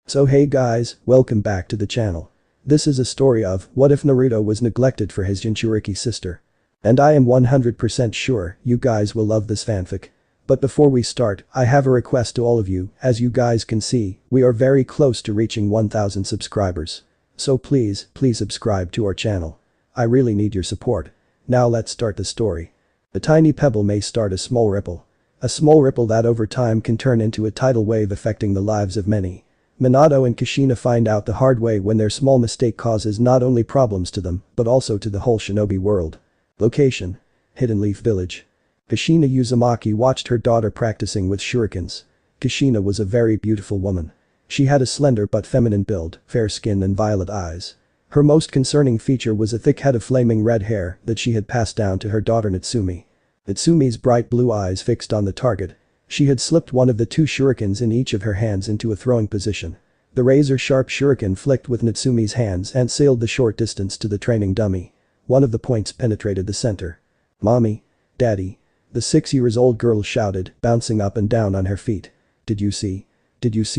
So hey guys, welcome back to the channel. This is a story of what if Naruto was neglected for his Jinchuuriki sister. And I am 100% sure you guys will love this fanfic. But before we start, I have a request to all of you. As you guys can see, we are very close to reaching 1000 subscribers. So please subscribe to our channel. I really need your support. Now let's start the story. A tiny pebble may start a small ripple. A small ripple that over time can turn into a tidal wave affecting the lives of many. Minato and Kushina find out the hard way when their small mistake causes not only problems to them, but also to the whole shinobi world. Location: Hidden Leaf Village. Kushina Uzumaki watched her daughter practicing with shurikens. Kushina was a very beautiful woman. She had a slender but feminine build, fair skin and violet eyes. Her most concerning feature was a thick head of flaming red hair that she had passed down to her daughter Natsumi. Natsumi's bright blue eyes fixed on the target. She had slipped one of the two shurikens in each of her hands into a throwing position. The razor-sharp shuriken flicked with Natsumi's hands and sailed the short distance to the training dummy. One of the points penetrated the center. "Mommy. Daddy." The 6-year-old girl shouted, bouncing up and down on her feet. Did you see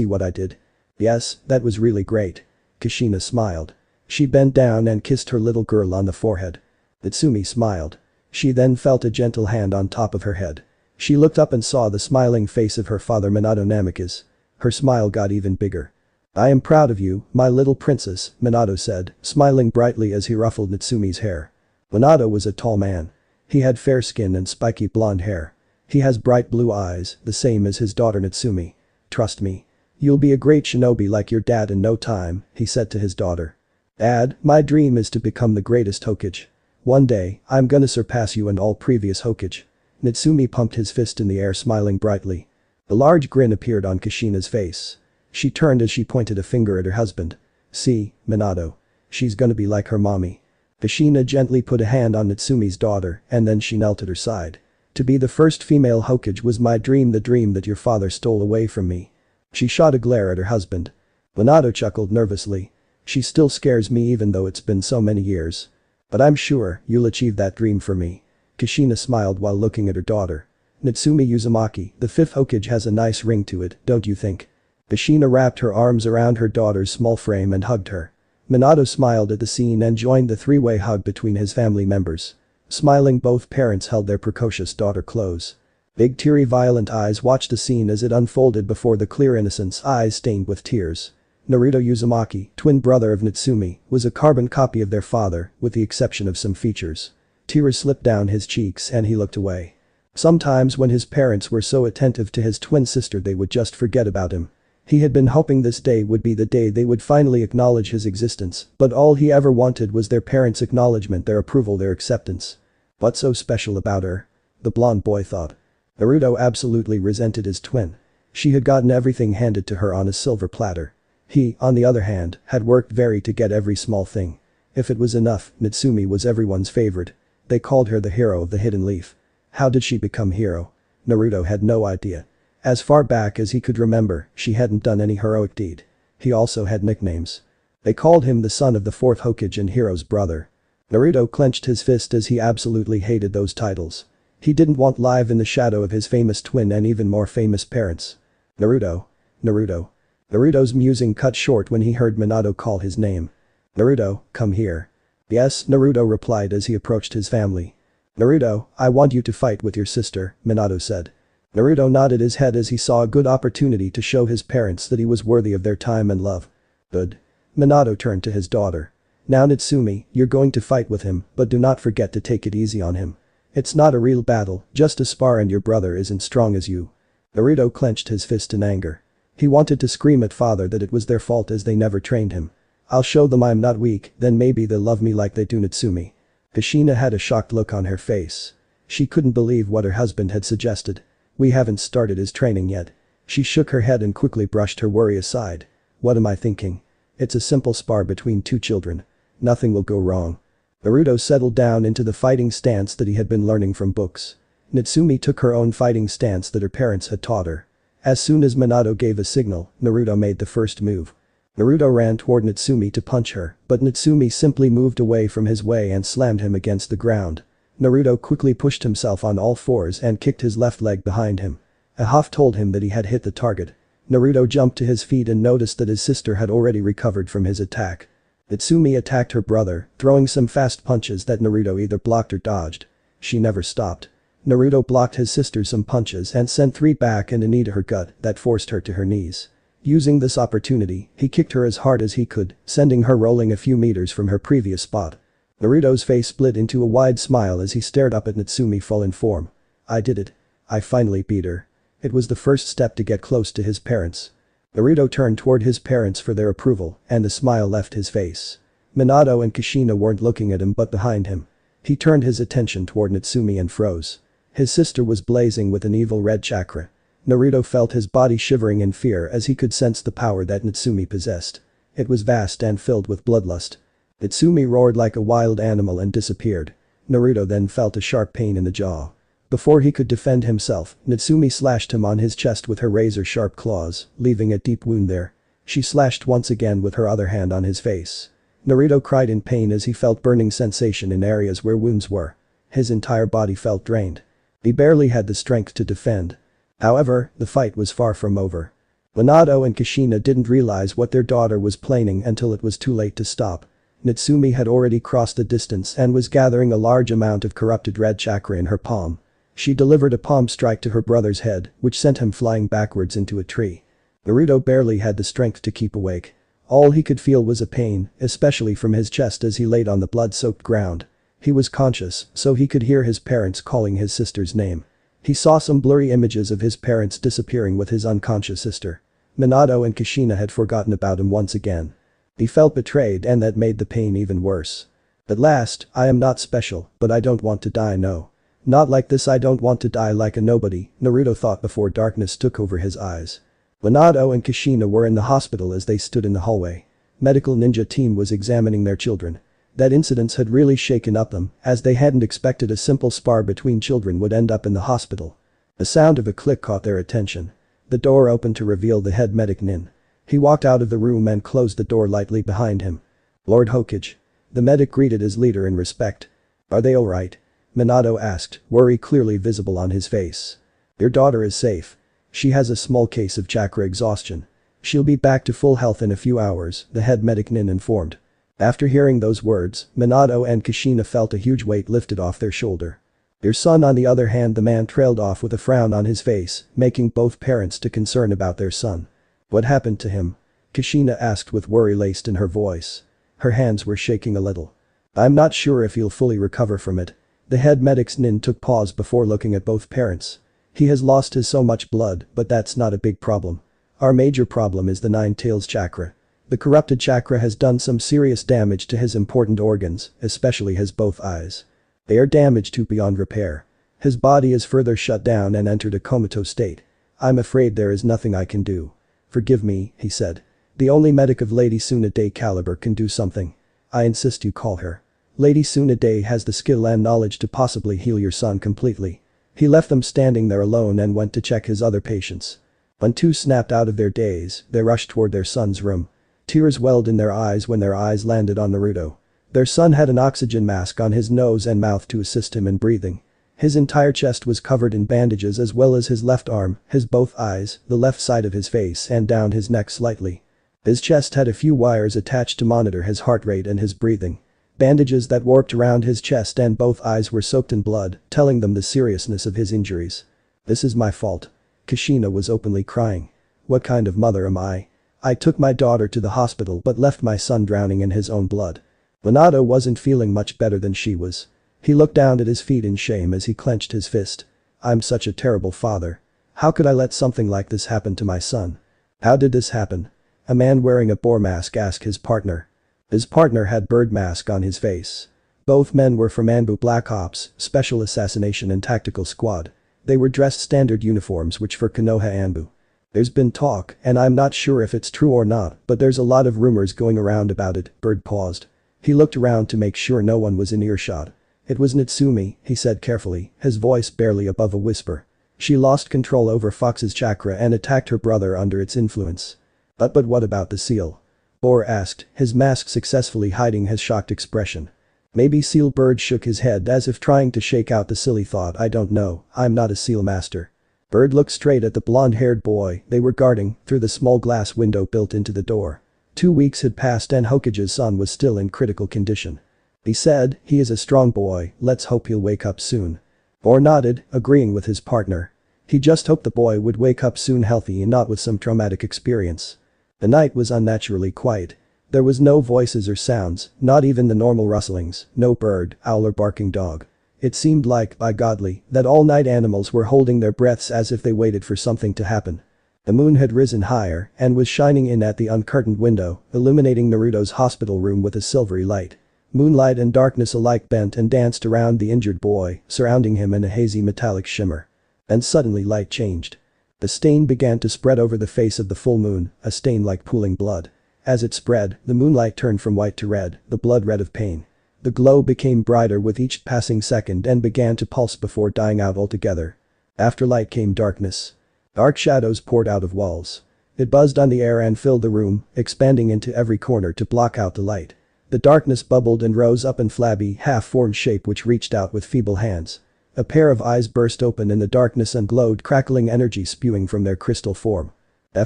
what I did?" "Yes, that was really great." Kushina smiled. She bent down and kissed her little girl on the forehead. Natsumi smiled. She then felt a gentle hand on top of her head. She looked up and saw the smiling face of her father Minato Namikaze. Her smile got even bigger. "I am proud of you, my little princess," Minato said, smiling brightly as he ruffled Natsumi's hair. Minato was a tall man. He had fair skin and spiky blonde hair. He has bright blue eyes, the same as his daughter Natsumi. "Trust me. You'll be a great shinobi like your dad in no time," he said to his daughter. "Dad, my dream is to become the greatest Hokage. One day, I'm gonna surpass you and all previous Hokage." Natsumi pumped his fist in the air, smiling brightly. A large grin appeared on Kushina's face. She turned as she pointed a finger at her husband. "See, Minato. She's gonna be like her mommy." Kushina gently put a hand on Natsumi's daughter and then she knelt at her side. "To be the first female Hokage was my dream, the dream that your father stole away from me." She shot a glare at her husband. Minato chuckled nervously. "She still scares me even though it's been so many years. But I'm sure you'll achieve that dream for me." Kushina smiled while looking at her daughter. "Natsumi Uzumaki, the 5th Hokage has a nice ring to it, don't you think?" Kushina wrapped her arms around her daughter's small frame and hugged her. Minato smiled at the scene and joined the three-way hug between his family members. Smiling, both parents held their precocious daughter close. Big teary violent eyes watched the scene as it unfolded before the clear innocence eyes stained with tears. Naruto Uzumaki, twin brother of Natsumi, was a carbon copy of their father, with the exception of some features. Tears slipped down his cheeks and he looked away. Sometimes when his parents were so attentive to his twin sister they would just forget about him. He had been hoping this day would be the day they would finally acknowledge his existence, but all he ever wanted was their parents' acknowledgement, their approval, their acceptance. What's so special about her? The blonde boy thought. Naruto absolutely resented his twin. She had gotten everything handed to her on a silver platter. He, on the other hand, had worked very to get every small thing. If it was enough, Natsumi was everyone's favorite. They called her the hero of the Hidden Leaf. How did she become hero? Naruto had no idea. As far back as he could remember, she hadn't done any heroic deed. He also had nicknames. They called him the son of the 4th Hokage and Hero's brother. Naruto clenched his fist as he absolutely hated those titles. He didn't want live in the shadow of his famous twin and even more famous parents. Naruto. Naruto. Naruto's musing cut short when he heard Minato call his name. "Naruto, come here." "Yes," Naruto replied as he approached his family. "Naruto, I want you to fight with your sister," Minato said. Naruto nodded his head as he saw a good opportunity to show his parents that he was worthy of their time and love. "Good." Minato turned to his daughter. "Now Natsumi, you're going to fight with him, but do not forget to take it easy on him. It's not a real battle, just a spar and your brother isn't strong as you." Naruto clenched his fist in anger. He wanted to scream at father that it was their fault as they never trained him. "I'll show them I'm not weak, then maybe they'll love me like they do Natsumi." Kushina had a shocked look on her face. She couldn't believe what her husband had suggested. "We haven't started his training yet." She shook her head and quickly brushed her worry aside. "What am I thinking? It's a simple spar between two children. Nothing will go wrong." Naruto settled down into the fighting stance that he had been learning from books. Natsumi took her own fighting stance that her parents had taught her. As soon as Minato gave a signal, Naruto made the first move. Naruto ran toward Natsumi to punch her, but Natsumi simply moved away from his way and slammed him against the ground. Naruto quickly pushed himself on all fours and kicked his left leg behind him. A huff told him that he had hit the target. Naruto jumped to his feet and noticed that his sister had already recovered from his attack. Natsumi attacked her brother, throwing some fast punches that Naruto either blocked or dodged. She never stopped. Naruto blocked his sister some punches and sent 3 back and a knee to her gut that forced her to her knees. Using this opportunity, he kicked her as hard as he could, sending her rolling a few meters from her previous spot. Naruto's face split into a wide smile as he stared up at Natsumi full in form. I did it. I finally beat her. It was the first step to get close to his parents. Naruto turned toward his parents for their approval, and the smile left his face. Minato and Kushina weren't looking at him but behind him. He turned his attention toward Natsumi and froze. His sister was blazing with an evil red chakra. Naruto felt his body shivering in fear as he could sense the power that Natsumi possessed. It was vast and filled with bloodlust. Natsumi roared like a wild animal and disappeared. Naruto then felt a sharp pain in the jaw. Before he could defend himself, Natsumi slashed him on his chest with her razor-sharp claws, leaving a deep wound there. She slashed once again with her other hand on his face. Naruto cried in pain as he felt burning sensation in areas where wounds were. His entire body felt drained. He barely had the strength to defend. However, the fight was far from over. Minato and Kushina didn't realize what their daughter was planning until it was too late to stop. Natsumi had already crossed the distance and was gathering a large amount of corrupted red chakra in her palm. She delivered a palm strike to her brother's head, which sent him flying backwards into a tree. Naruto barely had the strength to keep awake. All he could feel was a pain, especially from his chest as he laid on the blood-soaked ground. He was conscious, so he could hear his parents calling his sister's name. He saw some blurry images of his parents disappearing with his unconscious sister. Minato and Kushina had forgotten about him once again. He felt betrayed and that made the pain even worse. At last, I am not special, but I don't want to die, no. Not like this, I don't want to die like a nobody, Naruto thought before darkness took over his eyes. Minato and Kushina were in the hospital as they stood in the hallway. Medical ninja team was examining their children. That incident had really shaken up them, as they hadn't expected a simple spar between children would end up in the hospital. The sound of a click caught their attention. The door opened to reveal the head medic Nin. He walked out of the room and closed the door lightly behind him. Lord Hokage. The medic greeted his leader in respect. Are they alright? Minato asked, worry clearly visible on his face. Your daughter is safe. She has a small case of chakra exhaustion. She'll be back to full health in a few hours, the head medic Nin informed. After hearing those words, Minato and Kushina felt a huge weight lifted off their shoulder. Your son, on the other hand, the man trailed off with a frown on his face, making both parents to concern about their son. What happened to him? Kushina asked with worry laced in her voice. Her hands were shaking a little. I'm not sure if he'll fully recover from it. The head medic's Nin took pause before looking at both parents. He has lost his so much blood, but that's not a big problem. Our major problem is the Nine Tails chakra. The corrupted chakra has done some serious damage to his important organs, especially his both eyes. They are damaged to beyond repair. His body is further shut down and entered a comatose state. I'm afraid there is nothing I can do. Forgive me, he said. The only medic of Lady Tsunade caliber can do something. I insist you call her. Lady Tsunade has the skill and knowledge to possibly heal your son completely. He left them standing there alone and went to check his other patients. When two snapped out of their daze, they rushed toward their son's room. Tears welled in their eyes when their eyes landed on Naruto. Their son had an oxygen mask on his nose and mouth to assist him in breathing. His entire chest was covered in bandages as well as his left arm, his both eyes, the left side of his face and down his neck slightly. His chest had a few wires attached to monitor his heart rate and his breathing. Bandages that warped around his chest and both eyes were soaked in blood, telling them the seriousness of his injuries. This is my fault. Kushina was openly crying. What kind of mother am I? I took my daughter to the hospital but left my son drowning in his own blood. Minato wasn't feeling much better than she was. He looked down at his feet in shame as he clenched his fist. I'm such a terrible father. How could I let something like this happen to my son? How did this happen? A man wearing a boar mask asked his partner. His partner had bird mask on his face. Both men were from Anbu Black Ops, Special Assassination and Tactical Squad. They were dressed standard uniforms which for Konoha Anbu. There's been talk, and I'm not sure if it's true or not, but there's a lot of rumors going around about it, Bird paused. He looked around to make sure no one was in earshot. It was Natsumi, he said carefully, his voice barely above a whisper. She lost control over Fox's chakra and attacked her brother under its influence. But what about the seal? Boar asked, his mask successfully hiding his shocked expression. Maybe Seal Bird shook his head as if trying to shake out the silly thought. I don't know, I'm not a seal master. Bird looked straight at the blonde-haired boy they were guarding through the small glass window built into the door. 2 weeks had passed and Hokage's son was still in critical condition. He said, "He is a strong boy, let's hope he'll wake up soon." Or nodded, agreeing with his partner. He just hoped the boy would wake up soon healthy and not with some traumatic experience. The night was unnaturally quiet. There was no voices or sounds, not even the normal rustlings, no bird, owl or barking dog. It seemed like, by godly, that all night animals were holding their breaths as if they waited for something to happen. The moon had risen higher and was shining in at the uncurtained window, illuminating Naruto's hospital room with a silvery light. Moonlight and darkness alike bent and danced around the injured boy, surrounding him in a hazy metallic shimmer. And suddenly light changed. The stain began to spread over the face of the full moon, a stain like pooling blood. As it spread, the moonlight turned from white to red, the blood red of pain. The glow became brighter with each passing second and began to pulse before dying out altogether. After light came darkness. Dark shadows poured out of walls. It buzzed on the air and filled the room, expanding into every corner to block out the light. The darkness bubbled and rose up in flabby, half-formed shape which reached out with feeble hands. A pair of eyes burst open in the darkness and glowed, crackling energy spewing from their crystal form.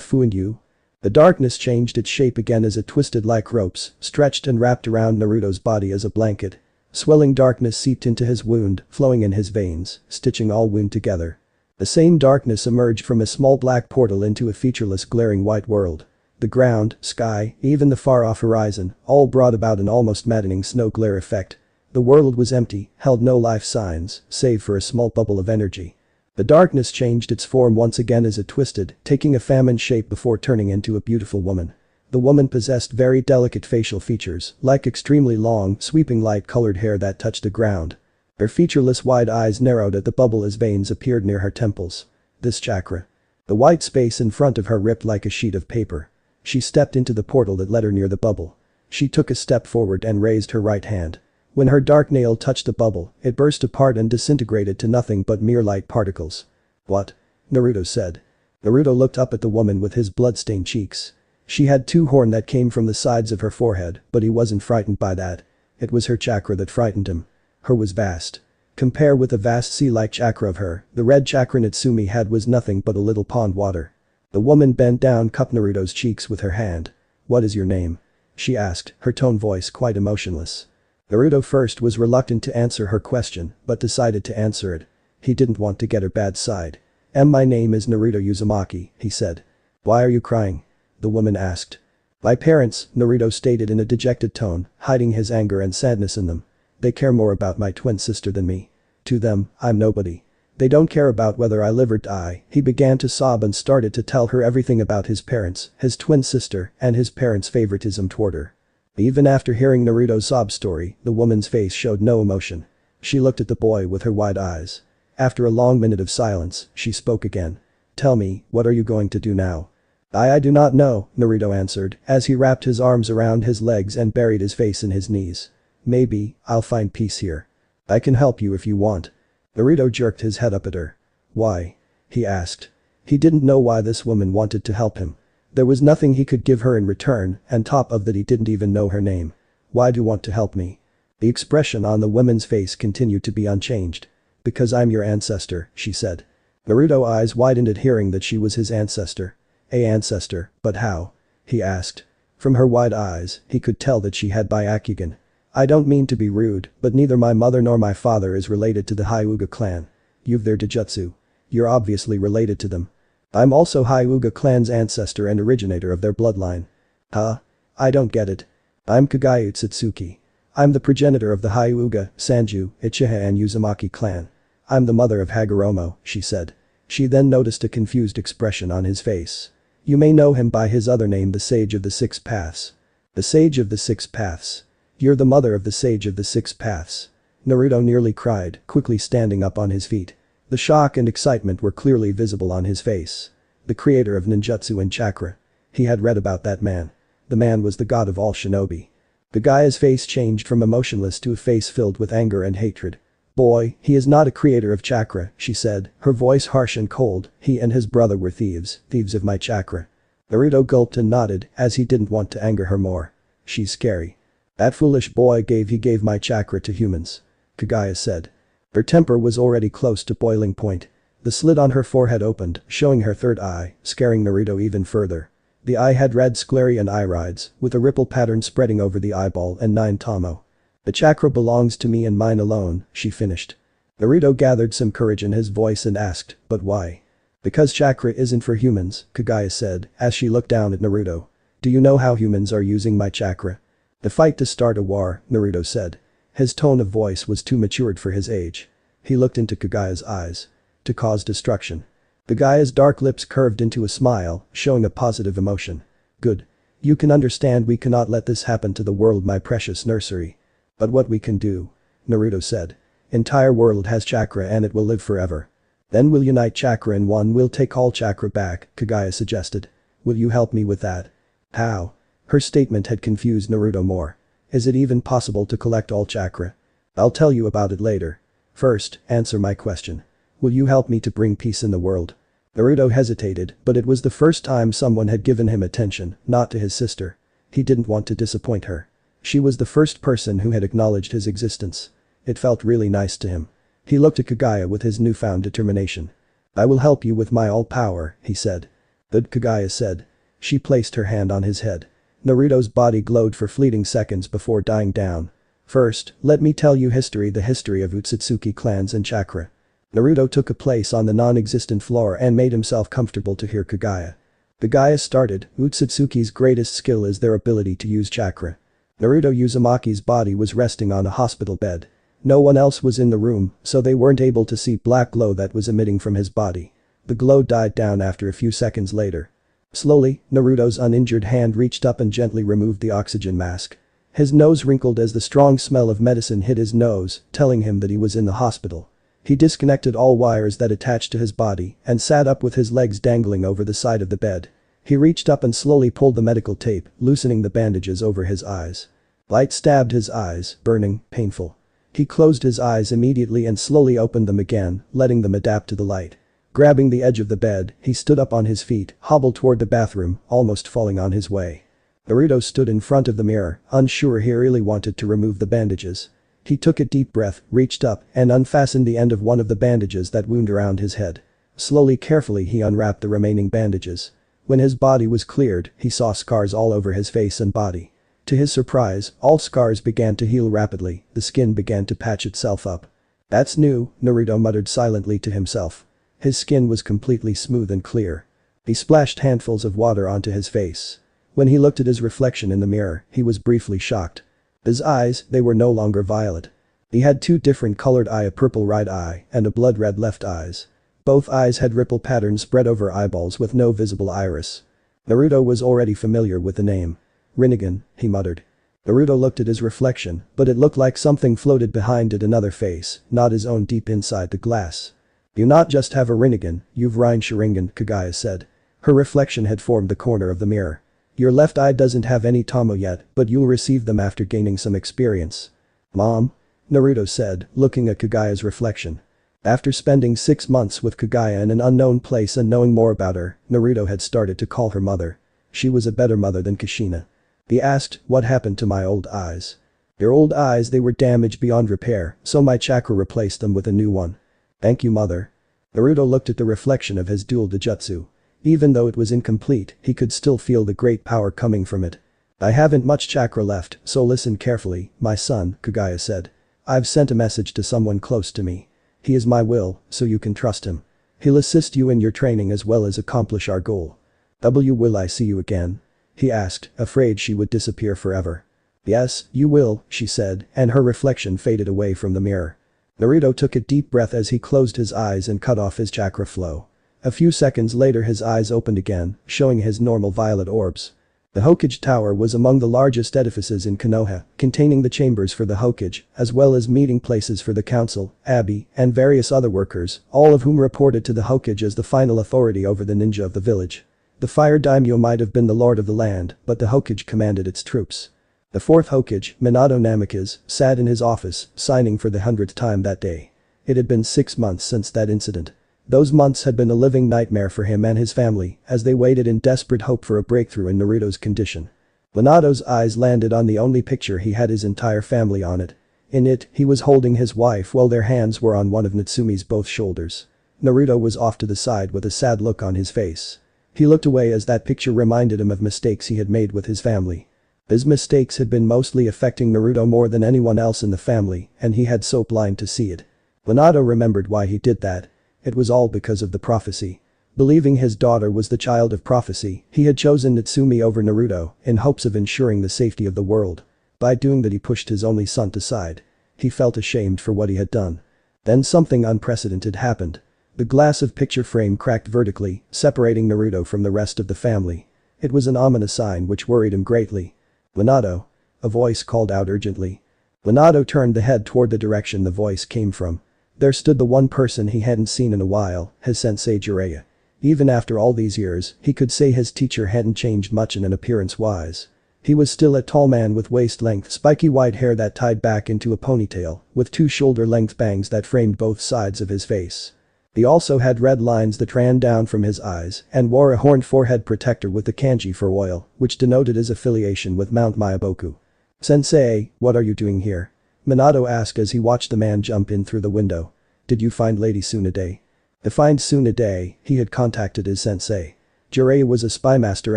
"Fu and you?" The darkness changed its shape again as it twisted like ropes, stretched and wrapped around Naruto's body as a blanket. Swelling darkness seeped into his wound, flowing in his veins, stitching all wound together. The same darkness emerged from a small black portal into a featureless glaring white world. The ground, sky, even the far-off horizon, all brought about an almost maddening snow glare effect. The world was empty, held no life signs, save for a small bubble of energy. The darkness changed its form once again as it twisted, taking a famine shape before turning into a beautiful woman. The woman possessed very delicate facial features, like extremely long, sweeping light-colored hair that touched the ground. Her featureless wide eyes narrowed at the bubble as veins appeared near her temples. This chakra. The white space in front of her ripped like a sheet of paper. She stepped into the portal that led her near the bubble. She took a step forward and raised her right hand. When her dark nail touched the bubble, it burst apart and disintegrated to nothing but mere light particles. "What?" Naruto said. Naruto looked up at the woman with his blood-stained cheeks. She had two horns that came from the sides of her forehead, but he wasn't frightened by that. It was her chakra that frightened him. Her was vast. Compare with the vast sea-like chakra of her, the red chakra Natsumi had was nothing but a little pond water. The woman bent down, cupped Naruto's cheeks with her hand. "What is your name?" she asked, her tone voice quite emotionless. Naruto first was reluctant to answer her question, but decided to answer it. He didn't want to get her bad side. My name is Naruto Uzumaki," he said. "Why are you crying?" the woman asked. "My parents," Naruto stated in a dejected tone, hiding his anger and sadness in them. "They care more about my twin sister than me. To them, I'm nobody. They don't care about whether I live or die." He began to sob and started to tell her everything about his parents, his twin sister, and his parents' favoritism toward her. Even after hearing Naruto's sob story, the woman's face showed no emotion. She looked at the boy with her wide eyes. After a long minute of silence, she spoke again. "Tell me, what are you going to do now?" I do not know," Naruto answered, as he wrapped his arms around his legs and buried his face in his knees. "Maybe, I'll find peace here. I can help you if you want." Naruto jerked his head up at her. "Why?" he asked. He didn't know why this woman wanted to help him. There was nothing he could give her in return, and top of that he didn't even know her name. "Why do you want to help me?" The expression on the woman's face continued to be unchanged. "Because I'm your ancestor," she said. Naruto's eyes widened at hearing that she was his ancestor. "A ancestor, but how?" he asked. From her wide eyes, he could tell that she had Byakugan. "I don't mean to be rude, but neither my mother nor my father is related to the Hyuga clan. You've their Dijutsu. You're obviously related to them. I'm also Hyuga clan's ancestor and originator of their bloodline." "Huh? I don't get it. I'm Kagyu Tsutsuki. I'm the progenitor of the Hyuga, Sanju, Uchiha and Uzumaki clan. I'm the mother of Hagoromo," she said. She then noticed a confused expression on his face. "You may know him by his other name, the Sage of the Six Paths." "The Sage of the Six Paths? You're the mother of the Sage of the Six Paths?" Naruto nearly cried, quickly standing up on his feet. The shock and excitement were clearly visible on his face. The creator of ninjutsu and chakra. He had read about that man. The man was the god of all shinobi. The guy's face changed from emotionless to a face filled with anger and hatred. "Boy, he is not a creator of chakra," she said, her voice harsh and cold. "He and his brother were thieves of my chakra." Naruto gulped and nodded, as he didn't want to anger her more. "She's scary. That foolish boy gave my chakra to humans," Kagaya said. Her temper was already close to boiling point. The slit on her forehead opened, showing her third eye, scaring Naruto even further. The eye had red sclerian irides, with a ripple pattern spreading over the eyeball and 9 tomo. The chakra belongs to me and mine alone, she finished. Naruto gathered some courage in his voice and asked, but why? Because chakra isn't for humans, Kagaya said, as she looked down at Naruto. Do you know how humans are using my chakra? The fight to start a war, Naruto said. His tone of voice was too matured for his age. He looked into Kagaya's eyes. To cause destruction. Kagaya's dark lips curved into a smile, showing a positive emotion. Good. You can understand we cannot let this happen to the world, my precious nursery. But what we can do? Naruto said. Entire world has chakra and it will live forever. Then we'll unite chakra in one, we'll take all chakra back, Kagaya suggested. Will you help me with that? How? Her statement had confused Naruto more. Is it even possible to collect all chakra? I'll tell you about it later. First, answer my question. Will you help me to bring peace in the world? Naruto hesitated, but it was the first time someone had given him attention, not to his sister. He didn't want to disappoint her. She was the first person who had acknowledged his existence. It felt really nice to him. He looked at Kagaya with his newfound determination. I will help you with my all power, he said. Good, Kagaya said. She placed her hand on his head. Naruto's body glowed for fleeting seconds before dying down. First, let me tell you the history of Utsutsuki clans and chakra. Naruto took a place on the non-existent floor and made himself comfortable to hear Kagaya. Kagaya started, Utsutsuki's greatest skill is their ability to use chakra. Naruto Uzumaki's body was resting on a hospital bed. No one else was in the room, so they weren't able to see black glow that was emitting from his body. The glow died down after a few seconds later. Slowly, Naruto's uninjured hand reached up and gently removed the oxygen mask. His nose wrinkled as the strong smell of medicine hit his nose, telling him that he was in the hospital. He disconnected all wires that attached to his body and sat up with his legs dangling over the side of the bed. He reached up and slowly pulled the medical tape, loosening the bandages over his eyes. Light stabbed his eyes, burning, painful. He closed his eyes immediately and slowly opened them again, letting them adapt to the light. Grabbing the edge of the bed, he stood up on his feet, hobbled toward the bathroom, almost falling on his way. Naruto stood in front of the mirror, unsure he really wanted to remove the bandages. He took a deep breath, reached up, and unfastened the end of one of the bandages that wound around his head. Slowly, carefully he unwrapped the remaining bandages. When his body was cleared, he saw scars all over his face and body. To his surprise, all scars began to heal rapidly, the skin began to patch itself up. That's new, Naruto muttered silently to himself. His skin was completely smooth and clear. He splashed handfuls of water onto his face. When he looked at his reflection in the mirror, he was briefly shocked. His eyes, they were no longer violet. He had two different colored eyes, a purple right eye and a blood red left eyes. Both eyes had ripple patterns spread over eyeballs with no visible iris. Naruto was already familiar with the name. Rinnegan, he muttered. Naruto looked at his reflection, but it looked like something floated behind it, another face, not his own, deep inside the glass. You not just have a Rinnegan, you've Rain Sharingan, Kagaya said. Her reflection had formed the corner of the mirror. Your left eye doesn't have any tomo yet, but you'll receive them after gaining some experience. Mom? Naruto said, looking at Kagaya's reflection. After spending 6 months with Kagaya in an unknown place and knowing more about her, Naruto had started to call her mother. She was a better mother than Kushina. He asked, what happened to my old eyes? Your old eyes, they were damaged beyond repair, so my chakra replaced them with a new one. Thank you, mother. Naruto looked at the reflection of his dual Dojutsu. Even though it was incomplete, he could still feel the great power coming from it. I haven't much chakra left, so listen carefully, my son, Kagaya said. I've sent a message to someone close to me. He is my will, so you can trust him. He'll assist you in your training as well as accomplish our goal. Will I see you again? He asked, afraid she would disappear forever. Yes, you will, she said, and her reflection faded away from the mirror. Naruto took a deep breath as he closed his eyes and cut off his chakra flow. A few seconds later his eyes opened again, showing his normal violet orbs. The Hokage Tower was among the largest edifices in Konoha, containing the chambers for the Hokage, as well as meeting places for the council, abbey, and various other workers, all of whom reported to the Hokage as the final authority over the ninja of the village. The fire daimyo might have been the lord of the land, but the Hokage commanded its troops. The fourth Hokage, Minato Namikaze, sat in his office, signing for the 100th time that day. It had been 6 months since that incident. Those months had been a living nightmare for him and his family as they waited in desperate hope for a breakthrough in Naruto's condition. Minato's eyes landed on the only picture he had his entire family on it. In it, he was holding his wife while their hands were on one of Natsume's both shoulders. Naruto was off to the side with a sad look on his face. He looked away as that picture reminded him of mistakes he had made with his family. His mistakes had been mostly affecting Naruto more than anyone else in the family, and he had so blind to see it. Minato remembered why he did that. It was all because of the prophecy. Believing his daughter was the child of prophecy, he had chosen Natsumi over Naruto in hopes of ensuring the safety of the world. By doing that he pushed his only son aside. He felt ashamed for what he had done. Then something unprecedented happened. The glass of picture frame cracked vertically, separating Naruto from the rest of the family. It was an ominous sign which worried him greatly. "Minato," a voice called out urgently. Minato turned the head toward the direction the voice came from. There stood the one person he hadn't seen in a while, his sensei Jiraiya. Even after all these years, he could say his teacher hadn't changed much in an appearance-wise. He was still a tall man with waist-length spiky white hair that tied back into a ponytail, with two shoulder-length bangs that framed both sides of his face. He also had red lines that ran down from his eyes and wore a horned forehead protector with the kanji for oil, which denoted his affiliation with Mount Myaboku. "Sensei, what are you doing here?" Minato asked as he watched the man jump in through the window. "Did you find Lady Tsunade?" To find Tsunade, he had contacted his sensei. Jiraiya was a spymaster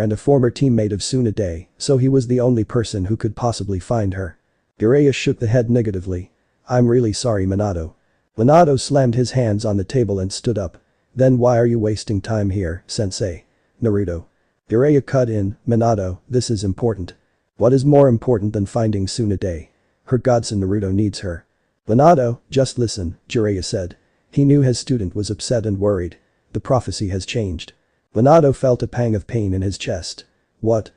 and a former teammate of Tsunade, so he was the only person who could possibly find her. Jiraiya shook the head negatively. "I'm really sorry, Minato." Minato slammed his hands on the table and stood up. "Then why are you wasting time here, sensei?" "Naruto." Jiraiya cut in, "Minato, this is important." "What is more important than finding Tsunade? Her godson Naruto needs her." "Minato, just listen," Jiraiya said. He knew his student was upset and worried. The prophecy has changed. Minato felt a pang of pain in his chest. What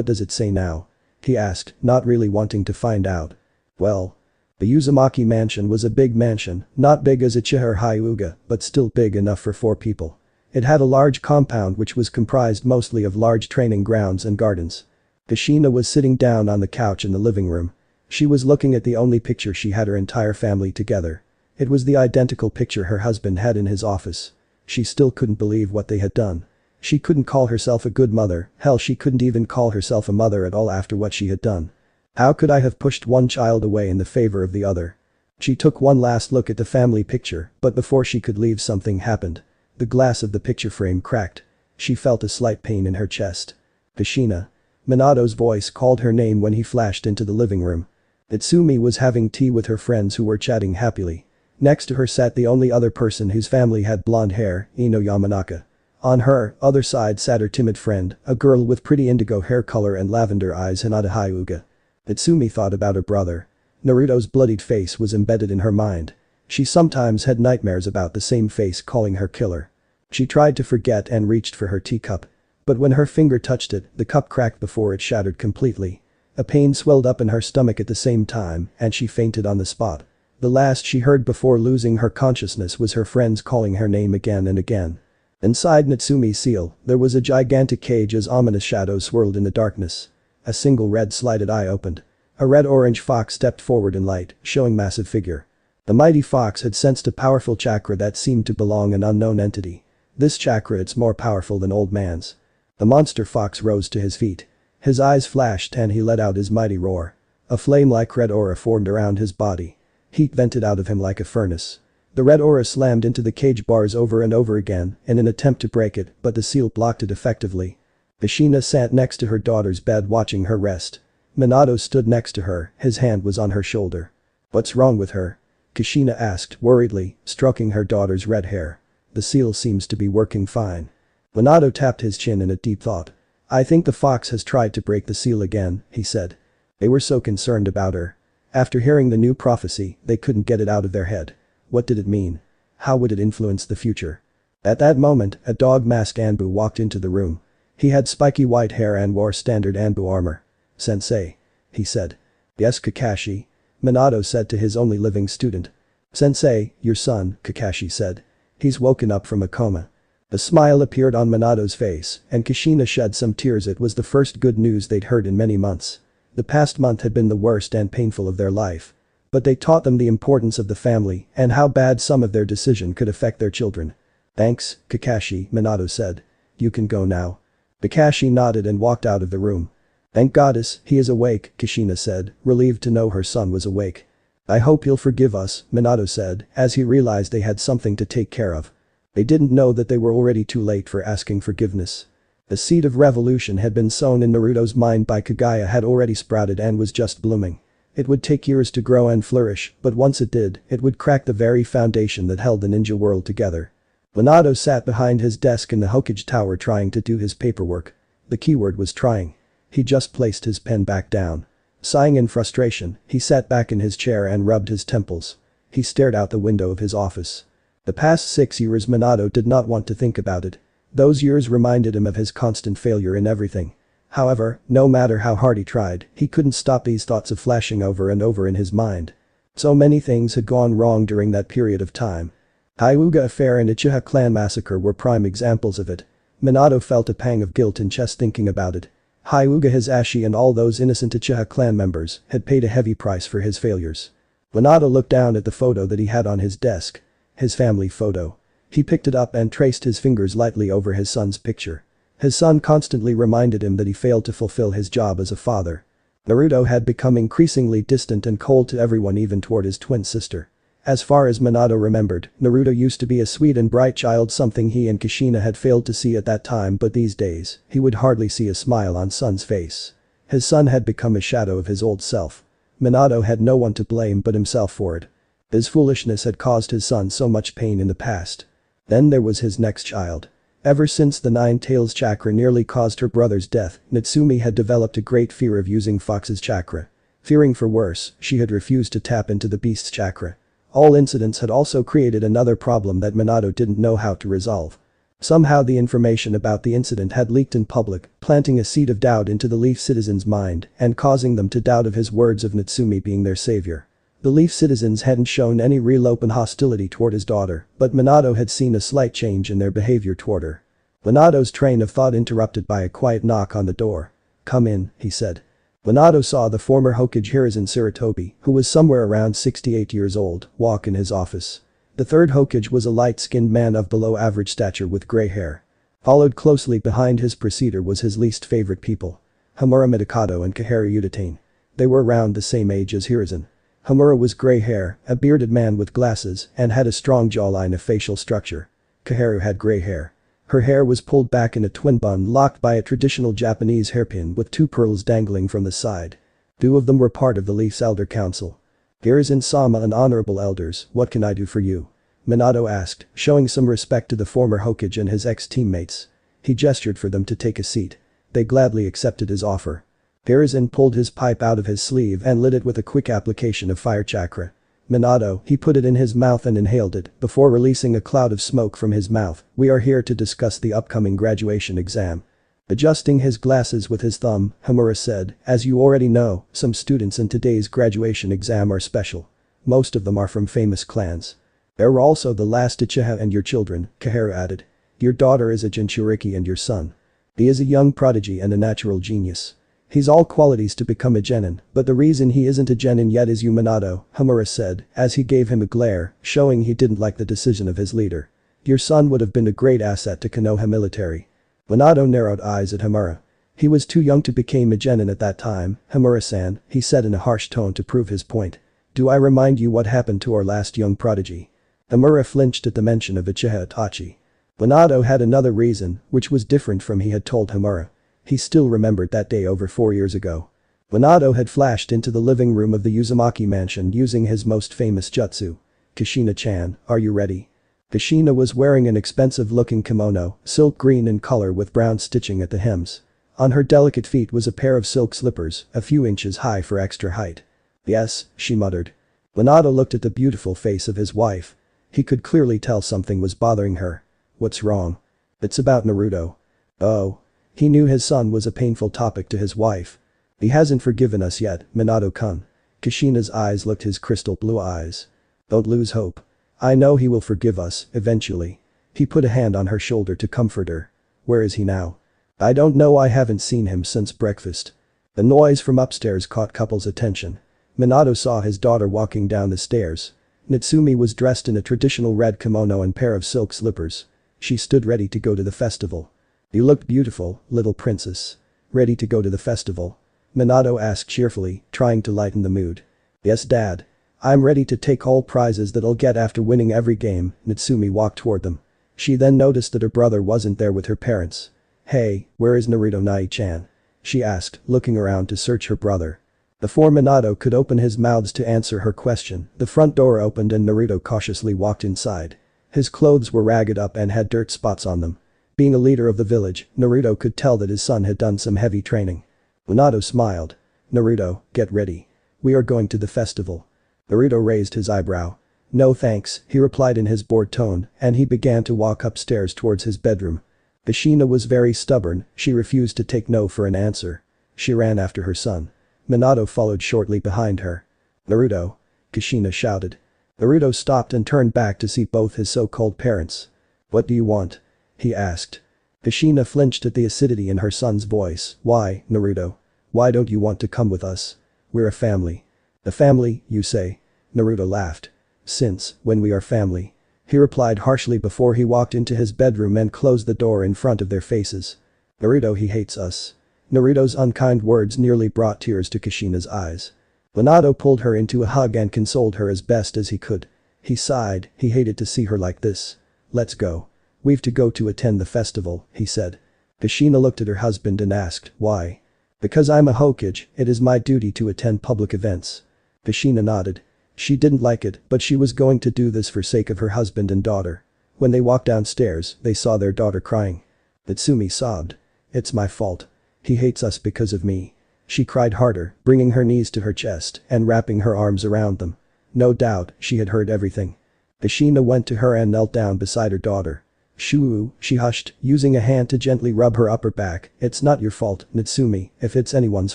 does it say now?" he asked, not really wanting to find out. "Well. The Uzumaki mansion was a big mansion, not big as Uchiha or Hyuga, but still big enough for 4 people. It had a large compound which was comprised mostly of large training grounds and gardens. Kushina was sitting down on the couch in the living room. She was looking at the only picture she had her entire family together. It was the identical picture her husband had in his office. She still couldn't believe what they had done. She couldn't call herself a good mother, hell she couldn't even call herself a mother at all after what she had done. How could I have pushed one child away in the favor of the other? She took one last look at the family picture, but before she could leave something happened. The glass of the picture frame cracked. She felt a slight pain in her chest. "Kushina." Minato's voice called her name when he flashed into the living room. Itsumi was having tea with her friends who were chatting happily. Next to her sat the only other person whose family had blonde hair, Ino Yamanaka. On her other side sat her timid friend, a girl with pretty indigo hair color and lavender eyes, Hinata Hyuga. Itsumi thought about her brother. Naruto's bloodied face was embedded in her mind. She sometimes had nightmares about the same face calling her killer. She tried to forget and reached for her teacup. But when her finger touched it, the cup cracked before it shattered completely. A pain swelled up in her stomach at the same time, and she fainted on the spot. The last she heard before losing her consciousness was her friends calling her name again and again. Inside Natsumi's seal, there was a gigantic cage as ominous shadows swirled in the darkness. A single red-slided eye opened. A red-orange fox stepped forward in light, showing massive figure. The mighty fox had sensed a powerful chakra that seemed to belong an unknown entity. This chakra it's more powerful than old man's. The monster fox rose to his feet. His eyes flashed and he let out his mighty roar. A flame-like red aura formed around his body. Heat vented out of him like a furnace. The red aura slammed into the cage bars over and over again in an attempt to break it, but the seal blocked it effectively. Kushina sat next to her daughter's bed watching her rest. Minato stood next to her, his hand was on her shoulder. "What's wrong with her?" Kushina asked worriedly, stroking her daughter's red hair. "The seal seems to be working fine." Minato tapped his chin in a deep thought. "I think the fox has tried to break the seal again," he said. They were so concerned about her. After hearing the new prophecy, they couldn't get it out of their head. What did it mean? How would it influence the future? At that moment, a dog-masked Anbu walked into the room. He had spiky white hair and wore standard Anbu armor. "Sensei," he said. "Yes, Kakashi," Minato said to his only living student. "Sensei, your son," Kakashi said. "He's woken up from a coma." A smile appeared on Minato's face, and Kushina shed some tears. It was the first good news they'd heard in many months. The past month had been the worst and painful of their life. But they taught them the importance of the family and how bad some of their decision could affect their children. "Thanks, Kakashi," Minato said. "You can go now." Kakashi nodded and walked out of the room. "Thank goddess, he is awake," Kushina said, relieved to know her son was awake. "I hope he'll forgive us," Minato said, as he realized they had something to take care of. They didn't know that they were already too late for asking forgiveness. The seed of revolution had been sown in Naruto's mind by Kagaya had already sprouted and was just blooming. It would take years to grow and flourish, but once it did, it would crack the very foundation that held the ninja world together. Minato sat behind his desk in the Hokage Tower trying to do his paperwork. The keyword was trying. He just placed his pen back down. Sighing in frustration, he sat back in his chair and rubbed his temples. He stared out the window of his office. The past 6 years Minato did not want to think about it. Those years reminded him of his constant failure in everything. However, no matter how hard he tried, he couldn't stop these thoughts of flashing over and over in his mind. So many things had gone wrong during that period of time. Hyuga affair and Uchiha clan massacre were prime examples of it. Minato felt a pang of guilt in chest thinking about it. Hyuga Hisashi and all those innocent Uchiha clan members had paid a heavy price for his failures. Minato looked down at the photo that he had on his desk. His family photo. He picked it up and traced his fingers lightly over his son's picture. His son constantly reminded him that he failed to fulfill his job as a father. Naruto had become increasingly distant and cold to everyone, even toward his twin sister. As far as Minato remembered, Naruto used to be a sweet and bright child, something he and Kushina had failed to see at that time, but these days, he would hardly see a smile on son's face. His son had become a shadow of his old self. Minato had no one to blame but himself for it. His foolishness had caused his son so much pain in the past. Then there was his next child. Ever since the Nine Tails chakra nearly caused her brother's death, Natsumi had developed a great fear of using Fox's chakra. Fearing for worse, she had refused to tap into the beast's chakra. All incidents had also created another problem that Minato didn't know how to resolve. Somehow the information about the incident had leaked in public, planting a seed of doubt into the Leaf citizens' mind and causing them to doubt of his words of Natsumi being their savior. The Leaf citizens hadn't shown any real open hostility toward his daughter, but Minato had seen a slight change in their behavior toward her. Minato's train of thought interrupted by a quiet knock on the door. "Come in," he said. Minato saw the former Hokage Hiruzen Sarutobi, who was somewhere around 68 years old, walk in his office. The third Hokage was a light-skinned man of below average stature with gray hair. Followed closely behind his preceder was his least favorite people. Homura Midokado and Kaharu Udatain. They were around the same age as Hiruzen. Homura was gray hair, a bearded man with glasses, and had a strong jawline of facial structure. Kaharu had gray hair. Her hair was pulled back in a twin bun locked by a traditional Japanese hairpin with 2 pearls dangling from the side. 2 of them were part of the Leaf's Elder Council. "Hiruzen-sama and honorable elders, what can I do for you?" Minato asked, showing some respect to the former Hokage and his ex-teammates. He gestured for them to take a seat. They gladly accepted his offer. Hiruzen pulled his pipe out of his sleeve and lit it with a quick application of fire chakra. Minato, he put it in his mouth and inhaled it, before releasing a cloud of smoke from his mouth. "We are here to discuss the upcoming graduation exam." Adjusting his glasses with his thumb, Homura said, "As you already know, some students in today's graduation exam are special. Most of them are from famous clans. There were also the last Uchiha and your children," Kaharu added. "Your daughter is a Jinchuuriki and your son. He is a young prodigy and a natural genius. He's all qualities to become a genin, but the reason he isn't a genin yet is you, Minato," Homura said, as he gave him a glare, showing he didn't like the decision of his leader. "Your son would have been a great asset to Konoha military." Minato narrowed eyes at Homura. "He was too young to become a genin at that time, Homura-san," he said in a harsh tone to prove his point. "Do I remind you what happened to our last young prodigy?" Homura flinched at the mention of Uchiha Itachi. Minato had another reason, which was different from he had told Homura. He still remembered that day over 4 years ago. Minato had flashed into the living room of the Uzumaki mansion using his most famous jutsu. "Kushina-chan, are you ready?" Kushina was wearing an expensive-looking kimono, silk green in color with brown stitching at the hems. On her delicate feet was a pair of silk slippers, a few inches high for extra height. "Yes," she muttered. Minato looked at the beautiful face of his wife. He could clearly tell something was bothering her. "What's wrong?" "It's about Naruto." "Oh." He knew his son was a painful topic to his wife. "He hasn't forgiven us yet, Minato-kun." Kushina's eyes looked his crystal blue eyes. "Don't lose hope. I know he will forgive us, eventually." He put a hand on her shoulder to comfort her. "Where is he now?" "I don't know, I haven't seen him since breakfast." The noise from upstairs caught couple's attention. Minato saw his daughter walking down the stairs. Natsumi was dressed in a traditional red kimono and pair of silk slippers. She stood ready to go to the festival. "You look beautiful, little princess." "Ready to go to the festival?" Minato asked cheerfully, trying to lighten the mood. "Yes, Dad. I'm ready to take all prizes that I'll get after winning every game." Natsumi walked toward them. She then noticed that her brother wasn't there with her parents. "Hey, where is Naruto Nai-chan?" she asked, looking around to search her brother. Before Minato could open his mouth to answer her question, the front door opened and Naruto cautiously walked inside. His clothes were ragged up and had dirt spots on them. Being a leader of the village, Naruto could tell that his son had done some heavy training. Minato smiled. "Naruto, get ready. We are going to the festival." Naruto raised his eyebrow. "No thanks," he replied in his bored tone, and he began to walk upstairs towards his bedroom. Kushina was very stubborn, she refused to take no for an answer. She ran after her son. Minato followed shortly behind her. "Naruto!" Kushina shouted. Naruto stopped and turned back to see both his so-called parents. "What do you want?" he asked. Kushina flinched at the acidity in her son's voice. "Why, Naruto? Why don't you want to come with us? We're a family." "A family, you say?" Naruto laughed. "Since when we are family?" he replied harshly before he walked into his bedroom and closed the door in front of their faces. "Naruto, he hates us." Naruto's unkind words nearly brought tears to Kushina's eyes. Minato pulled her into a hug and consoled her as best as he could. He sighed, he hated to see her like this. "Let's go. We've to go to attend the festival," he said. Kushina looked at her husband and asked, "Why?" "Because I'm a Hokage, it is my duty to attend public events." Kushina nodded. She didn't like it, but she was going to do this for sake of her husband and daughter. When they walked downstairs, they saw their daughter crying. Natsumi sobbed. "It's my fault. He hates us because of me." She cried harder, bringing her knees to her chest and wrapping her arms around them. No doubt, she had heard everything. Kushina went to her and knelt down beside her daughter. "Shoo," she hushed, using a hand to gently rub her upper back. "It's not your fault, Natsumi, if it's anyone's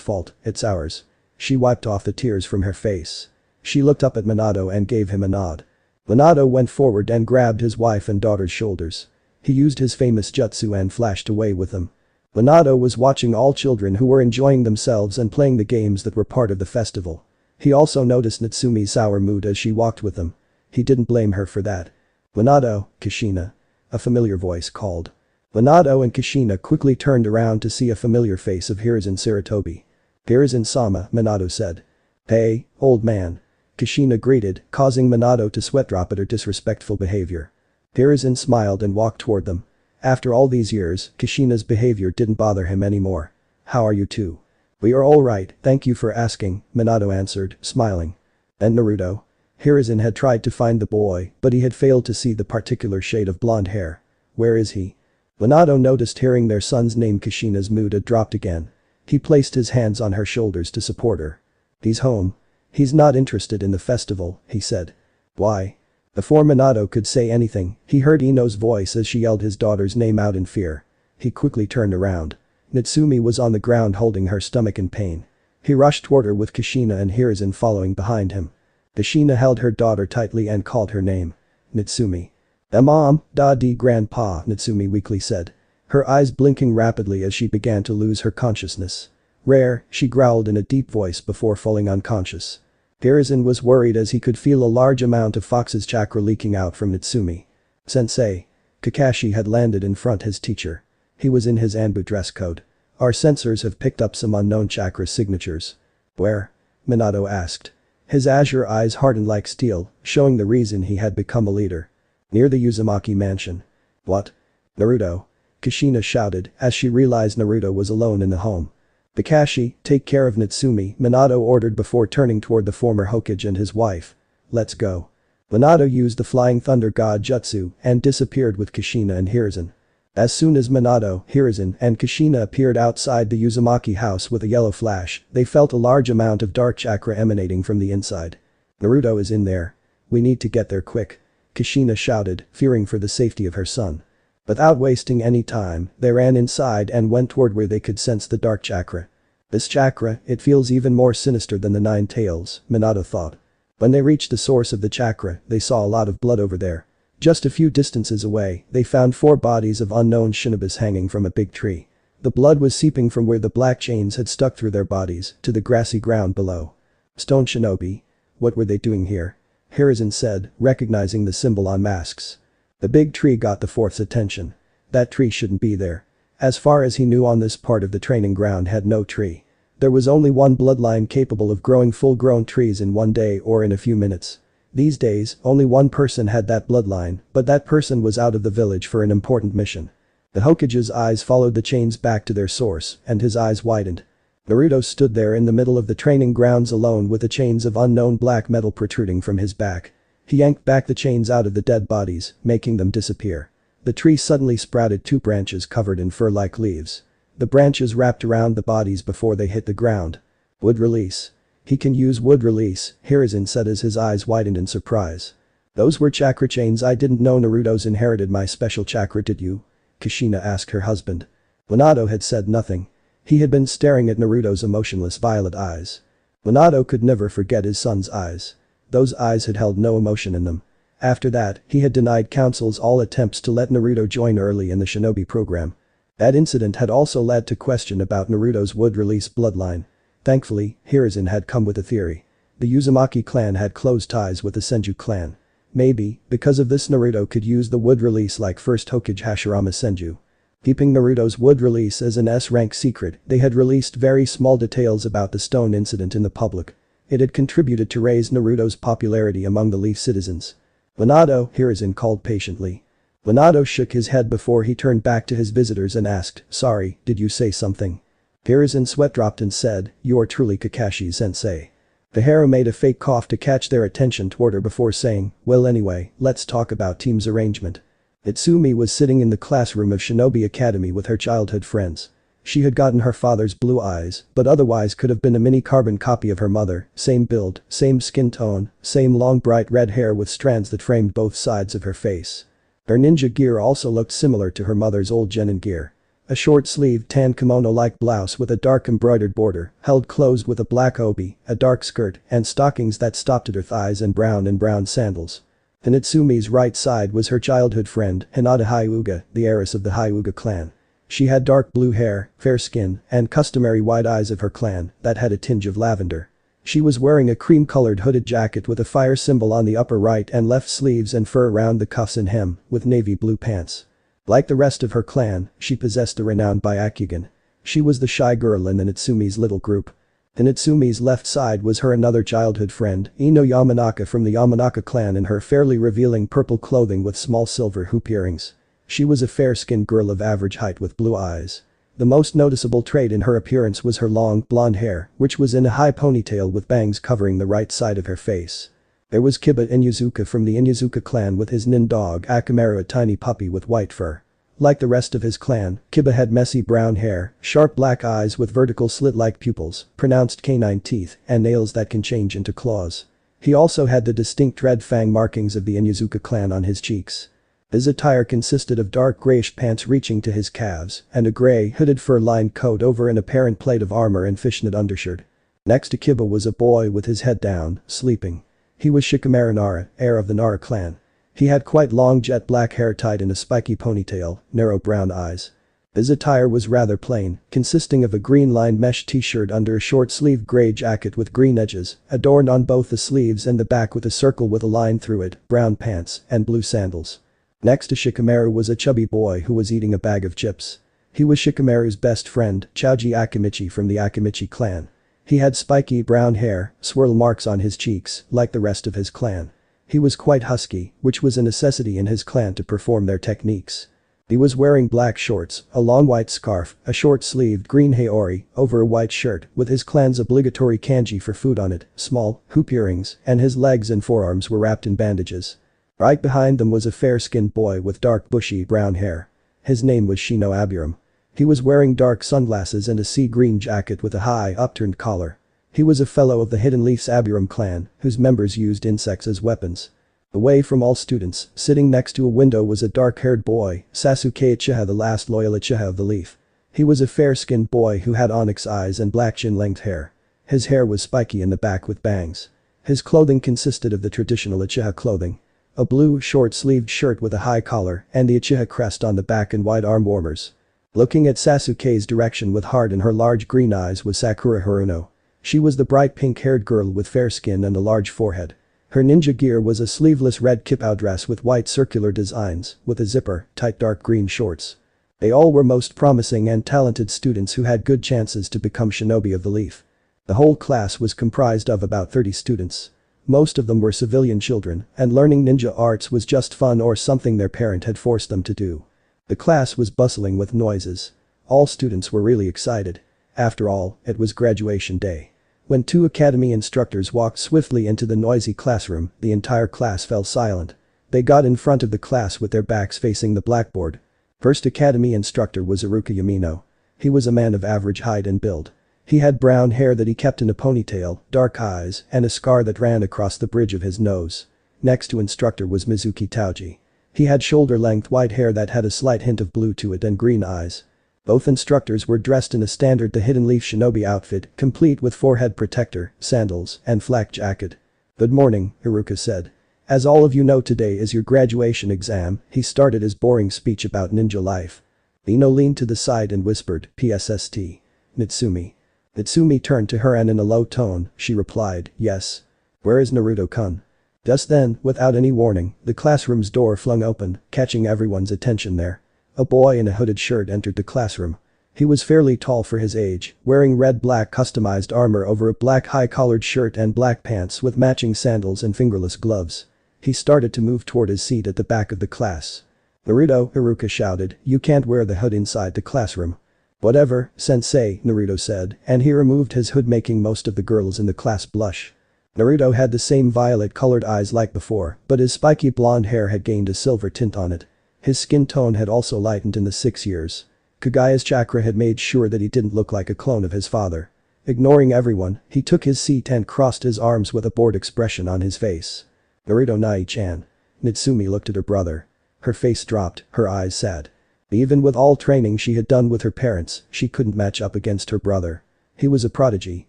fault, it's ours." She wiped off the tears from her face. She looked up at Minato and gave him a nod. Minato went forward and grabbed his wife and daughter's shoulders. He used his famous jutsu and flashed away with them. Minato was watching all children who were enjoying themselves and playing the games that were part of the festival. He also noticed Natsumi's sour mood as she walked with them. He didn't blame her for that. "Minato, Kushina." A familiar voice called. Minato and Kushina quickly turned around to see a familiar face of Hiruzen Sarutobi. "Hiruzen-sama," Minato said. "Hey, old man." Kushina greeted, causing Minato to sweat drop at her disrespectful behavior. Hiruzen smiled and walked toward them. After all these years, Kushina's behavior didn't bother him anymore. "How are you two?" "We are all right, thank you for asking," Minato answered, smiling. "And Naruto?" Hiruzen had tried to find the boy, but he had failed to see the particular shade of blonde hair. "Where is he?" Minato noticed hearing their son's name. Kushina's mood had dropped again. He placed his hands on her shoulders to support her. "He's home. He's not interested in the festival," he said. "Why?" Before Minato could say anything, he heard Ino's voice as she yelled his daughter's name out in fear. He quickly turned around. Natsumi was on the ground holding her stomach in pain. He rushed toward her with Kushina and Hiruzen following behind him. Kushina held her daughter tightly and called her name. "Natsumi." Mom, Daddy, Grandpa," Natsumi weakly said. Her eyes blinking rapidly as she began to lose her consciousness. "Rare," she growled in a deep voice before falling unconscious. Hiruzen was worried as he could feel a large amount of Fox's chakra leaking out from Natsumi. "Sensei." Kakashi had landed in front his teacher. He was in his Anbu dress code. "Our sensors have picked up some unknown chakra signatures." "Where?" Minato asked. His azure eyes hardened like steel, showing the reason he had become a leader. "Near the Uzumaki mansion." "What?" "Naruto." Kushina shouted as she realized Naruto was alone in the home. "Kakashi, take care of Natsumi," Minato ordered before turning toward the former Hokage and his wife. "Let's go." Minato used the Flying Thunder God Jutsu and disappeared with Kushina and Hiruzen. As soon as Minato, Hiruzen, and Kushina appeared outside the Uzumaki house with a yellow flash, they felt a large amount of dark chakra emanating from the inside. "Naruto is in there. We need to get there quick," Kushina shouted, fearing for the safety of her son. Without wasting any time, they ran inside and went toward where they could sense the dark chakra. "This chakra, it feels even more sinister than the Nine Tails," Minato thought. When they reached the source of the chakra, they saw a lot of blood over there. Just a few distances away, they found 4 bodies of unknown shinobis hanging from a big tree. The blood was seeping from where the black chains had stuck through their bodies to the grassy ground below. "Stone shinobi? What were they doing here?" Hiruzen said, recognizing the symbol on masks. The big tree got the fourth's attention. That tree shouldn't be there. As far as he knew, on this part of the training ground had no tree. There was only one bloodline capable of growing full-grown trees in one day or in a few minutes. These days, only one person had that bloodline, but that person was out of the village for an important mission. The Hokage's eyes followed the chains back to their source, and his eyes widened. Naruto stood there in the middle of the training grounds alone with the chains of unknown black metal protruding from his back. He yanked back the chains out of the dead bodies, making them disappear. The tree suddenly sprouted two branches covered in fur-like leaves. The branches wrapped around the bodies before they hit the ground. Wood release. He can use wood release, Hiruzen said as his eyes widened in surprise. Those were chakra chains. I didn't know Naruto's inherited my special chakra, did you? Kushina asked her husband. Minato had said nothing. He had been staring at Naruto's emotionless violet eyes. Minato could never forget his son's eyes. Those eyes had held no emotion in them. After that, he had denied Council's all attempts to let Naruto join early in the shinobi program. That incident had also led to question about Naruto's wood release bloodline. Thankfully, Hiruzen had come with a theory. The Uzumaki clan had close ties with the Senju clan. Maybe, because of this Naruto could use the wood release like first Hokage Hashirama Senju. Keeping Naruto's wood release as an S-rank secret, they had released very small details about the stone incident in the public. It had contributed to raise Naruto's popularity among the Leaf citizens. Minato, Hiruzen called patiently. Minato shook his head before he turned back to his visitors and asked, "Sorry, did you say something?" Hiruzen's sweat dropped and said, "You are truly Kakashi-sensei." The hero made a fake cough to catch their attention toward her before saying, "Well anyway, let's talk about team's arrangement." Itsumi was sitting in the classroom of Shinobi Academy with her childhood friends. She had gotten her father's blue eyes, but otherwise could have been a mini carbon copy of her mother, same build, same skin tone, same long bright red hair with strands that framed both sides of her face. Her ninja gear also looked similar to her mother's old genin gear. A short-sleeved tan kimono-like blouse with a dark embroidered border, held closed with a black obi, a dark skirt, and stockings that stopped at her thighs and brown sandals. In Itsumi's right side was her childhood friend, Hinata Hyuga, the heiress of the Hyuga clan. She had dark blue hair, fair skin, and customary wide eyes of her clan that had a tinge of lavender. She was wearing a cream-colored hooded jacket with a fire symbol on the upper right and left sleeves and fur around the cuffs and hem, with navy blue pants. Like the rest of her clan, she possessed the renowned Byakugan. She was the shy girl in Itsumi's little group. In Itsumi's left side was her another childhood friend, Ino Yamanaka from the Yamanaka clan in her fairly revealing purple clothing with small silver hoop earrings. She was a fair-skinned girl of average height with blue eyes. The most noticeable trait in her appearance was her long, blonde hair, which was in a high ponytail with bangs covering the right side of her face. There was Kiba Inuzuka from the Inuzuka clan with his nin dog Akamaru, a tiny puppy with white fur. Like the rest of his clan, Kiba had messy brown hair, sharp black eyes with vertical slit-like pupils, pronounced canine teeth, and nails that can change into claws. He also had the distinct red fang markings of the Inuzuka clan on his cheeks. His attire consisted of dark grayish pants reaching to his calves, and a gray, hooded fur-lined coat over an apparent plate of armor and fishnet undershirt. Next to Kiba was a boy with his head down, sleeping. He was Shikamaru Nara, heir of the Nara clan. He had quite long jet black hair tied in a spiky ponytail, narrow brown eyes. His attire was rather plain, consisting of a green-lined mesh t-shirt under a short-sleeved gray jacket with green edges, adorned on both the sleeves and the back with a circle with a line through it, brown pants, and blue sandals. Next to Shikamaru was a chubby boy who was eating a bag of chips. He was Shikamaru's best friend, Choji Akimichi from the Akimichi clan. He had spiky brown hair, swirl marks on his cheeks, like the rest of his clan. He was quite husky, which was a necessity in his clan to perform their techniques. He was wearing black shorts, a long white scarf, a short-sleeved green haori, over a white shirt, with his clan's obligatory kanji for food on it, small, hoop earrings, and his legs and forearms were wrapped in bandages. Right behind them was a fair-skinned boy with dark bushy brown hair. His name was Shino Abiram. He was wearing dark sunglasses and a sea green jacket with a high, upturned collar. He was a fellow of the Hidden Leaf's Abiram clan, whose members used insects as weapons. Away from all students, sitting next to a window was a dark-haired boy, Sasuke Uchiha, the last loyal Uchiha of the Leaf. He was a fair-skinned boy who had onyx eyes and black chin-length hair. His hair was spiky in the back with bangs. His clothing consisted of the traditional Uchiha clothing. A blue, short-sleeved shirt with a high collar and the Uchiha crest on the back and wide arm warmers. Looking at Sasuke's direction with heart in her large green eyes was Sakura Haruno. She was the bright pink-haired girl with fair skin and a large forehead. Her ninja gear was a sleeveless red kipao dress with white circular designs, with a zipper, tight dark green shorts. They all were most promising and talented students who had good chances to become shinobi of the Leaf. The whole class was comprised of about 30 students. Most of them were civilian children, and learning ninja arts was just fun or something their parent had forced them to do. The class was bustling with noises. All students were really excited. After all, it was graduation day. When two academy instructors walked swiftly into the noisy classroom, the entire class fell silent. They got in front of the class with their backs facing the blackboard. First academy instructor was Iruka Yamino. He was a man of average height and build. He had brown hair that he kept in a ponytail, dark eyes, and a scar that ran across the bridge of his nose. Next to instructor was Mizuki Tauji. He had shoulder-length white hair that had a slight hint of blue to it and green eyes. Both instructors were dressed in a standard The Hidden Leaf shinobi outfit, complete with forehead protector, sandals, and flak jacket. "Good morning," Iruka said. "As all of you know, today is your graduation exam." He started his boring speech about ninja life. Ino leaned to the side and whispered, "PSST. Mitsumi." Mitsumi turned to her and in a low tone, she replied, "Yes. Where is Naruto-kun?" Just then, without any warning, the classroom's door flung open, catching everyone's attention there. A boy in a hooded shirt entered the classroom. He was fairly tall for his age, wearing red-black customized armor over a black high-collared shirt and black pants with matching sandals and fingerless gloves. He started to move toward his seat at the back of the class. "Naruto," Iruka shouted, "you can't wear the hood inside the classroom." "Whatever, sensei," Naruto said, and he removed his hood, making most of the girls in the class blush. Naruto had the same violet-colored eyes like before, but his spiky blonde hair had gained a silver tint on it. His skin tone had also lightened in the 6 years. Kagaya's chakra had made sure that he didn't look like a clone of his father. Ignoring everyone, he took his seat and crossed his arms with a bored expression on his face. "Naruto Nai-chan." Mitsumi looked at her brother. Her face dropped, her eyes sad. Even with all training she had done with her parents, she couldn't match up against her brother. He was a prodigy,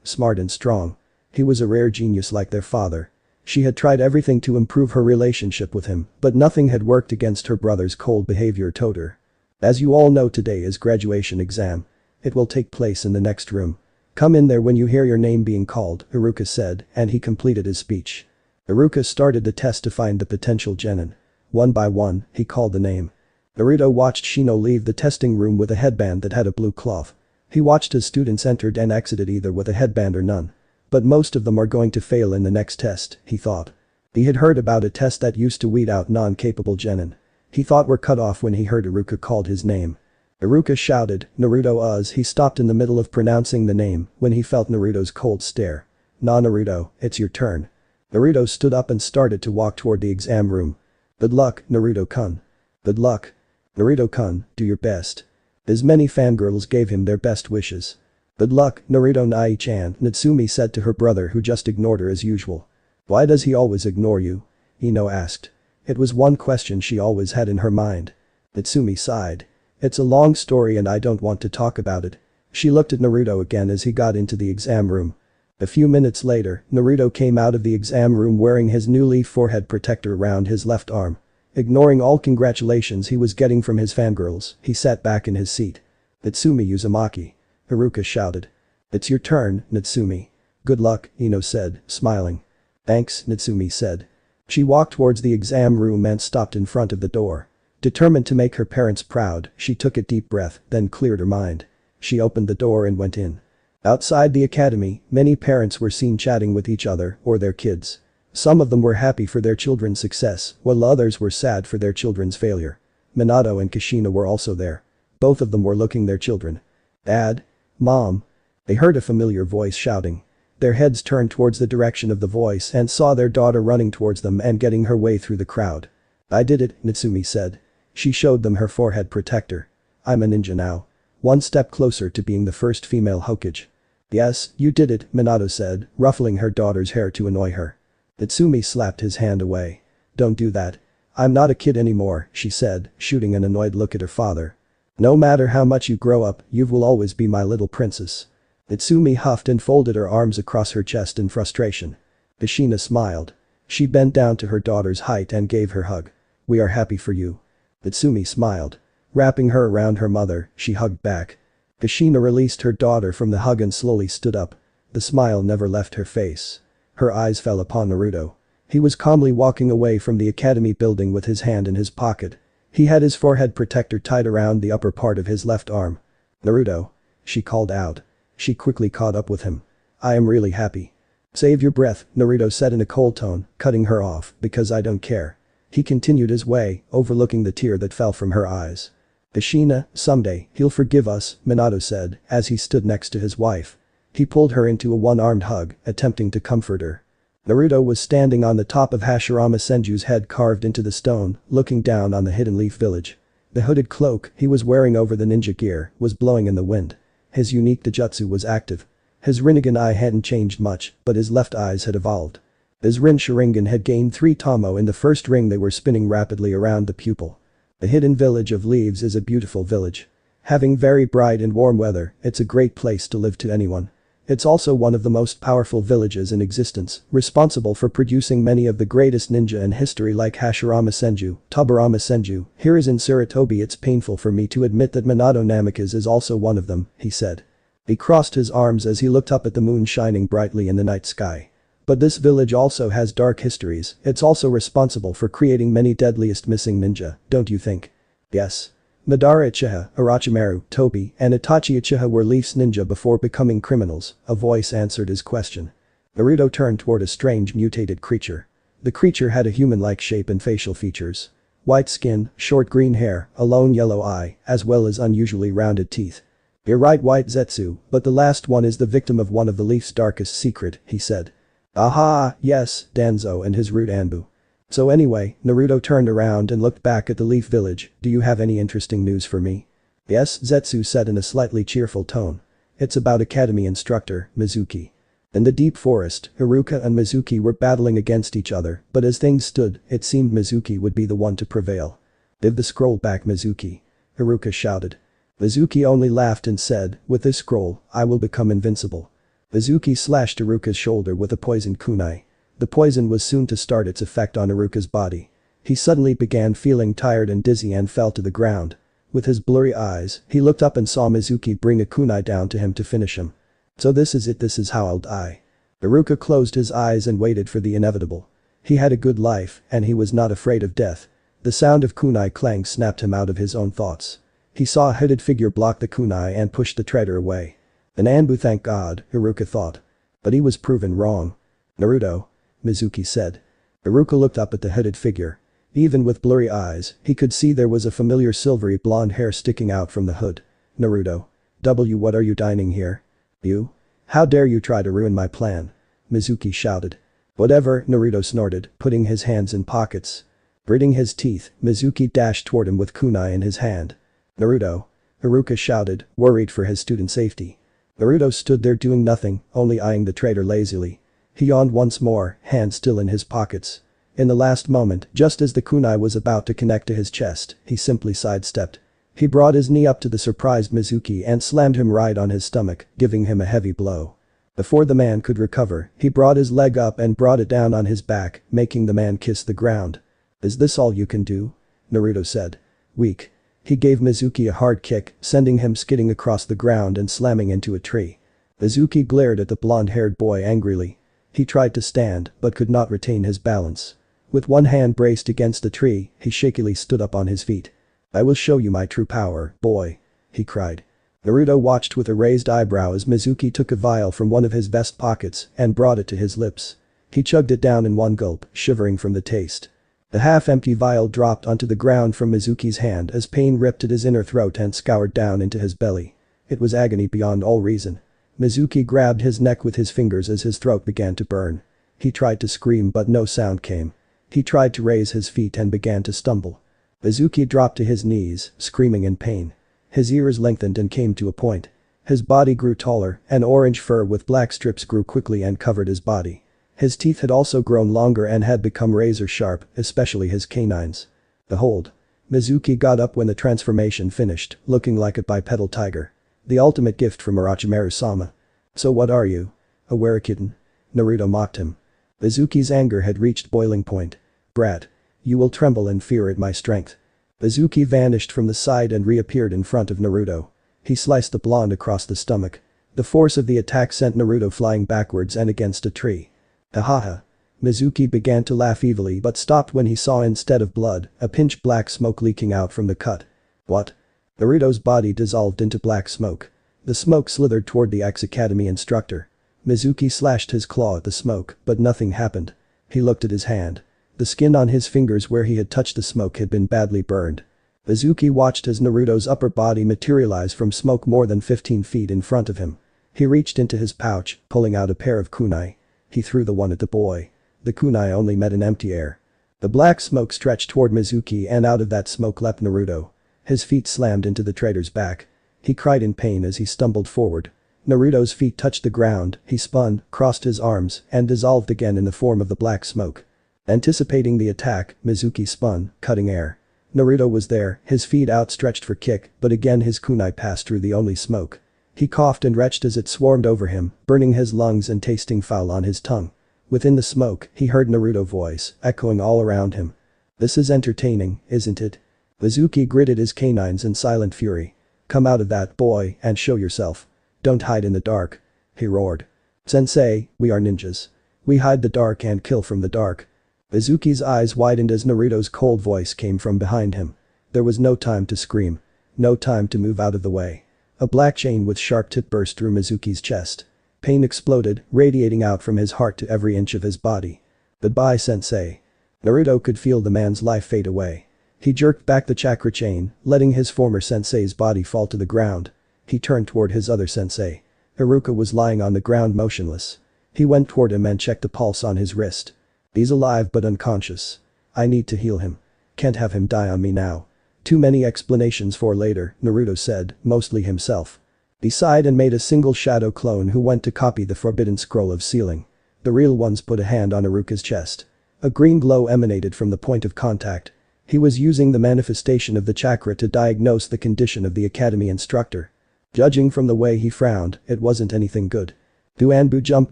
smart and strong. He was a rare genius like their father. She had tried everything to improve her relationship with him, but nothing had worked against her brother's cold behavior toward her. "As you all know, today is graduation exam. It will take place in the next room. Come in there when you hear your name being called," Iruka said, and he completed his speech. Iruka started the test to find the potential genin. One by one, he called the name. Naruto watched Shino leave the testing room with a headband that had a blue cloth. He watched as students entered and exited either with a headband or none. But most of them are going to fail in the next test, he thought. He had heard about a test that used to weed out non-capable genin. He thought were cut off when he heard Iruka called his name. Iruka shouted, "Naruto Uz." He stopped in the middle of pronouncing the name when he felt Naruto's cold stare. "Nah, Naruto, it's your turn." Naruto stood up and started to walk toward the exam room. "Good luck, Naruto-kun." "Good luck. Naruto-kun, do your best." As many fangirls gave him their best wishes. "Good luck, Naruto Nai-chan," Natsumi said to her brother, who just ignored her as usual. "Why does he always ignore you?" Ino asked. It was one question she always had in her mind. Natsumi sighed. "It's a long story and I don't want to talk about it." She looked at Naruto again as he got into the exam room. A few minutes later, Naruto came out of the exam room wearing his new leaf forehead protector around his left arm. Ignoring all congratulations he was getting from his fangirls, he sat back in his seat. "Natsumi Uzumaki." Iruka shouted. "It's your turn, Natsumi." "Good luck," Ino said, smiling. "Thanks," Natsumi said. She walked towards the exam room and stopped in front of the door. Determined to make her parents proud, she took a deep breath, then cleared her mind. She opened the door and went in. Outside the academy, many parents were seen chatting with each other or their kids. Some of them were happy for their children's success, while others were sad for their children's failure. Minato and Kushina were also there. Both of them were looking their children. "Dad? Mom?" They heard a familiar voice shouting. Their heads turned towards the direction of the voice and saw their daughter running towards them and getting her way through the crowd. "I did it," Natsumi said. She showed them her forehead protector. "I'm a ninja now. One step closer to being the first female Hokage." "Yes, you did it," Minato said, ruffling her daughter's hair to annoy her. Natsumi slapped his hand away. "Don't do that. I'm not a kid anymore," she said, shooting an annoyed look at her father. "No matter how much you grow up, you will always be my little princess." Natsumi huffed and folded her arms across her chest in frustration. Kushina smiled. She bent down to her daughter's height and gave her hug. "We are happy for you." Natsumi smiled. Wrapping her around her mother, she hugged back. Kushina released her daughter from the hug and slowly stood up. The smile never left her face. Her eyes fell upon Naruto. He was calmly walking away from the academy building with his hand in his pocket. He had his forehead protector tied around the upper part of his left arm. "Naruto," she called out. She quickly caught up with him. "I am really happy." Save your breath, Naruto said in a cold tone, cutting her off, because I don't care. He continued his way, overlooking the tear that fell from her eyes. Ashina, someday, he'll forgive us, Minato said, as he stood next to his wife. He pulled her into a one-armed hug, attempting to comfort her. Naruto was standing on the top of Hashirama Senju's head carved into the stone, looking down on the Hidden Leaf village. The hooded cloak he was wearing over the ninja gear was blowing in the wind. His unique Taijutsu was active. His Rinnegan eye hadn't changed much, but his left eyes had evolved. His Rin Sharingan had gained 3 Tomo in the first ring they were spinning rapidly around the pupil. The hidden village of leaves is a beautiful village. Having very bright and warm weather, it's a great place to live to anyone. It's also one of the most powerful villages in existence, responsible for producing many of the greatest ninja in history like Hashirama Senju, Tobirama Senju. Here is in Sarutobi. It's painful for me to admit that Minato Namikaze is also one of them, he said. He crossed his arms as he looked up at the moon shining brightly in the night sky. But this village also has dark histories. It's also responsible for creating many deadliest missing ninja, don't you think? Yes. Madara Uchiha, Orochimaru, Tobi, and Itachi Uchiha were Leaf's ninja before becoming criminals, a voice answered his question. Naruto turned toward a strange mutated creature. The creature had a human-like shape and facial features. White skin, short green hair, a lone yellow eye, as well as unusually rounded teeth. You're right, White Zetsu, but the last one is the victim of one of the Leaf's darkest secret, he said. Aha, yes, Danzo and his rude Anbu. So anyway, Naruto turned around and looked back at the Leaf Village. Do you have any interesting news for me? Yes, Zetsu said in a slightly cheerful tone. It's about Academy instructor, Mizuki. In the deep forest, Iruka and Mizuki were battling against each other, but as things stood, it seemed Mizuki would be the one to prevail. Give the scroll back, Mizuki. Iruka shouted. Mizuki only laughed and said, with this scroll, I will become invincible. Mizuki slashed Iruka's shoulder with a poisoned kunai. The poison was soon to start its effect on Iruka's body. He suddenly began feeling tired and dizzy and fell to the ground. With his blurry eyes, he looked up and saw Mizuki bring a kunai down to him to finish him. So this is it, this is how I'll die. Iruka closed his eyes and waited for the inevitable. He had a good life, and he was not afraid of death. The sound of kunai clang snapped him out of his own thoughts. He saw a hooded figure block the kunai and push the traitor away. An Anbu, thank God, Iruka thought. But he was proven wrong. Naruto, Mizuki said. Iruka looked up at the hooded figure. Even with blurry eyes, he could see there was a familiar silvery blonde hair sticking out from the hood. Naruto. What are you dining here? You? How dare you try to ruin my plan? Mizuki shouted. Whatever, Naruto snorted, putting his hands in pockets. Gritting his teeth, Mizuki dashed toward him with kunai in his hand. Naruto. Iruka shouted, worried for his student's safety. Naruto stood there doing nothing, only eyeing the traitor lazily. He yawned once more, hands still in his pockets. In the last moment, just as the kunai was about to connect to his chest, he simply sidestepped. He brought his knee up to the surprised Mizuki and slammed him right on his stomach, giving him a heavy blow. Before the man could recover, he brought his leg up and brought it down on his back, making the man kiss the ground. Is this all you can do? Naruto said. Weak. He gave Mizuki a hard kick, sending him skidding across the ground and slamming into a tree. Mizuki glared at the blonde-haired boy angrily. He tried to stand, but could not retain his balance. With one hand braced against the tree, he shakily stood up on his feet. I will show you my true power, boy. He cried. Naruto watched with a raised eyebrow as Mizuki took a vial from one of his vest pockets and brought it to his lips. He chugged it down in one gulp, shivering from the taste. The half-empty vial dropped onto the ground from Mizuki's hand as pain ripped at his inner throat and scoured down into his belly. It was agony beyond all reason. Mizuki grabbed his neck with his fingers as his throat began to burn. He tried to scream but no sound came. He tried to raise his feet and began to stumble. Mizuki dropped to his knees, screaming in pain. His ears lengthened and came to a point. His body grew taller, and orange fur with black strips grew quickly and covered his body. His teeth had also grown longer and had become razor sharp, especially his canines. Behold. Mizuki got up when the transformation finished, looking like a bipedal tiger. The ultimate gift from Orochimaru-sama. So what are you? A werekitten? Naruto mocked him. Mizuki's anger had reached boiling point. Brat. You will tremble in fear at my strength. Mizuki vanished from the side and reappeared in front of Naruto. He sliced the blonde across the stomach. The force of the attack sent Naruto flying backwards and against a tree. Ahaha. Mizuki began to laugh evilly but stopped when he saw instead of blood, a pinch black smoke leaking out from the cut. What? Naruto's body dissolved into black smoke. The smoke slithered toward the ex-academy instructor. Mizuki slashed his claw at the smoke, but nothing happened. He looked at his hand. The skin on his fingers where he had touched the smoke had been badly burned. Mizuki watched as Naruto's upper body materialize from smoke more than 15 feet in front of him. He reached into his pouch, pulling out a pair of kunai. He threw the one at the boy. The kunai only met an empty air. The black smoke stretched toward Mizuki and out of that smoke leapt Naruto. His feet slammed into the traitor's back. He cried in pain as he stumbled forward. Naruto's feet touched the ground, he spun, crossed his arms, and dissolved again in the form of the black smoke. Anticipating the attack, Mizuki spun, cutting air. Naruto was there, his feet outstretched for kick, but again his kunai passed through the only smoke. He coughed and retched as it swarmed over him, burning his lungs and tasting foul on his tongue. Within the smoke, he heard Naruto's voice, echoing all around him. "This is entertaining, isn't it?" Mizuki gritted his canines in silent fury. "Come out of that, boy, and show yourself. Don't hide in the dark," he roared. "Sensei, we are ninjas. We hide the dark and kill from the dark." Mizuki's eyes widened as Naruto's cold voice came from behind him. There was no time to scream. No time to move out of the way. A black chain with sharp tip burst through Mizuki's chest. Pain exploded, radiating out from his heart to every inch of his body. "Goodbye, sensei." Naruto could feel the man's life fade away. He jerked back the chakra chain, letting his former sensei's body fall to the ground. He turned toward his other sensei. Iruka was lying on the ground motionless. He went toward him and checked the pulse on his wrist. "He's alive but unconscious. I need to heal him. Can't have him die on me now." "Too many explanations for later," Naruto said, mostly himself. He sighed and made a single shadow clone who went to copy the forbidden scroll of sealing. The real ones put a hand on Iruka's chest. A green glow emanated from the point of contact. He was using the manifestation of the chakra to diagnose the condition of the academy instructor. Judging from the way he frowned, it wasn't anything good. Two Anbu jumped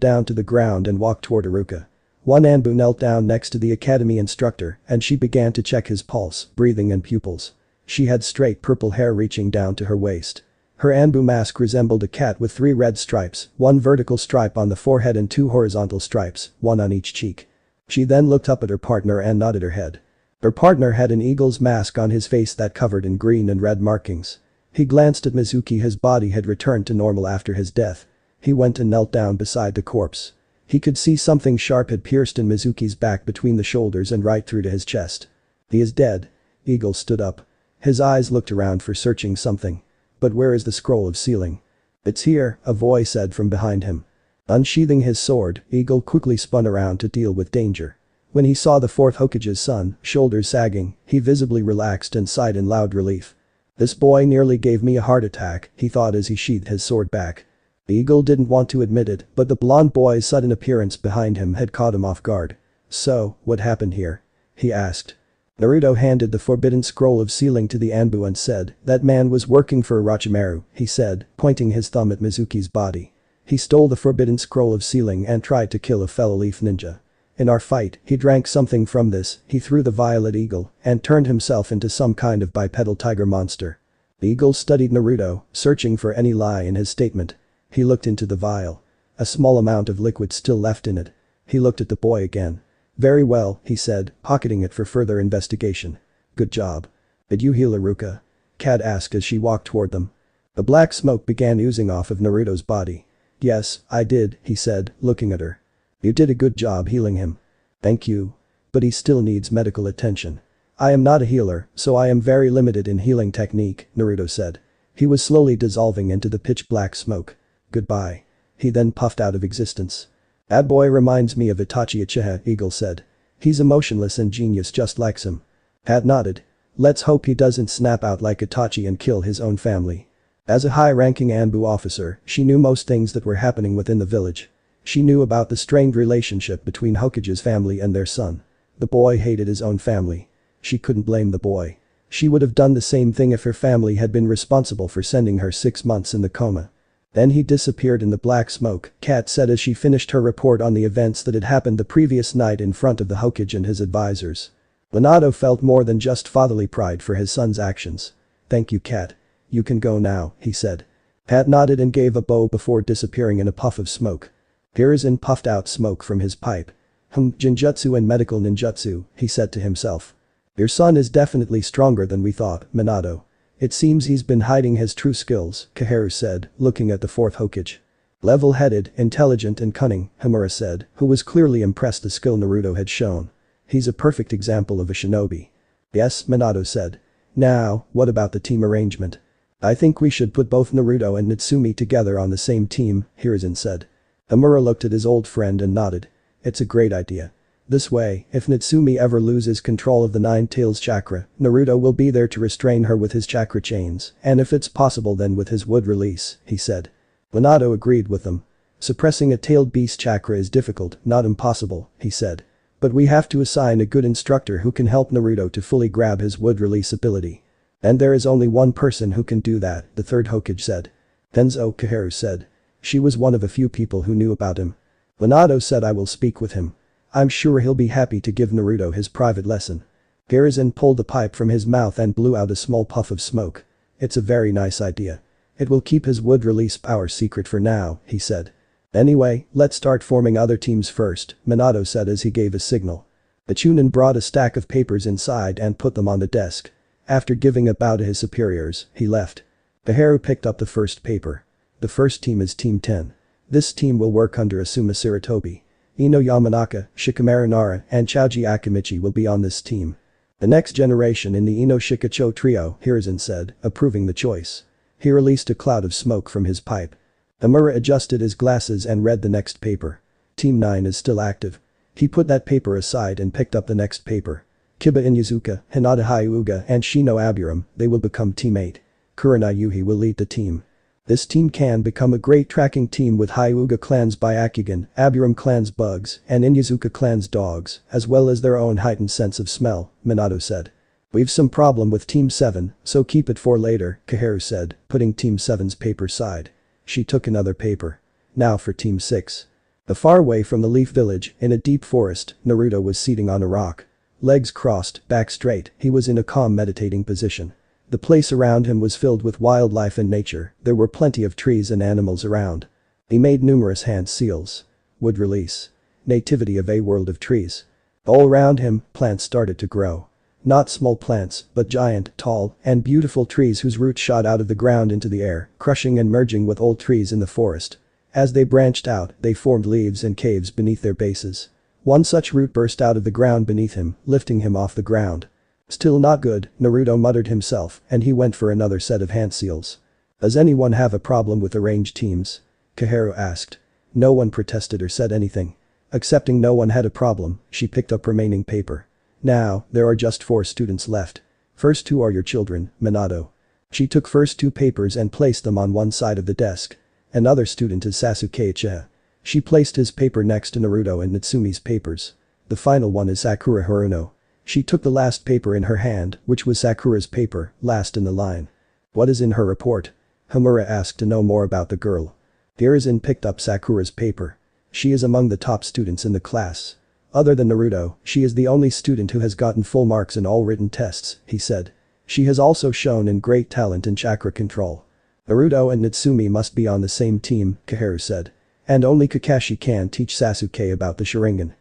down to the ground and walked toward Iruka. One Anbu knelt down next to the academy instructor and she began to check his pulse, breathing and pupils. She had straight purple hair reaching down to her waist. Her Anbu mask resembled a cat with 3 red stripes, 1 vertical stripe on the forehead and 2 horizontal stripes, 1 on each cheek. She then looked up at her partner and nodded her head. Her partner had an eagle's mask on his face that covered in green and red markings. He glanced at Mizuki. His body had returned to normal after his death. He went and knelt down beside the corpse. He could see something sharp had pierced in Mizuki's back between the shoulders and right through to his chest. "He is dead." Eagle stood up. His eyes looked around for searching something. "But where is the scroll of sealing?" "It's here," a voice said from behind him. Unsheathing his sword, Eagle quickly spun around to deal with danger. When he saw the 4th Hokage's son, shoulders sagging, he visibly relaxed and sighed in loud relief. "This boy nearly gave me a heart attack," he thought as he sheathed his sword back. The Eagle didn't want to admit it, but the blonde boy's sudden appearance behind him had caught him off guard. "So, what happened here?" he asked. Naruto handed the forbidden scroll of sealing to the Anbu and said, "That man was working for Orochimaru," he said, pointing his thumb at Mizuki's body. "He stole the forbidden scroll of sealing and tried to kill a fellow leaf ninja. In our fight, he drank something from this." He threw the vial at Eagle and turned himself into some kind of bipedal tiger monster. The Eagle studied Naruto, searching for any lie in his statement. He looked into the vial. A small amount of liquid still left in it. He looked at the boy again. "Very well," he said, pocketing it for further investigation. "Good job. Did you heal Iruka?" Kat asked as she walked toward them. The black smoke began oozing off of Naruto's body. "Yes, I did," he said, looking at her. "You did a good job healing him." "Thank you. But he still needs medical attention." "I am not a healer, so I am very limited in healing technique," Naruto said. He was slowly dissolving into the pitch black smoke. "Goodbye." He then puffed out of existence. "That boy reminds me of Itachi Uchiha," Eagle said. "He's emotionless and genius just like him." Pat nodded. "Let's hope he doesn't snap out like Itachi and kill his own family." As a high-ranking Anbu officer, she knew most things that were happening within the village. She knew about the strained relationship between Hokage's family and their son. The boy hated his own family. She couldn't blame the boy. She would have done the same thing if her family had been responsible for sending her 6 months in the coma. Then he disappeared in the black smoke, Kat said as she finished her report on the events that had happened the previous night in front of the Hokage and his advisors. Minato felt more than just fatherly pride for his son's actions. "Thank you, Kat. You can go now," he said. Pat nodded and gave a bow before disappearing in a puff of smoke. Hiruzen puffed out smoke from his pipe. Jinjutsu and medical ninjutsu," he said to himself. "Your son is definitely stronger than we thought, Minato. It seems he's been hiding his true skills," Kaharu said, looking at the 4th Hokage. Level-headed, intelligent and cunning, Homura said, who was clearly impressed the skill Naruto had shown. He's a perfect example of a shinobi. Yes, Minato said. Now, what about the team arrangement? I think we should put both Naruto and Natsumi together on the same team, Hiruzen said. Homura looked at his old friend and nodded. It's a great idea. This way, if Natsumi ever loses control of the Nine Tails chakra, Naruto will be there to restrain her with his chakra chains, and if it's possible then with his wood release, he said. Minato agreed with them. Suppressing a tailed beast chakra is difficult, not impossible, he said. But we have to assign a good instructor who can help Naruto to fully grab his wood release ability. And there is only one person who can do that, the third Hokage said. Tenzo, Koharu said. She was one of a few people who knew about him. Minato said I will speak with him. I'm sure he'll be happy to give Naruto his private lesson. Hiruzen pulled the pipe from his mouth and blew out a small puff of smoke. It's a very nice idea. It will keep his wood release power secret for now, he said. Anyway, let's start forming other teams first, Minato said as he gave a signal. The Chunin brought a stack of papers inside and put them on the desk. After giving a bow to his superiors, he left. Koharu picked up the first paper. The first team is Team 10. This team will work under Asuma Sarutobi. Ino Yamanaka, Shikamaru Nara, and Choji Akimichi will be on this team. The next generation in the Ino Shikacho trio, Hiruzen said, approving the choice. He released a cloud of smoke from his pipe. Homura adjusted his glasses and read the next paper. Team 9 is still active. He put that paper aside and picked up the next paper. Kiba Inuzuka, Hinata Hyuga and Shino Aburam, they will become Team 8. Kurana Yuhi will lead the team. This team can become a great tracking team with Hyuga clan's Byakugan, Aburam clan's bugs, and Inuzuka clan's dogs, as well as their own heightened sense of smell, Minato said. We've some problem with Team 7, so keep it for later, Koharu said, putting Team 7's paper side. She took another paper. Now for Team 6. Far away from the Leaf Village, in a deep forest, Naruto was seated on a rock. Legs crossed, back straight, he was in a calm meditating position. The place around him was filled with wildlife and nature, there were plenty of trees and animals around. He made numerous hand seals. Wood release. Nativity of a world of trees. All around him, plants started to grow. Not small plants, but giant, tall, and beautiful trees whose roots shot out of the ground into the air, crushing and merging with old trees in the forest. As they branched out, they formed leaves and caves beneath their bases. One such root burst out of the ground beneath him, lifting him off the ground. Still not good, Naruto muttered himself, and he went for another set of hand seals. Does anyone have a problem with arranged teams? Koharu asked. No one protested or said anything. Accepting no one had a problem, she picked up remaining paper. Now, there are just 4 students left. First 2 are your children, Minato. She took first 2 papers and placed them on one side of the desk. Another student is Sasuke Uchiha. She placed his paper next to Naruto and Natsumi's papers. The final one is Sakura Haruno. She took the last paper in her hand, which was Sakura's paper, last in the line. What is in her report? Homura asked to know more about the girl. Hiruzen picked up Sakura's paper. She is among the top students in the class. Other than Naruto, she is the only student who has gotten full marks in all written tests, he said. She has also shown in great talent in chakra control. Naruto and Natsumi must be on the same team, Koharu said. And only Kakashi can teach Sasuke about the Sharingan.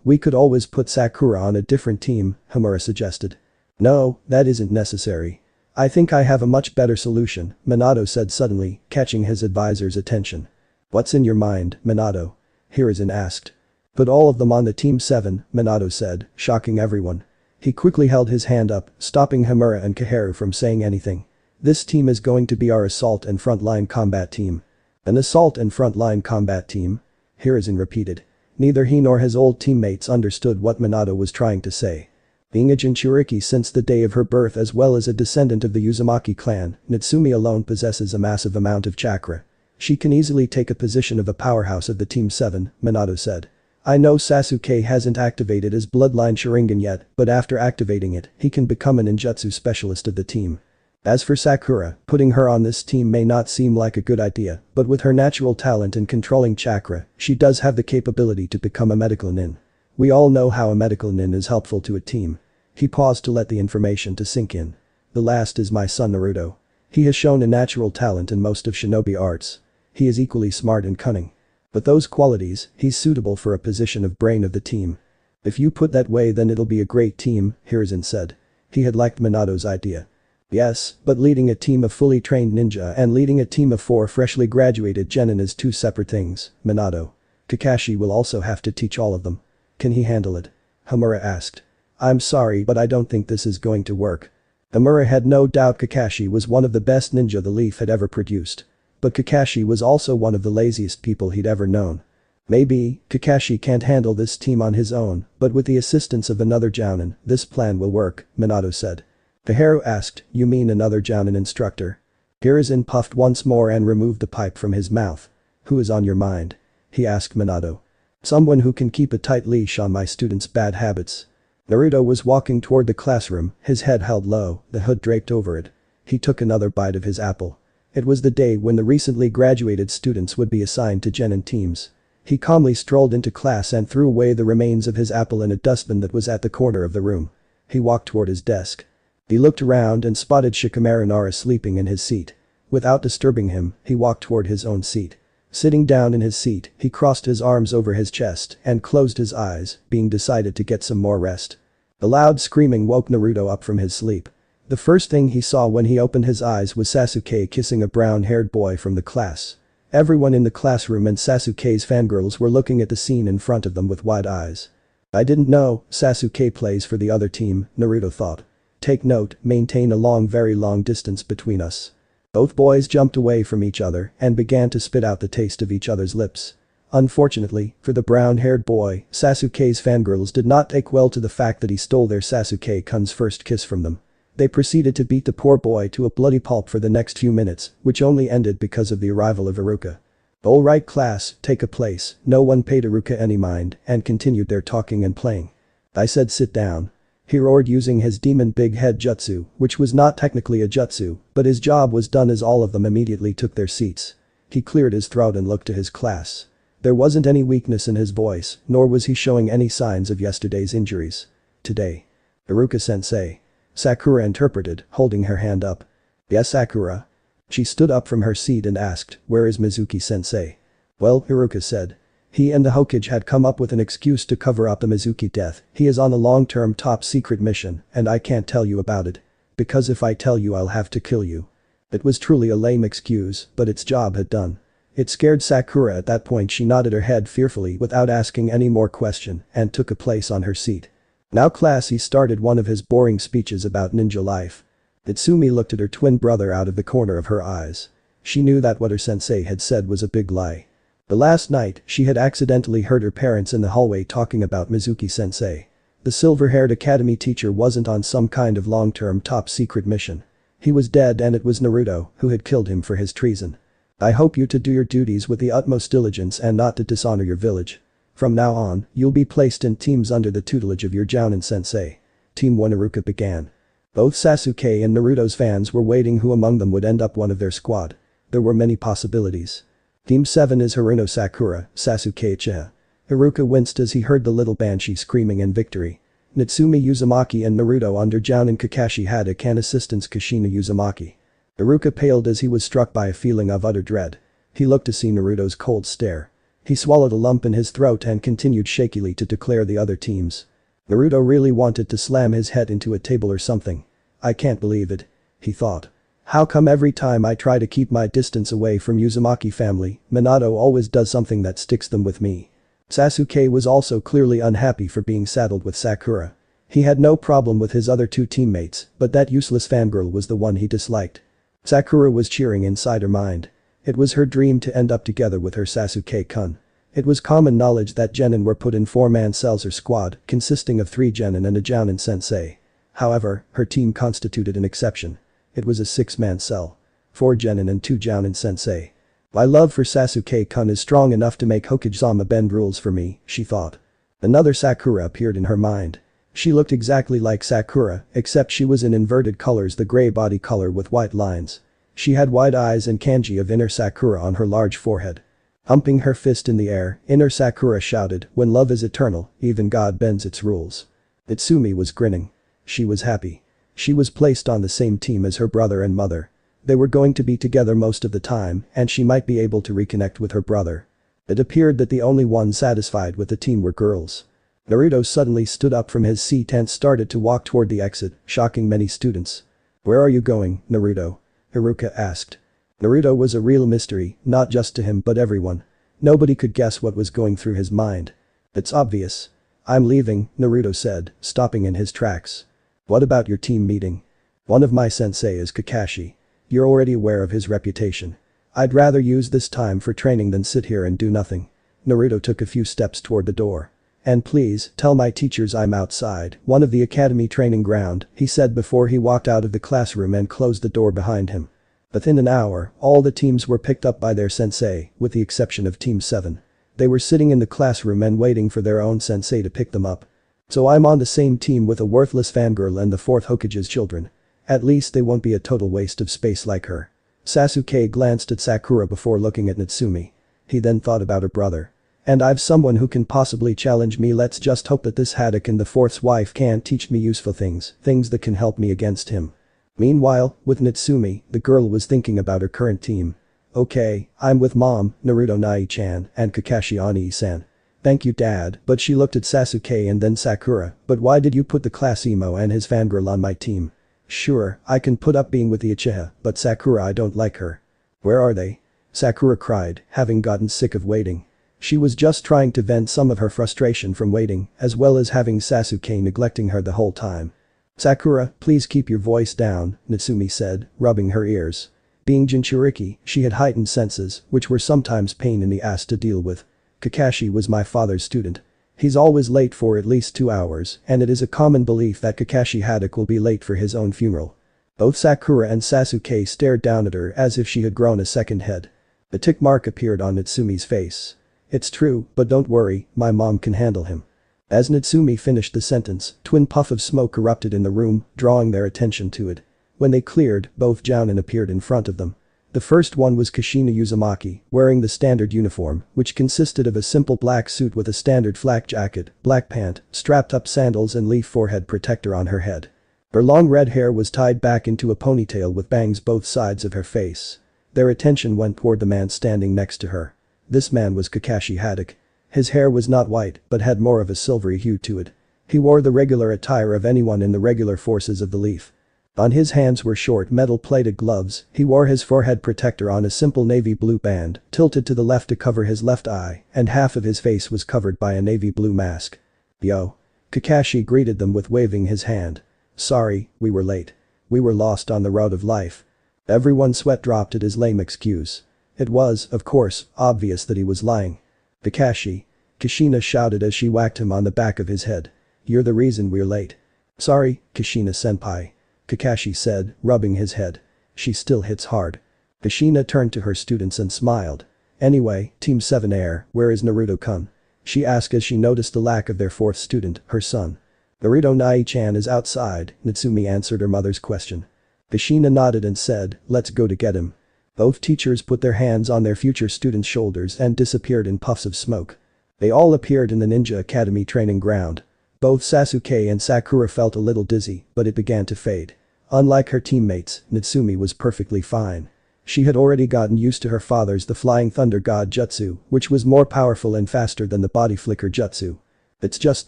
We could always put Sakura on a different team, Homura suggested. No, that isn't necessary. I think I have a much better solution, Minato said suddenly, catching his advisor's attention. What's in your mind, Minato? Hiruzen asked. Put all of them on the Team 7, Minato said, shocking everyone. He quickly held his hand up, stopping Homura and Koharu from saying anything. This team is going to be our assault and frontline combat team. An assault and frontline combat team? Hiruzen repeated. Neither he nor his old teammates understood what Minato was trying to say. Being a Jinchuuriki since the day of her birth as well as a descendant of the Uzumaki clan, Natsumi alone possesses a massive amount of chakra. She can easily take a position of a powerhouse of the Team 7, Minato said. I know Sasuke hasn't activated his bloodline Sharingan yet, but after activating it, he can become a ninjutsu specialist of the team. As for Sakura, putting her on this team may not seem like a good idea, but with her natural talent in controlling chakra, she does have the capability to become a medical nin. We all know how a medical nin is helpful to a team. He paused to let the information to sink in. The last is my son Naruto. He has shown a natural talent in most of shinobi arts. He is equally smart and cunning. With those qualities, he's suitable for a position of brain of the team. If you put that way then it'll be a great team, Hiruzen said. He had liked Minato's idea. Yes, but leading a team of fully trained ninja and leading a team of 4 freshly graduated genin is 2 separate things, Minato. Kakashi will also have to teach all of them. Can he handle it? Homura asked. I'm sorry but I don't think this is going to work. Homura had no doubt Kakashi was one of the best ninja the Leaf had ever produced. But Kakashi was also one of the laziest people he'd ever known. Maybe, Kakashi can't handle this team on his own, but with the assistance of another Jounin, this plan will work, Minato said. Kaharu asked, you mean another Jounin instructor? Hiruzen puffed once more and removed the pipe from his mouth. Who is on your mind? He asked Minato. Someone who can keep a tight leash on my students' bad habits. Naruto was walking toward the classroom, his head held low, the hood draped over it. He took another bite of his apple. It was the day when the recently graduated students would be assigned to genin teams. He calmly strolled into class and threw away the remains of his apple in a dustbin that was at the corner of the room. He walked toward his desk. He looked around and spotted Shikamaru Nara sleeping in his seat. Without disturbing him, he walked toward his own seat. Sitting down in his seat, he crossed his arms over his chest and closed his eyes, being decided to get some more rest. A loud screaming woke Naruto up from his sleep. The first thing he saw when he opened his eyes was Sasuke kissing a brown-haired boy from the class. Everyone in the classroom and Sasuke's fangirls were looking at the scene in front of them with wide eyes. I didn't know Sasuke plays for the other team, Naruto thought. Take note, maintain a very long distance between us. Both boys jumped away from each other and began to spit out the taste of each other's lips. Unfortunately, for the brown-haired boy, Sasuke's fangirls did not take well to the fact that he stole their Sasuke-kun's first kiss from them. They proceeded to beat the poor boy to a bloody pulp for the next few minutes, which only ended because of the arrival of Iruka. Alright class, take a place, no one paid Iruka any mind and continued their talking and playing. I said sit down. He roared using his demon big head jutsu, which was not technically a jutsu, but his job was done as all of them immediately took their seats. He cleared his throat and looked to his class. There wasn't any weakness in his voice, nor was he showing any signs of yesterday's injuries. Today. Iruka-sensei. Sakura interpreted, holding her hand up. Yes Sakura. She stood up from her seat and asked, where is Mizuki-sensei? Well, Iruka said. He and the Hokage had come up with an excuse to cover up the Mizuki death. He is on a long-term top-secret mission, and I can't tell you about it. Because if I tell you I'll have to kill you. It was truly a lame excuse, but its job had done. It scared Sakura. At that point she nodded her head fearfully without asking any more question and took a place on her seat. Now class, he started one of his boring speeches about ninja life. Itsumi looked at her twin brother out of the corner of her eyes. She knew that what her sensei had said was a big lie. The last night, she had accidentally heard her parents in the hallway talking about Mizuki-sensei. The silver-haired academy teacher wasn't on some kind of long-term top-secret mission. He was dead and it was Naruto who had killed him for his treason. I hope you to do your duties with the utmost diligence and not to dishonor your village. From now on, you'll be placed in teams under the tutelage of your Jounin-sensei. Team 1 Iruka began. Both Sasuke and Naruto's fans were waiting who among them would end up one of their squad. There were many possibilities. Team 7 is Haruno Sakura, Sasuke Uchiha. Iruka winced as he heard the little banshee screaming in victory. Natsumi Uzumaki and Naruto under Jounin Kakashi Haddock and assistants Kushina Uzumaki. Iruka paled as he was struck by a feeling of utter dread. He looked to see Naruto's cold stare. He swallowed a lump in his throat and continued shakily to declare the other teams. Naruto really wanted to slam his head into a table or something. I can't believe it. He thought. How come every time I try to keep my distance away from Uzumaki family, Minato always does something that sticks them with me? Sasuke was also clearly unhappy for being saddled with Sakura. He had no problem with his other two teammates, but that useless fangirl was the one he disliked. Sakura was cheering inside her mind. It was her dream to end up together with her Sasuke-kun. It was common knowledge that genin were put in 4-man cells or squad, consisting of 3 genin and a Jounin sensei. However, her team constituted an exception. It was a 6-man cell. 4 genin and 2 Jounin sensei. My love for Sasuke-kun is strong enough to make Hokage-sama bend rules for me, she thought. Another Sakura appeared in her mind. She looked exactly like Sakura, except she was in inverted colors, the gray body color with white lines. She had wide eyes and kanji of inner Sakura on her large forehead. Humping her fist in the air, inner Sakura shouted, when love is eternal, even God bends its rules. Itsumi was grinning. She was happy. She was placed on the same team as her brother and mother. They were going to be together most of the time and she might be able to reconnect with her brother. It appeared that the only ones satisfied with the team were girls. Naruto suddenly stood up from his seat and started to walk toward the exit, shocking many students. "Where are you going, Naruto?" Haruka asked. Naruto was a real mystery, not just to him but everyone. Nobody could guess what was going through his mind. "It's obvious. I'm leaving," Naruto said, stopping in his tracks. "What about your team meeting?" "One of my sensei is Kakashi. You're already aware of his reputation. I'd rather use this time for training than sit here and do nothing." Naruto took a few steps toward the door. "And please, tell my teachers I'm outside one of the academy training ground," he said before he walked out of the classroom and closed the door behind him. Within an hour, all the teams were picked up by their sensei, with the exception of Team 7. They were sitting in the classroom and waiting for their own sensei to pick them up. "So I'm on the same team with a worthless fangirl and the 4th Hokage's children. At least they won't be a total waste of space like her." Sasuke glanced at Sakura before looking at Natsumi. He then thought about her brother. "And I've someone who can possibly challenge me. Let's just hope that this Haddock and the 4th's wife can teach me useful things that can help me against him." Meanwhile, with Natsumi, the girl was thinking about her current team. "Okay, I'm with Mom, Naruto Nai-chan, and Kakashi Ani-san. Thank you Dad," but she looked at Sasuke and then Sakura, "But why did you put the class emo and his fangirl on my team?" "Sure, I can put up being with the Uchiha, but Sakura I don't like her." "Where are they?" Sakura cried, having gotten sick of waiting. She was just trying to vent some of her frustration from waiting, as well as having Sasuke neglecting her the whole time. "Sakura, please keep your voice down," Natsumi said, rubbing her ears. Being Jinchuuriki, she had heightened senses, which were sometimes pain in the ass to deal with. "Kakashi was my father's student. He's always late for at least 2 hours, and it is a common belief that Kakashi Haddock will be late for his own funeral." Both Sakura and Sasuke stared down at her as if she had grown a second head. A tick mark appeared on Natsumi's face. "It's true, but don't worry, my mom can handle him." As Natsumi finished the sentence, twin puff of smoke erupted in the room, drawing their attention to it. When they cleared, both jounin appeared in front of them. The first one was Kushina Uzumaki, wearing the standard uniform, which consisted of a simple black suit with a standard flak jacket, black pant, strapped-up sandals and leaf forehead protector on her head. Her long red hair was tied back into a ponytail with bangs both sides of her face. Their attention went toward the man standing next to her. This man was Kakashi Haddock. His hair was not white, but had more of a silvery hue to it. He wore the regular attire of anyone in the regular forces of the Leaf. On his hands were short metal-plated gloves. He wore his forehead protector on a simple navy blue band, tilted to the left to cover his left eye, and half of his face was covered by a navy blue mask. "Yo." Kakashi greeted them with waving his hand. "Sorry, we were late. We were lost on the road of life." Everyone's sweat dropped at his lame excuse. It was, of course, obvious that he was lying. "Kakashi." Kushina shouted as she whacked him on the back of his head. "You're the reason we're late." "Sorry, Kushina-senpai," Kakashi said, rubbing his head. "She still hits hard." Kushina turned to her students and smiled. "Anyway, Team 7 Air, where is Naruto-kun?" she asked as she noticed the lack of their 4th student, her son. "Naruto Nai-chan is outside," Natsumi answered her mother's question. Kushina nodded and said, "Let's go to get him." Both teachers put their hands on their future students' shoulders and disappeared in puffs of smoke. They all appeared in the Ninja Academy training ground. Both Sasuke and Sakura felt a little dizzy, but it began to fade. Unlike her teammates, Natsumi was perfectly fine. She had already gotten used to her father's the Flying Thunder God Jutsu, which was more powerful and faster than the Body Flicker Jutsu. "It's just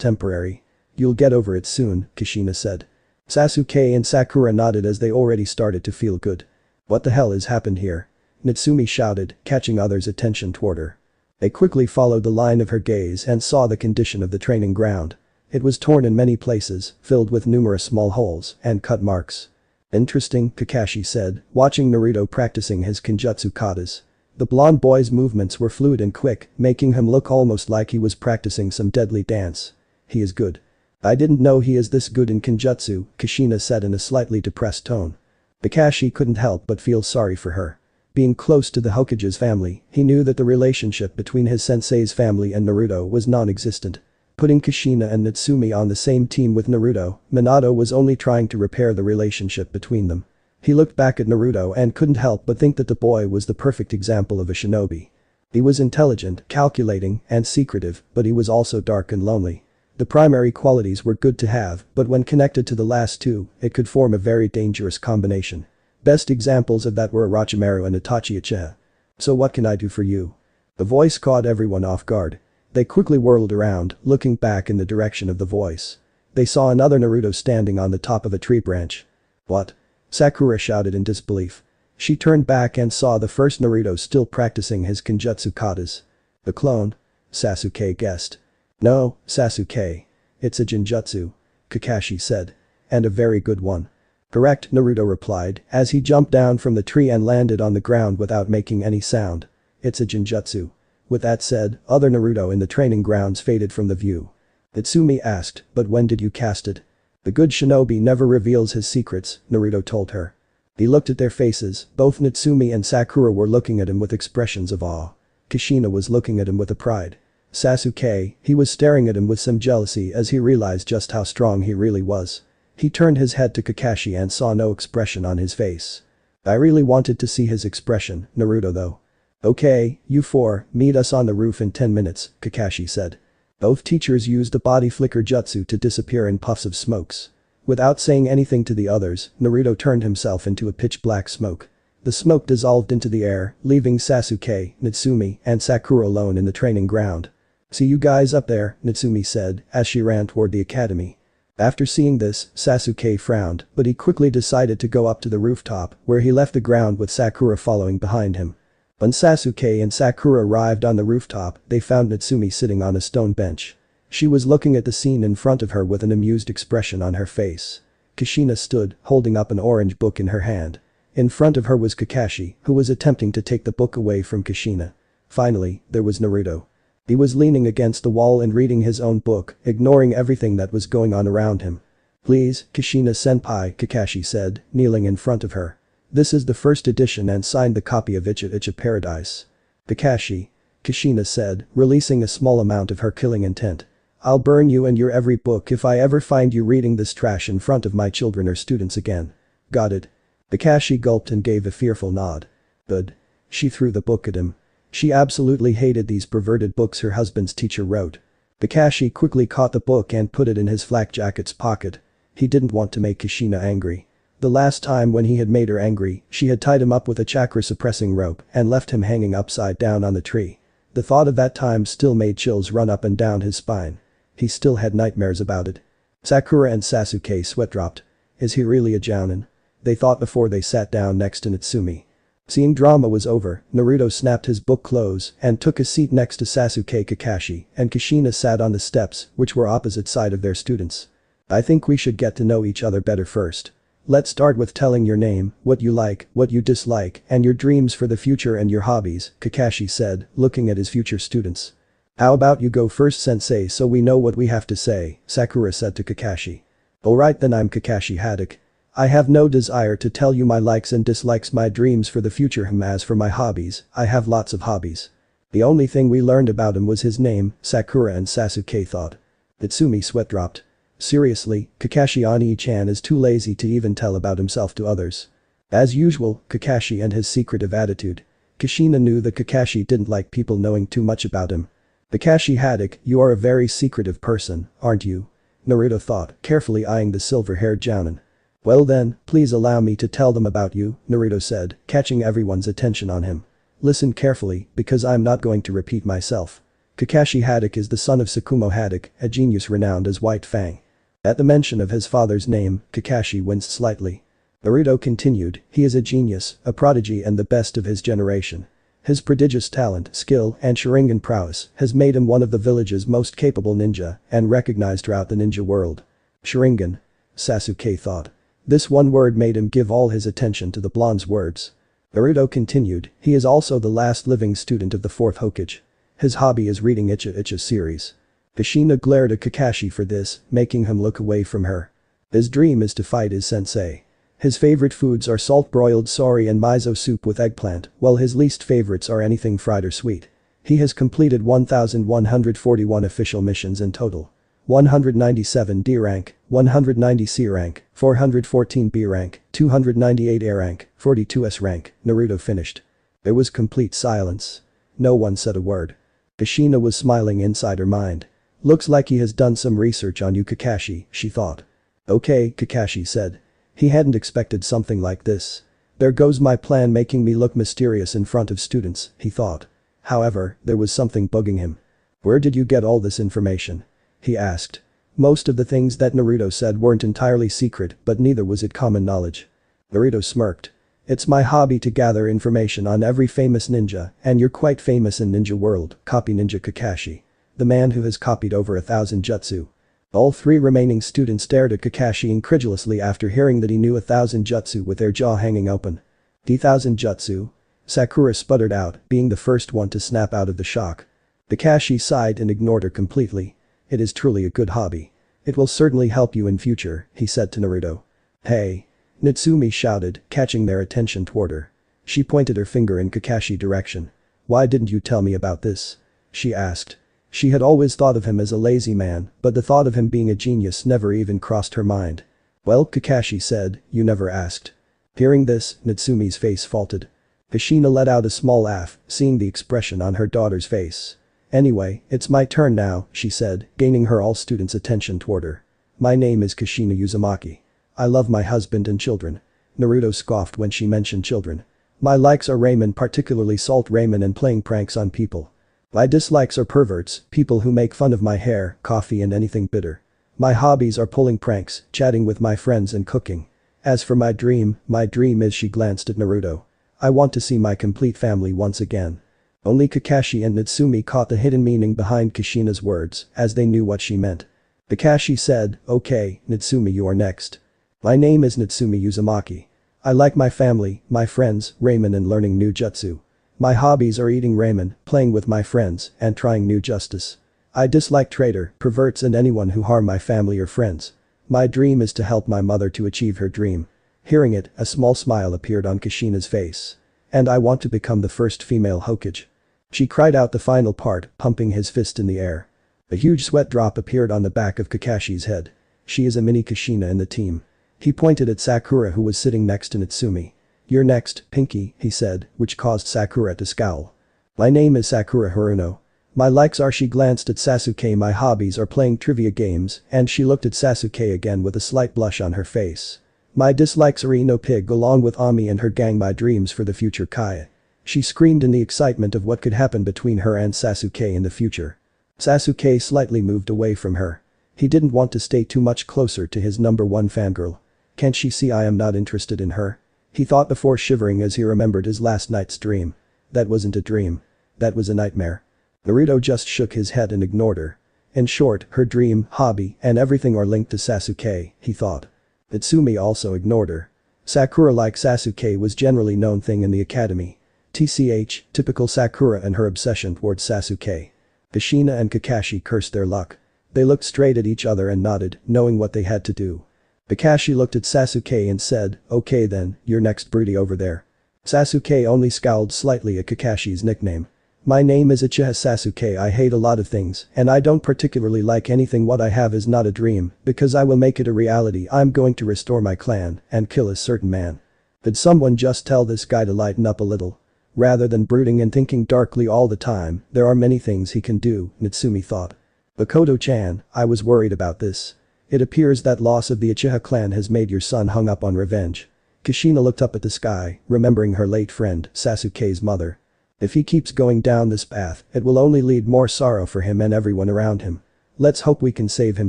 temporary. You'll get over it soon," Kushina said. Sasuke and Sakura nodded as they already started to feel good. "What the hell has happened here?" Natsumi shouted, catching others' attention toward her. They quickly followed the line of her gaze and saw the condition of the training ground. It was torn in many places, filled with numerous small holes and cut marks. "Interesting," Kakashi said, watching Naruto practicing his Kenjutsu katas. The blonde boy's movements were fluid and quick, making him look almost like he was practicing some deadly dance. "He is good. I didn't know he is this good in Kenjutsu," Kushina said in a slightly depressed tone. Kakashi couldn't help but feel sorry for her. Being close to the Hokage's family, he knew that the relationship between his sensei's family and Naruto was non-existent. Putting Kushina and Natsumi on the same team with Naruto, Minato was only trying to repair the relationship between them. He looked back at Naruto and couldn't help but think that the boy was the perfect example of a shinobi. He was intelligent, calculating, and secretive, but he was also dark and lonely. The primary qualities were good to have, but when connected to the last two, it could form a very dangerous combination. Best examples of that were Orochimaru and Itachi Uchiha. "So what can I do for you?" The voice caught everyone off guard. They quickly whirled around, looking back in the direction of the voice. They saw another Naruto standing on the top of a tree branch. "What?" Sakura shouted in disbelief. She turned back and saw the first Naruto still practicing his Kenjutsu katas. "A clone?" Sasuke guessed. "No, Sasuke. It's a Jinjutsu," Kakashi said. "And a very good one." "Correct," Naruto replied as he jumped down from the tree and landed on the ground without making any sound. "It's a Jinjutsu." With that said, other Naruto in the training grounds faded from the view. Natsumi asked, "But when did you cast it?" "The good shinobi never reveals his secrets," Naruto told her. He looked at their faces, both Natsumi and Sakura were looking at him with expressions of awe. Kushina was looking at him with a pride. Sasuke, he was staring at him with some jealousy as he realized just how strong he really was. He turned his head to Kakashi and saw no expression on his face. I really wanted to see his expression, Naruto though. "Okay, you four, meet us on the roof in 10 minutes, Kakashi said. Both teachers used the body flicker jutsu to disappear in puffs of smokes. Without saying anything to the others, Naruto turned himself into a pitch-black smoke. The smoke dissolved into the air, leaving Sasuke, Natsumi, and Sakura alone in the training ground. "See you guys up there," Natsumi said as she ran toward the academy. After seeing this, Sasuke frowned, but he quickly decided to go up to the rooftop, where he left the ground with Sakura following behind him. When Sasuke and Sakura arrived on the rooftop, they found Natsumi sitting on a stone bench. She was looking at the scene in front of her with an amused expression on her face. Kushina stood, holding up an orange book in her hand. In front of her was Kakashi, who was attempting to take the book away from Kushina. Finally, there was Naruto. He was leaning against the wall and reading his own book, ignoring everything that was going on around him. "Please, Kushina-senpai," Kakashi said, kneeling in front of her. "This is the first edition and signed the copy of Icha Icha Paradise." "Kakashi," Kushina said, releasing a small amount of her killing intent. "I'll burn you and your every book if I ever find you reading this trash in front of my children or students again." "Got it." Kakashi gulped and gave a fearful nod. "Good." She threw the book at him. She absolutely hated these perverted books her husband's teacher wrote. Kakashi quickly caught the book and put it in his flak jacket's pocket. He didn't want to make Kushina angry. The last time when he had made her angry, she had tied him up with a chakra-suppressing rope and left him hanging upside down on the tree. The thought of that time still made chills run up and down his spine. He still had nightmares about it. Sakura and Sasuke sweat dropped. Is he really a jounin? They thought before they sat down next to Natsumi. Seeing drama was over, Naruto snapped his book close and took a seat next to Sasuke. Kakashi and Kushina sat on the steps, which were opposite side of their students. "I think we should get to know each other better first. Let's start with telling your name, what you like, what you dislike, and your dreams for the future and your hobbies," Kakashi said, looking at his future students. "How about you go first, sensei, so we know what we have to say," Sakura said to Kakashi. "Alright then, I'm Kakashi Haddock. I have no desire to tell you my likes and dislikes, my dreams for the future. As for my hobbies, I have lots of hobbies." The only thing we learned about him was his name, Sakura and Sasuke thought. Natsumi sweat dropped. Seriously, Kakashi Oni-chan is too lazy to even tell about himself to others. As usual, Kakashi and his secretive attitude. Kushina knew that Kakashi didn't like people knowing too much about him. "Kakashi Haddock, you are a very secretive person, aren't you?" Naruto thought, carefully eyeing the silver-haired jounin. "Well then, please allow me to tell them about you," Naruto said, catching everyone's attention on him. "Listen carefully, because I'm not going to repeat myself. Kakashi Haddock is the son of Tsukumo Haddock, a genius renowned as White Fang." At the mention of his father's name, Kakashi winced slightly. Naruto continued, "He is a genius, a prodigy and the best of his generation. His prodigious talent, skill, and Sharingan prowess has made him one of the village's most capable ninja and recognized throughout the ninja world." Sharingan. Sasuke thought. This one word made him give all his attention to the blonde's words. Naruto continued, "He is also the last living student of the 4th Hokage. His hobby is reading Icha Icha series." Kushina glared at Kakashi for this, making him look away from her. "His dream is to fight his sensei. His favorite foods are salt-broiled sori and miso soup with eggplant, while his least favorites are anything fried or sweet. He has completed 1,141 official missions in total. 197 D rank, 190 C rank, 414 B rank, 298 A rank, 42 S rank," Naruto finished. There was complete silence. No one said a word. Kushina was smiling inside her mind. "Looks like he has done some research on you, Kakashi," she thought. "Okay," Kakashi said. He hadn't expected something like this. "There goes my plan, making me look mysterious in front of students," he thought. However, there was something bugging him. "Where did you get all this information?" he asked. Most of the things that Naruto said weren't entirely secret, but neither was it common knowledge. Naruto smirked. It's my hobby to gather information on every famous ninja, and you're quite famous in ninja world, copy ninja Kakashi. The man who has copied over 1,000 jutsu. All three remaining students stared at Kakashi incredulously after hearing that he knew 1,000 jutsu with their jaw hanging open. "1,000 jutsu?" Sakura sputtered out, being the first one to snap out of the shock. Kakashi sighed and ignored her completely. "It is truly a good hobby. It will certainly help you in future," he said to Naruto. "Hey!" Natsumi shouted, catching their attention toward her. She pointed her finger in Kakashi's direction. "Why didn't you tell me about this?" she asked. She had always thought of him as a lazy man, but the thought of him being a genius never even crossed her mind. "Well," Kakashi said, "you never asked." Hearing this, Natsumi's face faltered. Kushina let out a small laugh, seeing the expression on her daughter's face. "Anyway, it's my turn now," she said, gaining her all students' attention toward her. "My name is Kushina Uzumaki. I love my husband and children." Naruto scoffed when she mentioned children. "My likes are ramen, particularly salt ramen, and playing pranks on people. My dislikes are perverts, people who make fun of my hair, coffee and anything bitter. My hobbies are pulling pranks, chatting with my friends and cooking. As for my dream is," she glanced at Naruto. "I want to see my complete family once again." Only Kakashi and Natsumi caught the hidden meaning behind Kushina's words, as they knew what she meant. Kakashi said, "Okay, Natsumi, you are next." "My name is Natsumi Uzumaki. I like my family, my friends, ramen and learning new jutsu. My hobbies are eating ramen, playing with my friends, and trying new justice. I dislike traitor, perverts and anyone who harm my family or friends. My dream is to help my mother to achieve her dream." Hearing it, a small smile appeared on Kushina's face. "And I want to become the first female Hokage." She cried out the final part, pumping his fist in the air. A huge sweat drop appeared on the back of Kakashi's head. "She is a mini Kushina in the team." He pointed at Sakura, who was sitting next to Natsumi. "You're next, Pinky," he said, which caused Sakura to scowl. "My name is Sakura Haruno. My likes are," she glanced at Sasuke. "My hobbies are playing trivia games," and she looked at Sasuke again with a slight blush on her face. "My dislikes are Ino Pig along with Ami and her gang. My dreams for the future Kaya." She screamed in the excitement of what could happen between her and Sasuke in the future. Sasuke slightly moved away from her. He didn't want to stay too much closer to his number one fangirl. "Can't she see I am not interested in her?" he thought before shivering as he remembered his last night's dream. That wasn't a dream. That was a nightmare. Naruto just shook his head and ignored her. In short, her dream, hobby, and everything are linked to Sasuke, he thought. Natsumi also ignored her. Sakura, like Sasuke, was generally known thing in the academy. TCH, typical Sakura and her obsession towards Sasuke. Kushina and Kakashi cursed their luck. They looked straight at each other and nodded, knowing what they had to do. Kakashi looked at Sasuke and said, "Okay then, you're next, broody over there." Sasuke only scowled slightly at Kakashi's nickname. "My name is Uchiha Sasuke. I hate a lot of things, and I don't particularly like anything. What I have is not a dream, because I will make it a reality. I'm going to restore my clan, and kill a certain man." Did someone just tell this guy to lighten up a little? Rather than brooding and thinking darkly all the time, there are many things he can do, Natsumi thought. "Makoto-chan, I was worried about this. It appears that loss of the Uchiha clan has made your son hung up on revenge." Kushina looked up at the sky, remembering her late friend, Sasuke's mother. If he keeps going down this path, it will only lead more sorrow for him and everyone around him. Let's hope we can save him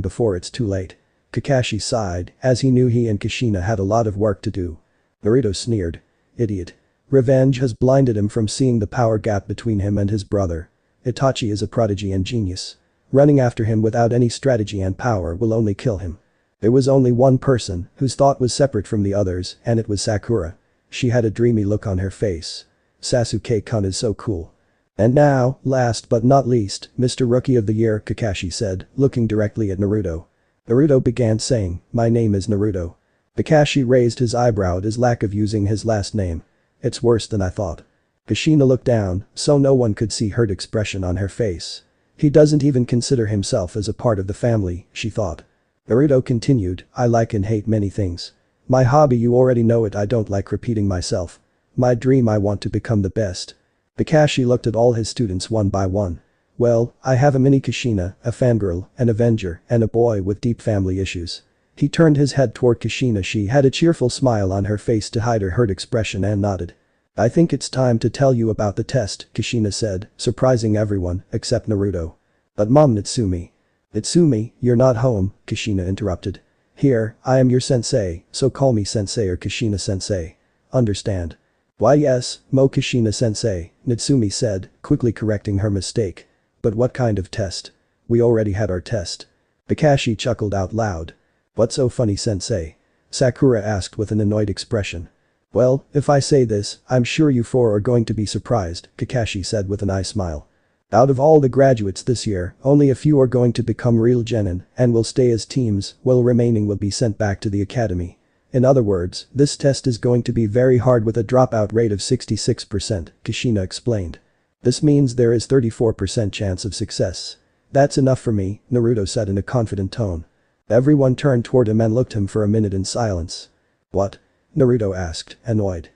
before it's too late. Kakashi sighed, as he knew he and Kushina had a lot of work to do. Naruto sneered. "Idiot. Revenge has blinded him from seeing the power gap between him and his brother. Itachi is a prodigy and genius. Running after him without any strategy and power will only kill him." There was only one person whose thought was separate from the others, and it was Sakura. She had a dreamy look on her face. "Sasuke-kun is so cool." "And now, last but not least, Mr. Rookie of the Year," Kakashi said, looking directly at Naruto. Naruto began saying, "My name is Naruto." Kakashi raised his eyebrow at his lack of using his last name. "It's worse than I thought." Kushina looked down, so no one could see hurt expression on her face. "He doesn't even consider himself as a part of the family," she thought. Naruto continued, "I like and hate many things. My hobby, you already know it. I don't like repeating myself. My dream, I want to become the best." Kakashi looked at all his students one by one. "Well, I have a mini Kushina, a fangirl, an avenger, and a boy with deep family issues." He turned his head toward Kushina. She had a cheerful smile on her face to hide her hurt expression and nodded. "I think it's time to tell you about the test," Kushina said, surprising everyone, except Naruto. "But Mom, Natsumi." "Natsumi, you're not home," Kushina interrupted. Here, I am your sensei, so call me sensei or Kushina sensei. Understand? Why yes, Mo Kushina sensei, Natsumi said, quickly correcting her mistake. But what kind of test? We already had our test. Kakashi chuckled out loud. What's so funny sensei? Sakura asked with an annoyed expression. Well, if I say this, I'm sure you four are going to be surprised, Kakashi said with an eye smile. Out of all the graduates this year, only a few are going to become real genin and will stay as teams, while remaining will be sent back to the academy. In other words, this test is going to be very hard with a dropout rate of 66%, Kushina explained. This means there is 34% chance of success. That's enough for me, Naruto said in a confident tone. Everyone turned toward him and looked him for a minute in silence. What? Naruto asked, annoyed.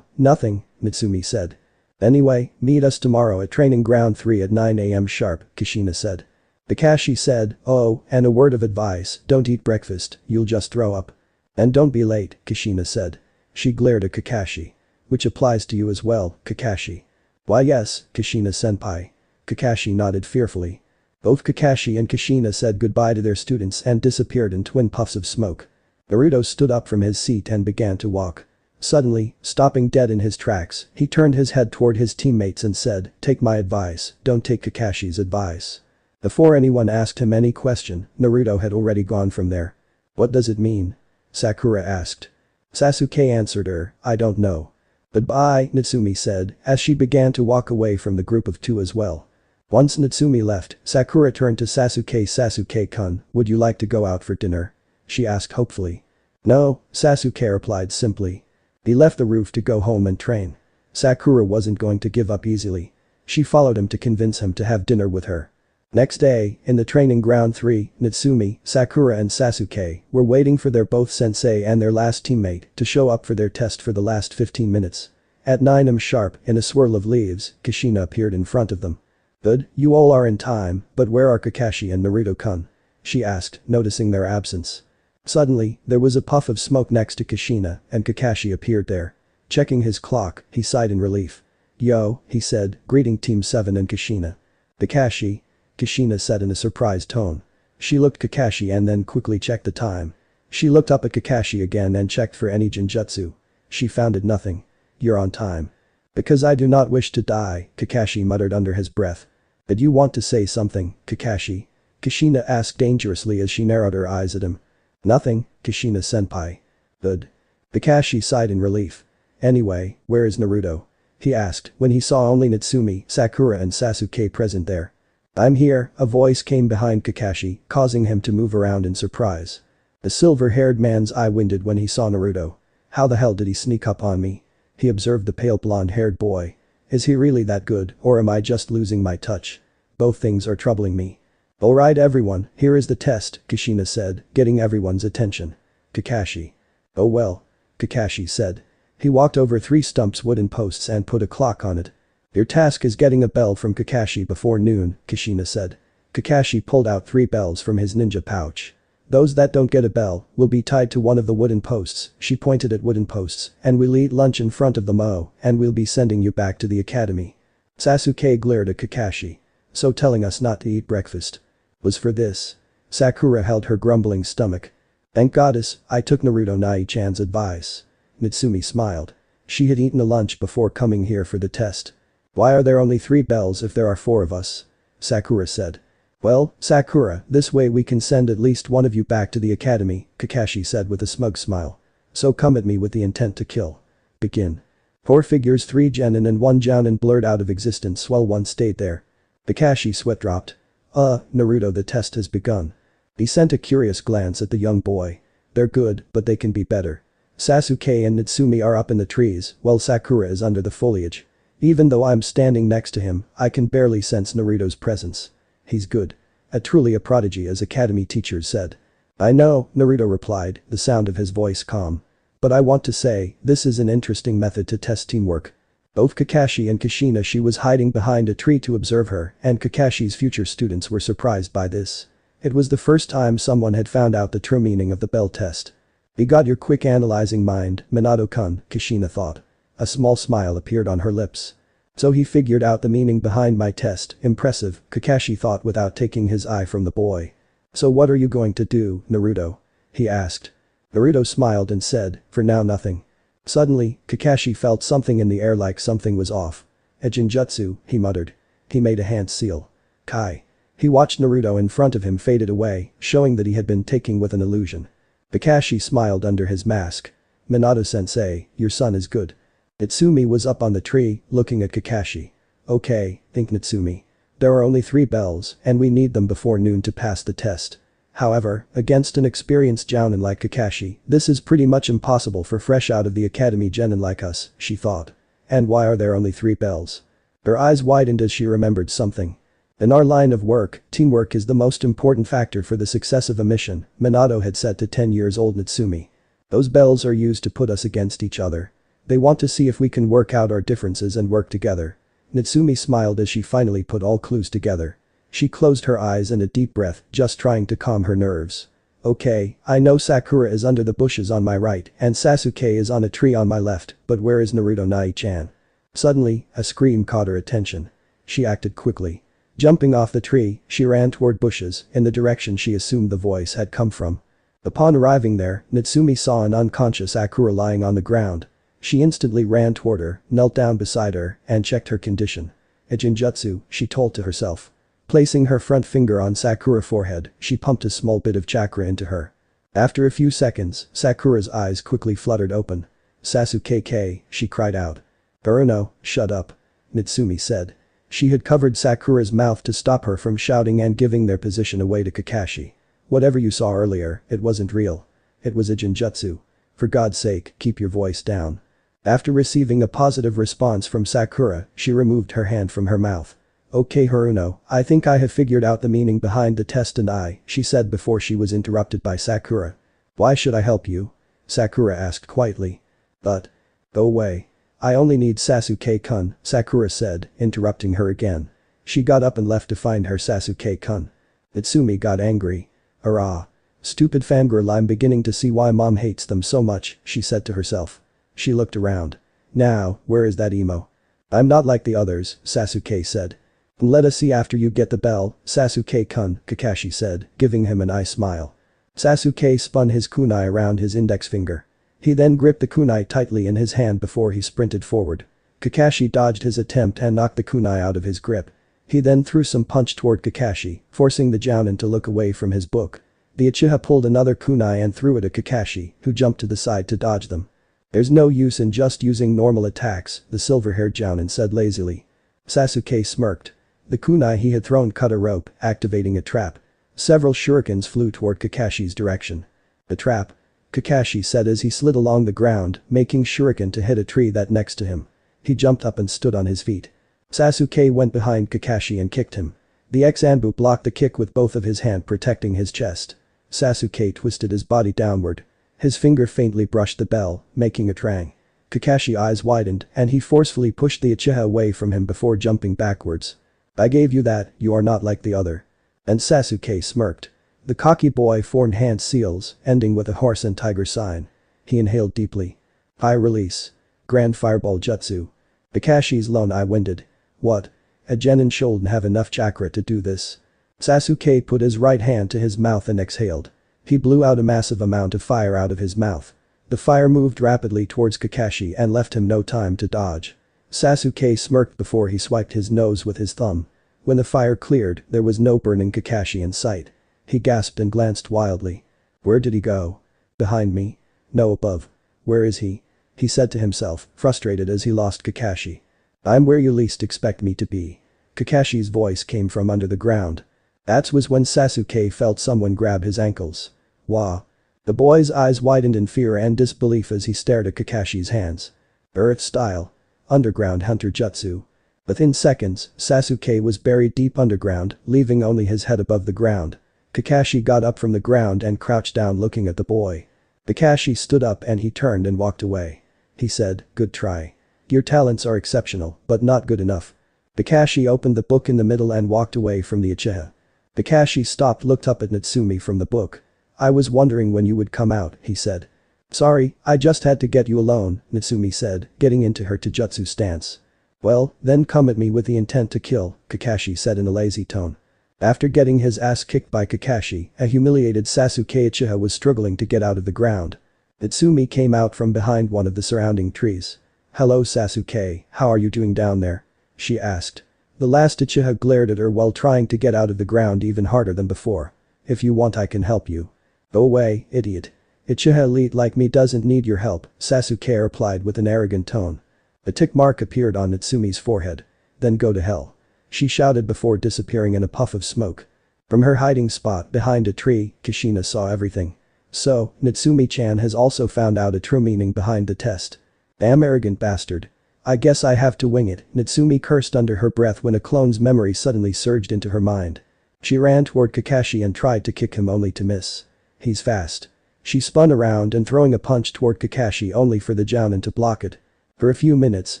Nothing, Natsumi said. Anyway, meet us tomorrow at training ground 3 at 9 AM sharp, Kushina said. Kakashi said, oh, and a word of advice, don't eat breakfast, you'll just throw up. And don't be late, Kushina said. She glared at Kakashi. Which applies to you as well, Kakashi. Why yes, Kushina senpai. Kakashi nodded fearfully. Both Kakashi and Kushina said goodbye to their students and disappeared in twin puffs of smoke. Naruto stood up from his seat and began to walk. Suddenly, stopping dead in his tracks, he turned his head toward his teammates and said, take my advice, don't take Kakashi's advice. Before anyone asked him any question, Naruto had already gone from there. What does it mean? Sakura asked. Sasuke answered her, I don't know. Goodbye, Natsumi said, as she began to walk away from the group of two as well. Once Natsumi left, Sakura turned to Sasuke. Sasuke-kun, would you like to go out for dinner? She asked hopefully. No, Sasuke replied simply. He left the roof to go home and train. Sakura wasn't going to give up easily. She followed him to convince him to have dinner with her. Next day, in the training ground 3, Natsumi, Sakura and Sasuke were waiting for their both sensei and their last teammate to show up for their test for the last 15 minutes. At 9 am sharp, in a swirl of leaves, Kushina appeared in front of them. Good, you all are in time, but where are Kakashi and Naruto-kun? She asked, noticing their absence. Suddenly, there was a puff of smoke next to Kushina and Kakashi appeared there. Checking his clock, he sighed in relief. Yo, he said, greeting Team 7 and Kushina. Kakashi? Kushina said in a surprised tone. She looked Kakashi and then quickly checked the time. She looked up at Kakashi again and checked for any genjutsu. She found it nothing. You're on time. Because I do not wish to die, Kakashi muttered under his breath. Did you want to say something, Kakashi? Kushina asked dangerously as she narrowed her eyes at him. Nothing, Kushina senpai. Good. Kakashi sighed in relief. Anyway, where is Naruto? He asked when he saw only Natsumi, Sakura and Sasuke present there. I'm here, a voice came behind Kakashi, causing him to move around in surprise. The silver-haired man's eye winded when he saw Naruto. How the hell did he sneak up on me? He observed the pale blonde-haired boy. Is he really that good, or am I just losing my touch? Both things are troubling me. Alright everyone, here is the test, Kushina said, getting everyone's attention. Kakashi. Oh well. Kakashi said. He walked over 3 stumps wooden posts and put a clock on it. Your task is getting a bell from Kakashi before noon, Kushina said. Kakashi pulled out 3 bells from his ninja pouch. Those that don't get a bell will be tied to one of the wooden posts, she pointed at wooden posts, and we'll eat lunch in front of the Mo, and we'll be sending you back to the academy. Sasuke glared at Kakashi. So telling us not to eat breakfast was for this. Sakura held her grumbling stomach. Thank goddess, I took Naruto Nai-chan's advice. Natsumi smiled. She had eaten a lunch before coming here for the test. Why are there only 3 bells if there are 4 of us? Sakura said. Well, Sakura, this way we can send at least one of you back to the academy, Kakashi said with a smug smile. So come at me with the intent to kill. Begin. 4 figures 3 genin and 1 jounin blurred out of existence while one stayed there. Kakashi sweat dropped. Naruto, the test has begun. He sent a curious glance at the young boy. They're good, but they can be better. Sasuke and Natsumi are up in the trees, while Sakura is under the foliage. Even though I'm standing next to him, I can barely sense Naruto's presence. He's good. Truly a prodigy, as academy teachers said. I know, Naruto replied, the sound of his voice calm. But I want to say, this is an interesting method to test teamwork. Both Kakashi and Kushina, she was hiding behind a tree to observe her, and Kakashi's future students were surprised by this. It was the first time someone had found out the true meaning of the bell test. You got your quick analyzing mind, Minato-kun, Kushina thought. A small smile appeared on her lips. So he figured out the meaning behind my test, impressive, Kakashi thought without taking his eye from the boy. So what are you going to do, Naruto? he asked. Naruto smiled and said, for now nothing. Suddenly, Kakashi felt something in the air like something was off. A Jinjutsu, he muttered. He made a hand seal. Kai. He watched Naruto in front of him faded away, showing that he had been taken with an illusion. Kakashi smiled under his mask. Minato-sensei, your son is good. Natsumi was up on the tree, looking at Kakashi. Okay, think Natsumi. There are only 3 bells, and we need them before noon to pass the test. However, against an experienced jounin like Kakashi, this is pretty much impossible for fresh out of the academy genin like us, she thought. And why are there only 3 bells? Her eyes widened as she remembered something. In our line of work, teamwork is the most important factor for the success of a mission, Minato had said to 10-years-old Natsumi. Those bells are used to put us against each other. They want to see if we can work out our differences and work together. Natsumi smiled as she finally put all clues together. She closed her eyes and a deep breath, just trying to calm her nerves. Okay, I know Sakura is under the bushes on my right and Sasuke is on a tree on my left, but where is Naruto Nai-chan? Suddenly, a scream caught her attention. She acted quickly. Jumping off the tree, she ran toward bushes in the direction she assumed the voice had come from. Upon arriving there, Natsumi saw an unconscious Sakura lying on the ground. She instantly ran toward her, knelt down beside her, and checked her condition. A Jinjutsu, she told to herself. Placing her front finger on Sakura's forehead, she pumped a small bit of chakra into her. After a few seconds, Sakura's eyes quickly fluttered open. Sasuke-K, she cried out. Baruno, shut up. Natsumi said. She had covered Sakura's mouth to stop her from shouting and giving their position away to Kakashi. Whatever you saw earlier, it wasn't real. It was a Jinjutsu. For God's sake, keep your voice down. After receiving a positive response from Sakura, she removed her hand from her mouth. Okay Haruno, I think I have figured out the meaning behind the test and she said before she was interrupted by Sakura. Why should I help you? Sakura asked quietly. But. Go away. I only need Sasuke-kun, Sakura said, interrupting her again. She got up and left to find her Sasuke-kun. Natsumi got angry. Hurrah. Stupid fangirl, I'm beginning to see why mom hates them so much, she said to herself. She looked around. Now, where is that emo? I'm not like the others, Sasuke said. Let us see after you get the bell, Sasuke-kun, Kakashi said, giving him an eye smile. Sasuke spun his kunai around his index finger. He then gripped the kunai tightly in his hand before he sprinted forward. Kakashi dodged his attempt and knocked the kunai out of his grip. He then threw some punch toward Kakashi, forcing the jounin to look away from his book. The Uchiha pulled another kunai and threw it at Kakashi, who jumped to the side to dodge them. There's no use in just using normal attacks, the silver-haired jounin said lazily. Sasuke smirked. The kunai he had thrown cut a rope, activating a trap. Several shurikens flew toward Kakashi's direction. A trap? Kakashi said as he slid along the ground, making shuriken to hit a tree that next to him. He jumped up and stood on his feet. Sasuke went behind Kakashi and kicked him. The ex-Anbu blocked the kick with both of his hands protecting his chest. Sasuke twisted his body downward. His finger faintly brushed the bell, making a trang. Kakashi's eyes widened and he forcefully pushed the Uchiha away from him before jumping backwards. I gave you that, you are not like the other. And Sasuke smirked. The cocky boy formed hand seals, ending with a horse and tiger sign. He inhaled deeply. High release. Grand fireball jutsu. Kakashi's lone eye winded. What? A genin shouldn't have enough chakra to do this. Sasuke put his right hand to his mouth and exhaled. He blew out a massive amount of fire out of his mouth. The fire moved rapidly towards Kakashi and left him no time to dodge. Sasuke smirked before he swiped his nose with his thumb. When the fire cleared, there was no burning Kakashi in sight. He gasped and glanced wildly. Where did he go? Behind me? No, above. Where is he? He said to himself, frustrated as he lost Kakashi. I'm where you least expect me to be. Kakashi's voice came from under the ground. That was when Sasuke felt someone grab his ankles. Wah. The boy's eyes widened in fear and disbelief as he stared at Kakashi's hands. Earth style. Underground hunter jutsu. Within seconds, Sasuke was buried deep underground, leaving only his head above the ground. Kakashi got up from the ground and crouched down looking at the boy. Kakashi stood up and he turned and walked away. He said, good try. Your talents are exceptional, but not good enough. Kakashi opened the book in the middle and walked away from the Uchiha. Kakashi stopped, looked up at Natsumi from the book. I was wondering when you would come out, he said. Sorry, I just had to get you alone, Natsumi said, getting into her taijutsu stance. Well, then come at me with the intent to kill, Kakashi said in a lazy tone. After getting his ass kicked by Kakashi, a humiliated Sasuke Uchiha was struggling to get out of the ground. Natsumi came out from behind one of the surrounding trees. "Hello Sasuke, how are you doing down there?" she asked. The last Uchiha glared at her while trying to get out of the ground even harder than before. "If you want I can help you." "Go away, idiot. Uchiha elite like me doesn't need your help," Sasuke replied with an arrogant tone. A tick mark appeared on Natsumi's forehead. "Then go to hell," she shouted before disappearing in a puff of smoke. From her hiding spot behind a tree, Kushina saw everything. So, Natsumi-chan has also found out a true meaning behind the test. Damn arrogant bastard. "I guess I have to wing it," Natsumi cursed under her breath when a clone's memory suddenly surged into her mind. She ran toward Kakashi and tried to kick him only to miss. "He's fast." She spun around and throwing a punch toward Kakashi only for the Jounin to block it. For a few minutes,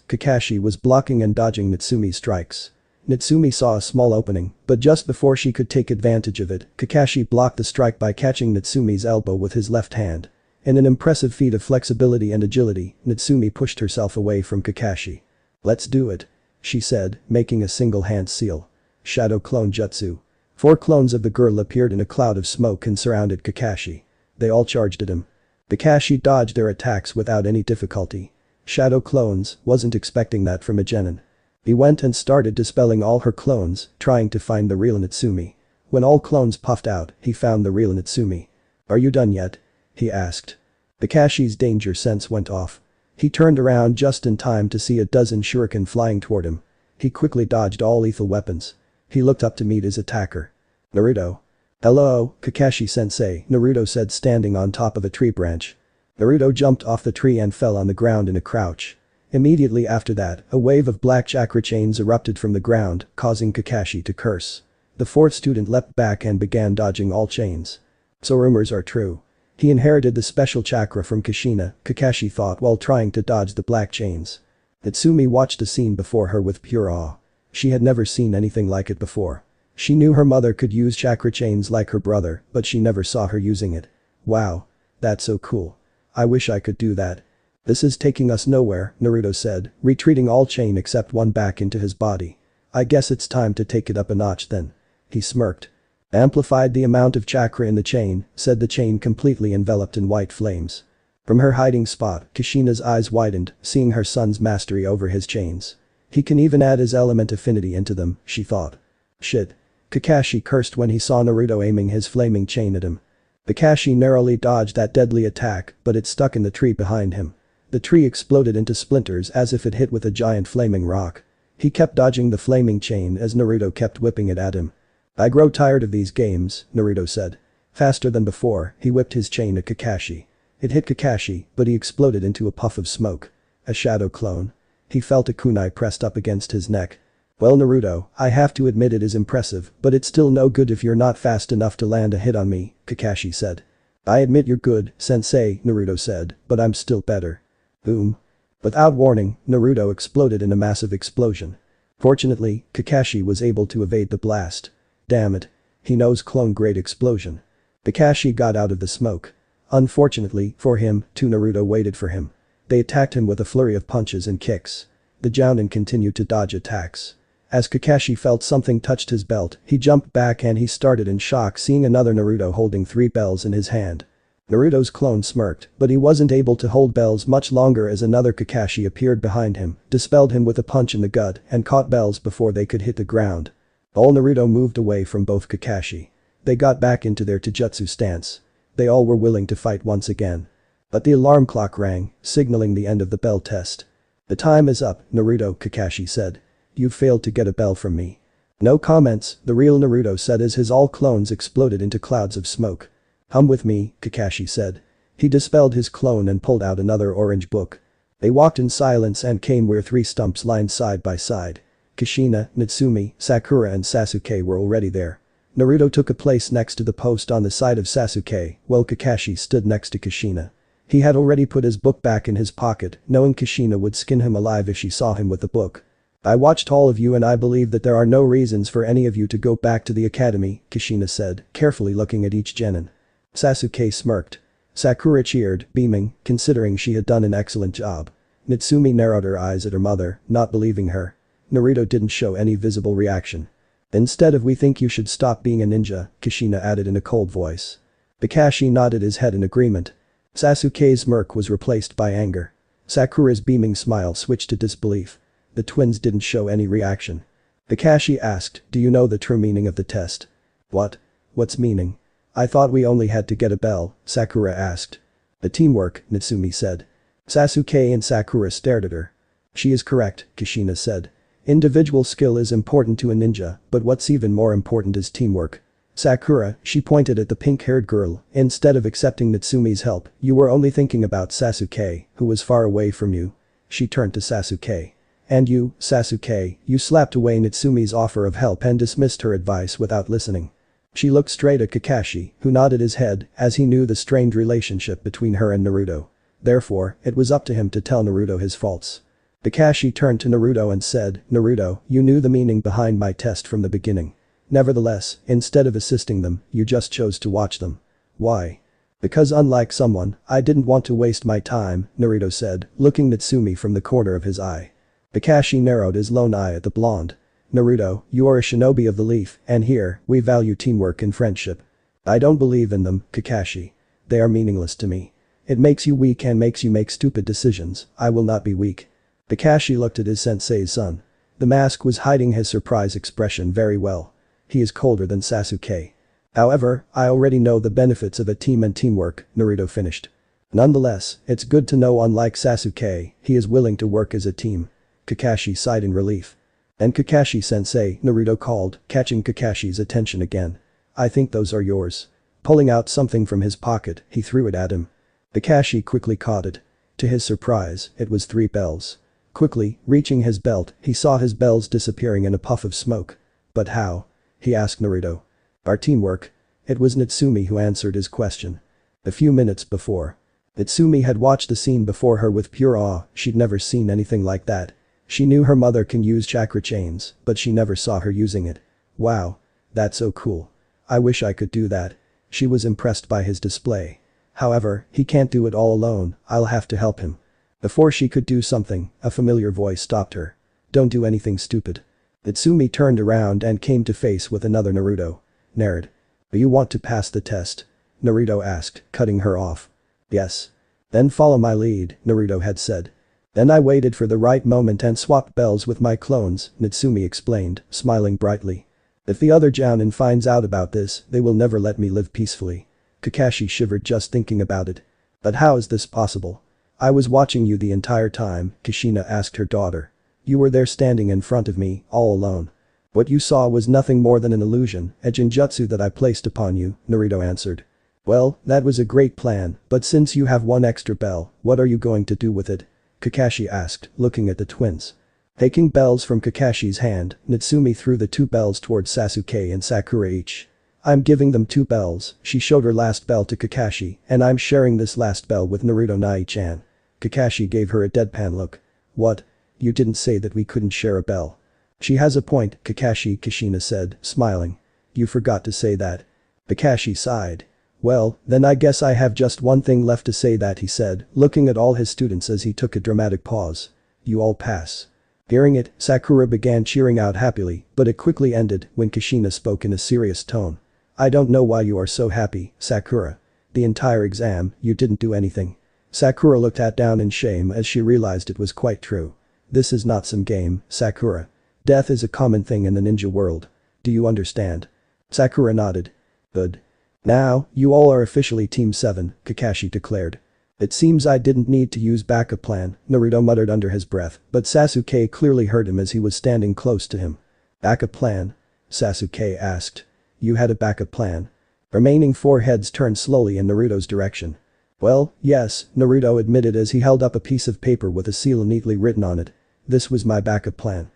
Kakashi was blocking and dodging Natsumi's strikes. Natsumi saw a small opening, but just before she could take advantage of it, Kakashi blocked the strike by catching Natsumi's elbow with his left hand. In an impressive feat of flexibility and agility, Natsumi pushed herself away from Kakashi. "Let's do it," she said, making a single hand seal. Shadow Clone Jutsu. 4 clones of the girl appeared in a cloud of smoke and surrounded Kakashi. They all charged at him. Kakashi dodged their attacks without any difficulty. Shadow clones, wasn't expecting that from a genin. He went and started dispelling all her clones, trying to find the real Natsumi. When all clones puffed out, he found the real Natsumi. "Are you done yet?" he asked. Kakashi's danger sense went off. He turned around just in time to see a dozen shuriken flying toward him. He quickly dodged all lethal weapons. He looked up to meet his attacker. "Naruto." "Hello, Kakashi-sensei," Naruto said standing on top of a tree branch. Naruto jumped off the tree and fell on the ground in a crouch. Immediately after that, a wave of black chakra chains erupted from the ground, causing Kakashi to curse. The 4th student leapt back and began dodging all chains. So rumors are true. He inherited the special chakra from Kushina, Kakashi thought while trying to dodge the black chains. Natsumi watched the scene before her with pure awe. She had never seen anything like it before. She knew her mother could use chakra chains like her brother, but she never saw her using it. "Wow. That's so cool. I wish I could do that." "This is taking us nowhere," Naruto said, retreating all chain except one back into his body. "I guess it's time to take it up a notch then." He smirked. "Amplified the amount of chakra in the chain," said the chain completely enveloped in white flames. From her hiding spot, Kushina's eyes widened, seeing her son's mastery over his chains. He can even add his element affinity into them, she thought. Shit. Kakashi cursed when he saw Naruto aiming his flaming chain at him. Kakashi narrowly dodged that deadly attack, but it stuck in the tree behind him. The tree exploded into splinters as if it hit with a giant flaming rock. He kept dodging the flaming chain as Naruto kept whipping it at him. "I grow tired of these games," Naruto said. Faster than before, he whipped his chain at Kakashi. It hit Kakashi, but he exploded into a puff of smoke. A shadow clone. He felt a kunai pressed up against his neck. "Well Naruto, I have to admit it is impressive, but it's still no good if you're not fast enough to land a hit on me," Kakashi said. "I admit you're good, sensei," Naruto said, "but I'm still better." Boom. Without warning, Naruto exploded in a massive explosion. Fortunately, Kakashi was able to evade the blast. Damn it. He knows clone grade explosion. Kakashi got out of the smoke. Unfortunately, for him, 2 Naruto waited for him. They attacked him with a flurry of punches and kicks. The Jounin continued to dodge attacks. As Kakashi felt something touched his belt, he jumped back and he started in shock seeing another Naruto holding 3 bells in his hand. Naruto's clone smirked, but he wasn't able to hold bells much longer as another Kakashi appeared behind him, dispelled him with a punch in the gut, and caught bells before they could hit the ground. All Naruto moved away from both Kakashi. They got back into their taijutsu stance. They all were willing to fight once again. But the alarm clock rang, signaling the end of the bell test. "The time is up, Naruto," Kakashi said. "You've failed to get a bell from me." No comments, the real Naruto said as his all clones exploded into clouds of smoke. "Come with me," Kakashi said. He dispelled his clone and pulled out another orange book. They walked in silence and came where 3 stumps lined side by side. Kushina, Natsumi, Sakura and Sasuke were already there. Naruto took a place next to the post on the side of Sasuke, while Kakashi stood next to Kushina. He had already put his book back in his pocket, knowing Kushina would skin him alive if she saw him with the book. "I watched all of you and I believe that there are no reasons for any of you to go back to the academy," Kushina said, carefully looking at each genin. Sasuke smirked. Sakura cheered, beaming, considering she had done an excellent job. Natsumi narrowed her eyes at her mother, not believing her. Naruto didn't show any visible reaction. Instead of we think you should stop being a ninja, Kushina added in a cold voice. Kakashi nodded his head in agreement. Sasuke's smirk was replaced by anger. Sakura's beaming smile switched to disbelief. The twins didn't show any reaction. Kakashi asked, do you know the true meaning of the test? What? What's meaning? I thought we only had to get a bell, Sakura asked. The teamwork, Natsumi said. Sasuke and Sakura stared at her. She is correct, Kushina said. Individual skill is important to a ninja, but what's even more important is teamwork. Sakura, she pointed at the pink-haired girl, instead of accepting Natsumi's help, you were only thinking about Sasuke, who was far away from you. She turned to Sasuke. And you, Sasuke, you slapped away Natsumi's offer of help and dismissed her advice without listening. She looked straight at Kakashi, who nodded his head, as he knew the strained relationship between her and Naruto. Therefore, it was up to him to tell Naruto his faults. Kakashi turned to Naruto and said, Naruto, you knew the meaning behind my test from the beginning. Nevertheless, instead of assisting them, you just chose to watch them. Why? Because unlike someone, I didn't want to waste my time, Naruto said, looking Natsumi from the corner of his eye. Kakashi narrowed his lone eye at the blonde. Naruto, you are a shinobi of the leaf, and here, we value teamwork and friendship. I don't believe in them, Kakashi. They are meaningless to me. It makes you weak and makes you make stupid decisions. I will not be weak. Kakashi looked at his sensei's son. The mask was hiding his surprise expression very well. He is colder than Sasuke. However, I already know the benefits of a team and teamwork, Naruto finished. Nonetheless, it's good to know unlike Sasuke, he is willing to work as a team. Kakashi sighed in relief. And Kakashi-sensei, Naruto called, catching Kakashi's attention again. I think those are yours. Pulling out something from his pocket, he threw it at him. Kakashi quickly caught it. To his surprise, it was 3 bells. Quickly, reaching his belt, he saw his bells disappearing in a puff of smoke. But how? He asked Naruto. Our teamwork. It was Natsumi who answered his question. A few minutes before. Natsumi had watched the scene before her with pure awe, she'd never seen anything like that. She knew her mother can use chakra chains, but she never saw her using it. Wow. That's so cool. I wish I could do that. She was impressed by his display. However, he can't do it all alone, I'll have to help him. Before she could do something, a familiar voice stopped her. Don't do anything stupid. Natsumi turned around and came to face with another Naruto. Nerd. Do you want to pass the test? Naruto asked, cutting her off. Yes. Then follow my lead, Naruto had said. Then I waited for the right moment and swapped bells with my clones, Natsumi explained, smiling brightly. If the other Jounin finds out about this, they will never let me live peacefully. Kakashi shivered just thinking about it. But how is this possible? I was watching you the entire time, Kushina asked her daughter. You were there standing in front of me, all alone. What you saw was nothing more than an illusion, a Jinjutsu that I placed upon you, Naruto answered. Well, that was a great plan, but since you have 1 extra bell, what are you going to do with it? Kakashi asked, looking at the twins. Taking bells from Kakashi's hand, Natsumi threw the 2 bells towards Sasuke and Sakura each. I'm giving them 2 bells, she showed her last bell to Kakashi, and I'm sharing this last bell with Naruto Nai-chan. Kakashi gave her a deadpan look. What? You didn't say that we couldn't share a bell. She has a point, Kakashi, Kushina said, smiling. You forgot to say that. Kakashi sighed. Well, then I guess I have just one thing left to say that he said, looking at all his students as he took a dramatic pause. You all pass. Hearing it, Sakura began cheering out happily, but it quickly ended when Kushina spoke in a serious tone. I don't know why you are so happy, Sakura. The entire exam, you didn't do anything. Sakura looked down in shame as she realized it was quite true. This is not some game, Sakura. Death is a common thing in the ninja world. Do you understand? Sakura nodded. Good. Now, you all are officially Team 7, Kakashi declared. It seems I didn't need to use backup plan, Naruto muttered under his breath, but Sasuke clearly heard him as he was standing close to him. Backup plan? Sasuke asked. You had a backup plan? Remaining 4 heads turned slowly in Naruto's direction. Well, yes, Naruto admitted as he held up a piece of paper with a seal neatly written on it. This was my backup plan.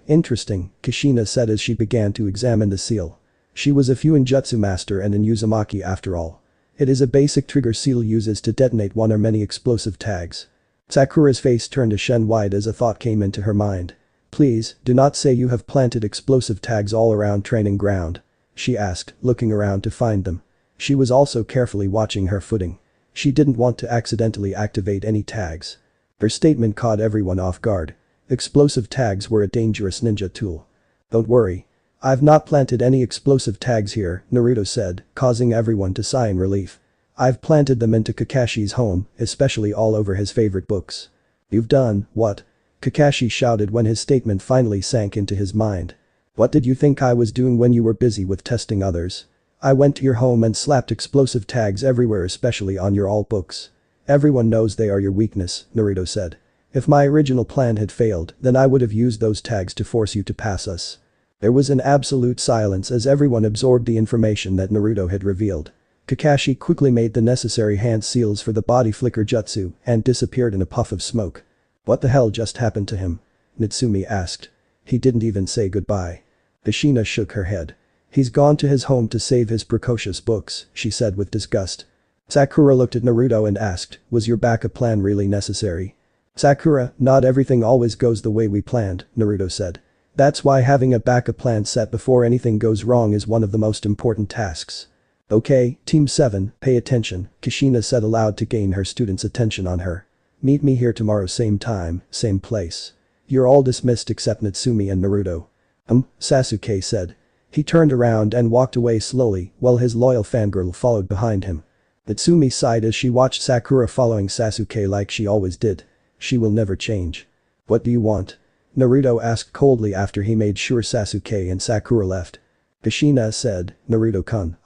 Interesting, Kushina said as she began to examine the seal. She was a Fuinjutsu master and an Uzumaki after all. It is a basic trigger seal uses to detonate one or many explosive tags. Sakura's face turned a shen wide as a thought came into her mind. Please, do not say you have planted explosive tags all around training ground. She asked, looking around to find them. She was also carefully watching her footing. She didn't want to accidentally activate any tags. Her statement caught everyone off guard. Explosive tags were a dangerous ninja tool. Don't worry. I've not planted any explosive tags here, Naruto said, causing everyone to sigh in relief. I've planted them into Kakashi's home, especially all over his favorite books. You've done, what? Kakashi shouted when his statement finally sank into his mind. What did you think I was doing when you were busy with testing others? I went to your home and slapped explosive tags everywhere, especially on your all books. Everyone knows they are your weakness, Naruto said. If my original plan had failed, then I would have used those tags to force you to pass us. There was an absolute silence as everyone absorbed the information that Naruto had revealed. Kakashi quickly made the necessary hand seals for the body flicker jutsu and disappeared in a puff of smoke. What the hell just happened to him? Natsumi asked. He didn't even say goodbye. Kushina shook her head. He's gone to his home to save his precocious books, she said with disgust. Sakura looked at Naruto and asked, was your backup plan really necessary? Sakura, not everything always goes the way we planned, Naruto said. That's why having a backup plan set before anything goes wrong is one of the most important tasks. Okay, Team 7, pay attention, Kushina said aloud to gain her students' attention on her. Meet me here tomorrow, same time, same place. You're all dismissed except Natsumi and Naruto. Sasuke said. He turned around and walked away slowly while his loyal fangirl followed behind him. Natsumi sighed as she watched Sakura following Sasuke like she always did. She will never change. What do you want? Naruto asked coldly after he made sure Sasuke and Sakura left. Kushina said, Naruto-kun,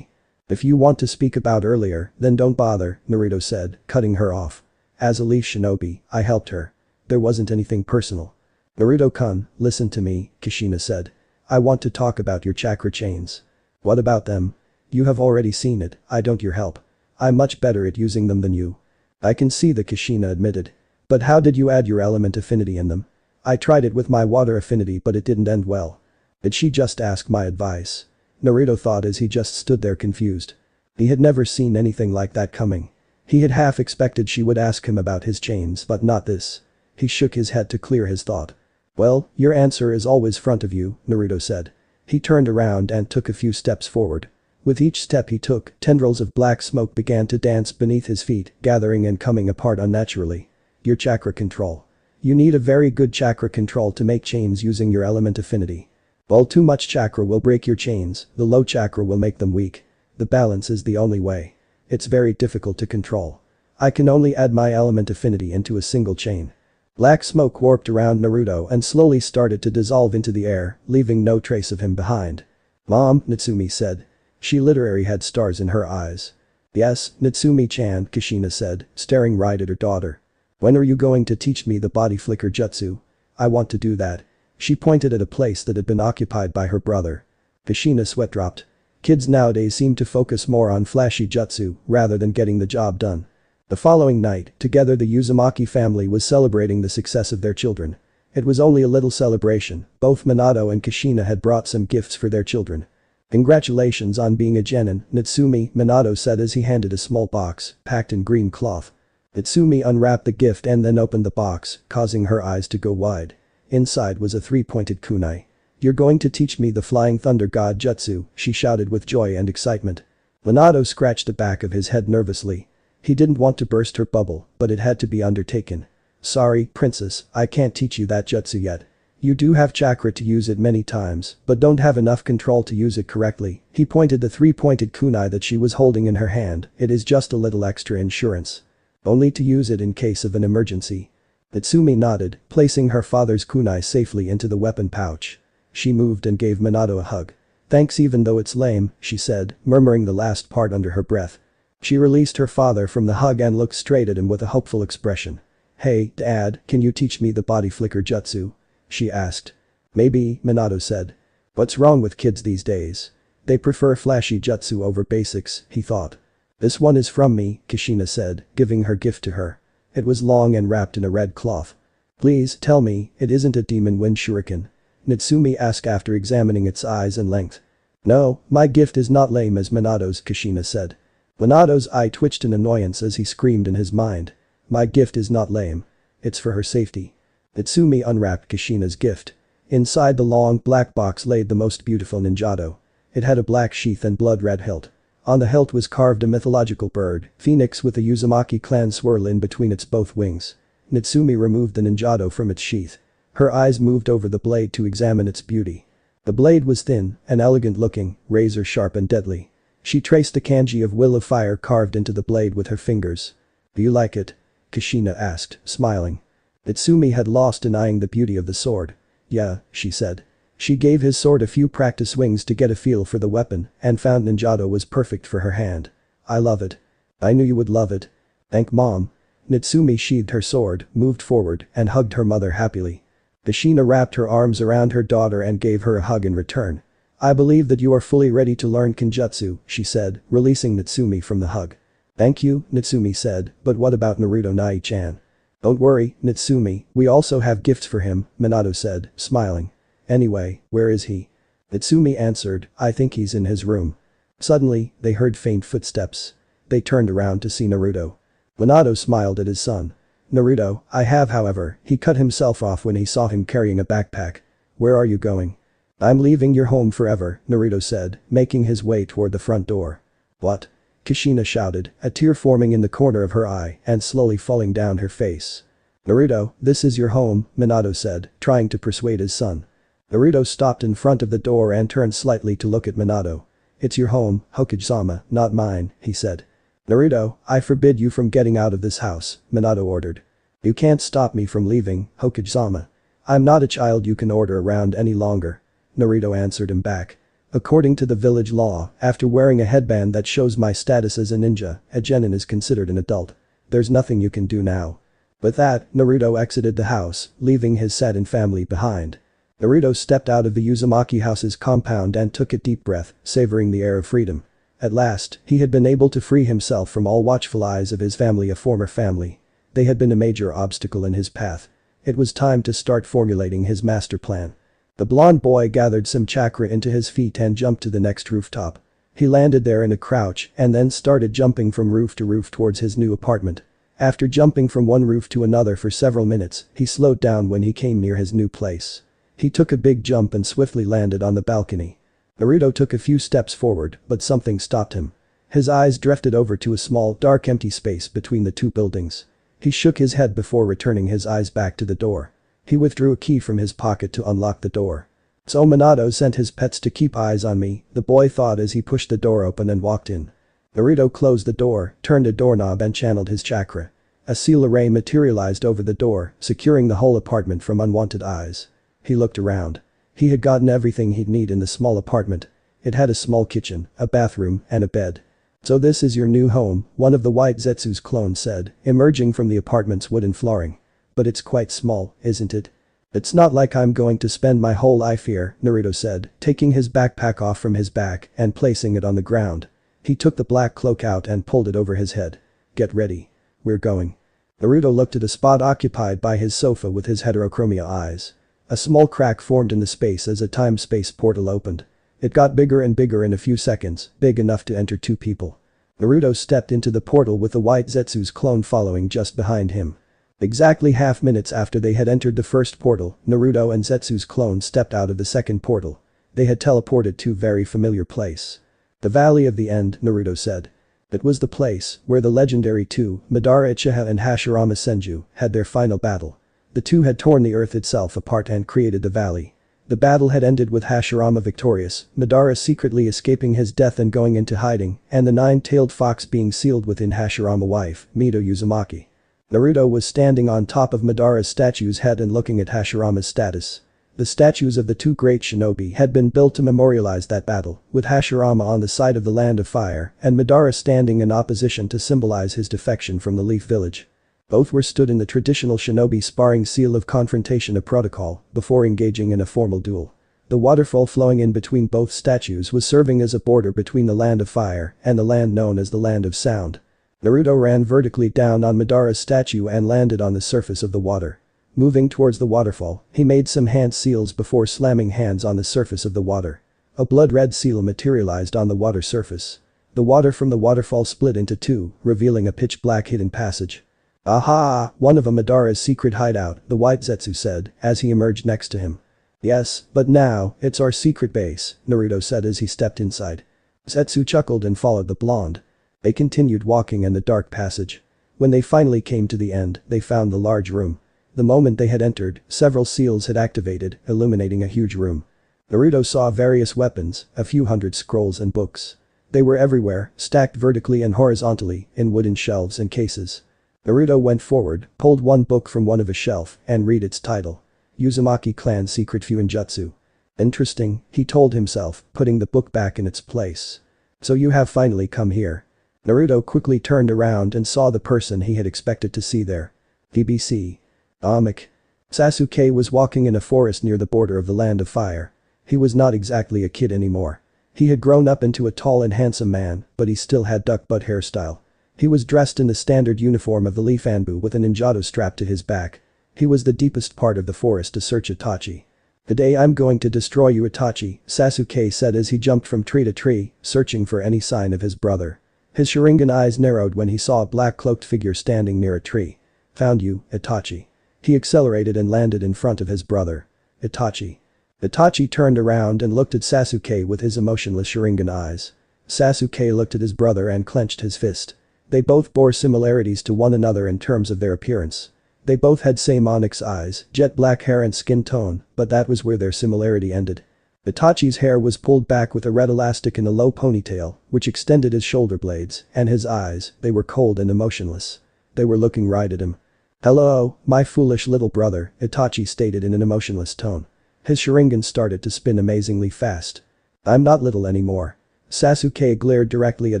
if you want to speak about earlier, then don't bother, Naruto said, cutting her off. As a leaf shinobi, I helped her. There wasn't anything personal. Naruto-kun, listen to me, Kushina said. I want to talk about your chakra chains. What about them? You have already seen it, I don't your help. I'm much better at using them than you. I can see that, Kushina admitted. But how did you add your element affinity in them? I tried it with my water affinity but it didn't end well. Did she just ask my advice? Naruto thought as he just stood there confused. He had never seen anything like that coming. He had half expected she would ask him about his chains but not this. He shook his head to clear his thought. Well, your answer is always front of you, Naruto said. He turned around and took a few steps forward. With each step he took, tendrils of black smoke began to dance beneath his feet, gathering and coming apart unnaturally. Your chakra control. You need a very good chakra control to make chains using your element affinity. While too much chakra will break your chains, the low chakra will make them weak. The balance is the only way. It's very difficult to control. I can only add my element affinity into a single chain. Black smoke warped around Naruto and slowly started to dissolve into the air, leaving no trace of him behind. Mom, Natsumi said. She literally had stars in her eyes. Yes, Natsumi-chan, Kushina said, staring right at her daughter. When are you going to teach me the body flicker jutsu? I want to do that. She pointed at a place that had been occupied by her brother. Kushina's sweat dropped. Kids nowadays seem to focus more on flashy jutsu rather than getting the job done. The following night, together the Uzumaki family was celebrating the success of their children. It was only a little celebration, both Minato and Kushina had brought some gifts for their children. Congratulations on being a genin, Natsumi, Minato said as he handed a small box, packed in green cloth. Natsumi unwrapped the gift and then opened the box, causing her eyes to go wide. Inside was a three-pointed kunai. You're going to teach me the Flying Thunder God Jutsu, she shouted with joy and excitement. Minato scratched the back of his head nervously. He didn't want to burst her bubble, but it had to be undertaken. Sorry, princess, I can't teach you that jutsu yet. You do have chakra to use it many times, but don't have enough control to use it correctly. He pointed the three-pointed kunai that she was holding in her hand. It is just a little extra insurance. Only to use it in case of an emergency. Natsumi nodded, placing her father's kunai safely into the weapon pouch. She moved and gave Minato a hug. Thanks even though it's lame, she said, murmuring the last part under her breath. She released her father from the hug and looked straight at him with a hopeful expression. Hey, Dad, can you teach me the body flicker jutsu? She asked. Maybe, Minato said. What's wrong with kids these days? They prefer flashy jutsu over basics, he thought. This one is from me, Kushina said, giving her gift to her. It was long and wrapped in a red cloth. Please tell me, it isn't a demon wind shuriken? Natsumi asked after examining its eyes and length. No, my gift is not lame as Minato's, Kushina said. Minato's eye twitched in annoyance as he screamed in his mind. My gift is not lame. It's for her safety. Natsumi unwrapped Kushina's gift. Inside the long black box lay the most beautiful ninjato. It had a black sheath and blood-red hilt. On the hilt was carved a mythological bird, phoenix with a Uzumaki clan swirl in between its both wings. Natsumi removed the ninjato from its sheath. Her eyes moved over the blade to examine its beauty. The blade was thin and elegant looking, razor sharp and deadly. She traced the kanji of will of fire carved into the blade with her fingers. "Do you like it?" Kushina asked, smiling. Natsumi had lost in eyeing the beauty of the sword. "Yeah," she said. She gave his sword a few practice swings to get a feel for the weapon and found ninjato was perfect for her hand. "I love it. I knew you would love it. Thank Mom." Natsumi sheathed her sword, moved forward, and hugged her mother happily. Kushina wrapped her arms around her daughter and gave her a hug in return. "I believe that you are fully ready to learn Kenjutsu," she said, releasing Natsumi from the hug. "Thank you," Natsumi said, "but what about Naruto Nai-chan?" "Don't worry, Natsumi, we also have gifts for him," Minato said, smiling. "Anyway, where is he?" Natsumi answered, "I think he's in his room." Suddenly, they heard faint footsteps. They turned around to see Naruto. Minato smiled at his son. "Naruto, I have however," he cut himself off when he saw him carrying a backpack. "Where are you going?" "I'm leaving your home forever," Naruto said, making his way toward the front door. "What?" Kushina shouted, a tear forming in the corner of her eye and slowly falling down her face. "Naruto, this is your home," Minato said, trying to persuade his son. Naruto stopped in front of the door and turned slightly to look at Minato. "It's your home, Hokage-sama, not mine," he said. "Naruto, I forbid you from getting out of this house," Minato ordered. "You can't stop me from leaving, Hokage-sama. I'm not a child you can order around any longer," Naruto answered him back. "According to the village law, after wearing a headband that shows my status as a ninja, a genin is considered an adult. There's nothing you can do now." With that, Naruto exited the house, leaving his saddened family behind. Naruto stepped out of the Uzumaki house's compound and took a deep breath, savoring the air of freedom. At last, he had been able to free himself from all watchful eyes of his family, a former family. They had been a major obstacle in his path. It was time to start formulating his master plan. The blonde boy gathered some chakra into his feet and jumped to the next rooftop. He landed there in a crouch and then started jumping from roof to roof towards his new apartment. After jumping from one roof to another for several minutes, he slowed down when he came near his new place. He took a big jump and swiftly landed on the balcony. Naruto took a few steps forward, but something stopped him. His eyes drifted over to a small, dark empty space between the two buildings. He shook his head before returning his eyes back to the door. He withdrew a key from his pocket to unlock the door. "So Minato sent his pets to keep eyes on me," the boy thought as he pushed the door open and walked in. Naruto closed the door, turned a doorknob and channeled his chakra. A seal array materialized over the door, securing the whole apartment from unwanted eyes. He looked around. He had gotten everything he'd need in the small apartment. It had a small kitchen, a bathroom, and a bed. "So this is your new home," one of the White Zetsu's clones said, emerging from the apartment's wooden flooring. "But it's quite small, isn't it?" "It's not like I'm going to spend my whole life here," Naruto said, taking his backpack off from his back and placing it on the ground. He took the black cloak out and pulled it over his head. "Get ready. We're going." Naruto looked at a spot occupied by his sofa with his heterochromia eyes. A small crack formed in the space as a time-space portal opened. It got bigger and bigger in a few seconds, big enough to enter two people. Naruto stepped into the portal with the White Zetsu's clone following just behind him. Exactly half minutes after they had entered the first portal, Naruto and Zetsu's clone stepped out of the second portal. They had teleported to a very familiar place. "The Valley of the End," Naruto said. It was the place where the legendary two, Madara Uchiha and Hashirama Senju, had their final battle. The two had torn the earth itself apart and created the valley. The battle had ended with Hashirama victorious, Madara secretly escaping his death and going into hiding, and the nine-tailed fox being sealed within Hashirama wife, Mito Uzumaki. Naruto was standing on top of Madara's statue's head and looking at Hashirama's status. The statues of the two great shinobi had been built to memorialize that battle, with Hashirama on the side of the Land of Fire and Madara standing in opposition to symbolize his defection from the Leaf Village. Both were stood in the traditional shinobi sparring seal of confrontation, a protocol, before engaging in a formal duel. The waterfall flowing in between both statues was serving as a border between the Land of Fire and the land known as the Land of Sound. Naruto ran vertically down on Madara's statue and landed on the surface of the water. Moving towards the waterfall, he made some hand seals before slamming hands on the surface of the water. A blood-red seal materialized on the water surface. The water from the waterfall split into two, revealing a pitch-black hidden passage. "Aha! One of Madara's secret hideout," the White Zetsu said, as he emerged next to him. "Yes, but now, it's our secret base," Naruto said as he stepped inside. Zetsu chuckled and followed the blonde. They continued walking in the dark passage. When they finally came to the end, they found the large room. The moment they had entered, several seals had activated, illuminating a huge room. Naruto saw various weapons, a few hundred scrolls and books. They were everywhere, stacked vertically and horizontally, in wooden shelves and cases. Naruto went forward, pulled one book from one of a shelf, and read its title. Uzumaki Clan Secret Fuinjutsu. Interesting, he told himself, putting the book back in its place. So you have finally come here. Naruto quickly turned around and saw the person he had expected to see there. BBC. Amik. Sasuke was walking in a forest near the border of the Land of Fire. He was not exactly a kid anymore. He had grown up into a tall and handsome man, but he still had duck butt hairstyle. He was dressed in the standard uniform of the Leaf Anbu with an ninjato strapped to his back. He was the deepest part of the forest to search Itachi. "Today I'm going to destroy you, Itachi," Sasuke said as he jumped from tree to tree, searching for any sign of his brother. His Sharingan eyes narrowed when he saw a black cloaked figure standing near a tree. "Found you, Itachi." He accelerated and landed in front of his brother. "Itachi." Itachi turned around and looked at Sasuke with his emotionless Sharingan eyes. Sasuke looked at his brother and clenched his fist. They both bore similarities to one another in terms of their appearance. They both had same onyx eyes, jet black hair and skin tone, but that was where their similarity ended. Itachi's hair was pulled back with a red elastic in a low ponytail, which extended his shoulder blades, and his eyes, they were cold and emotionless. They were looking right at him. "Hello, my foolish little brother," Itachi stated in an emotionless tone. His Sharingan started to spin amazingly fast. "I'm not little anymore." Sasuke glared directly at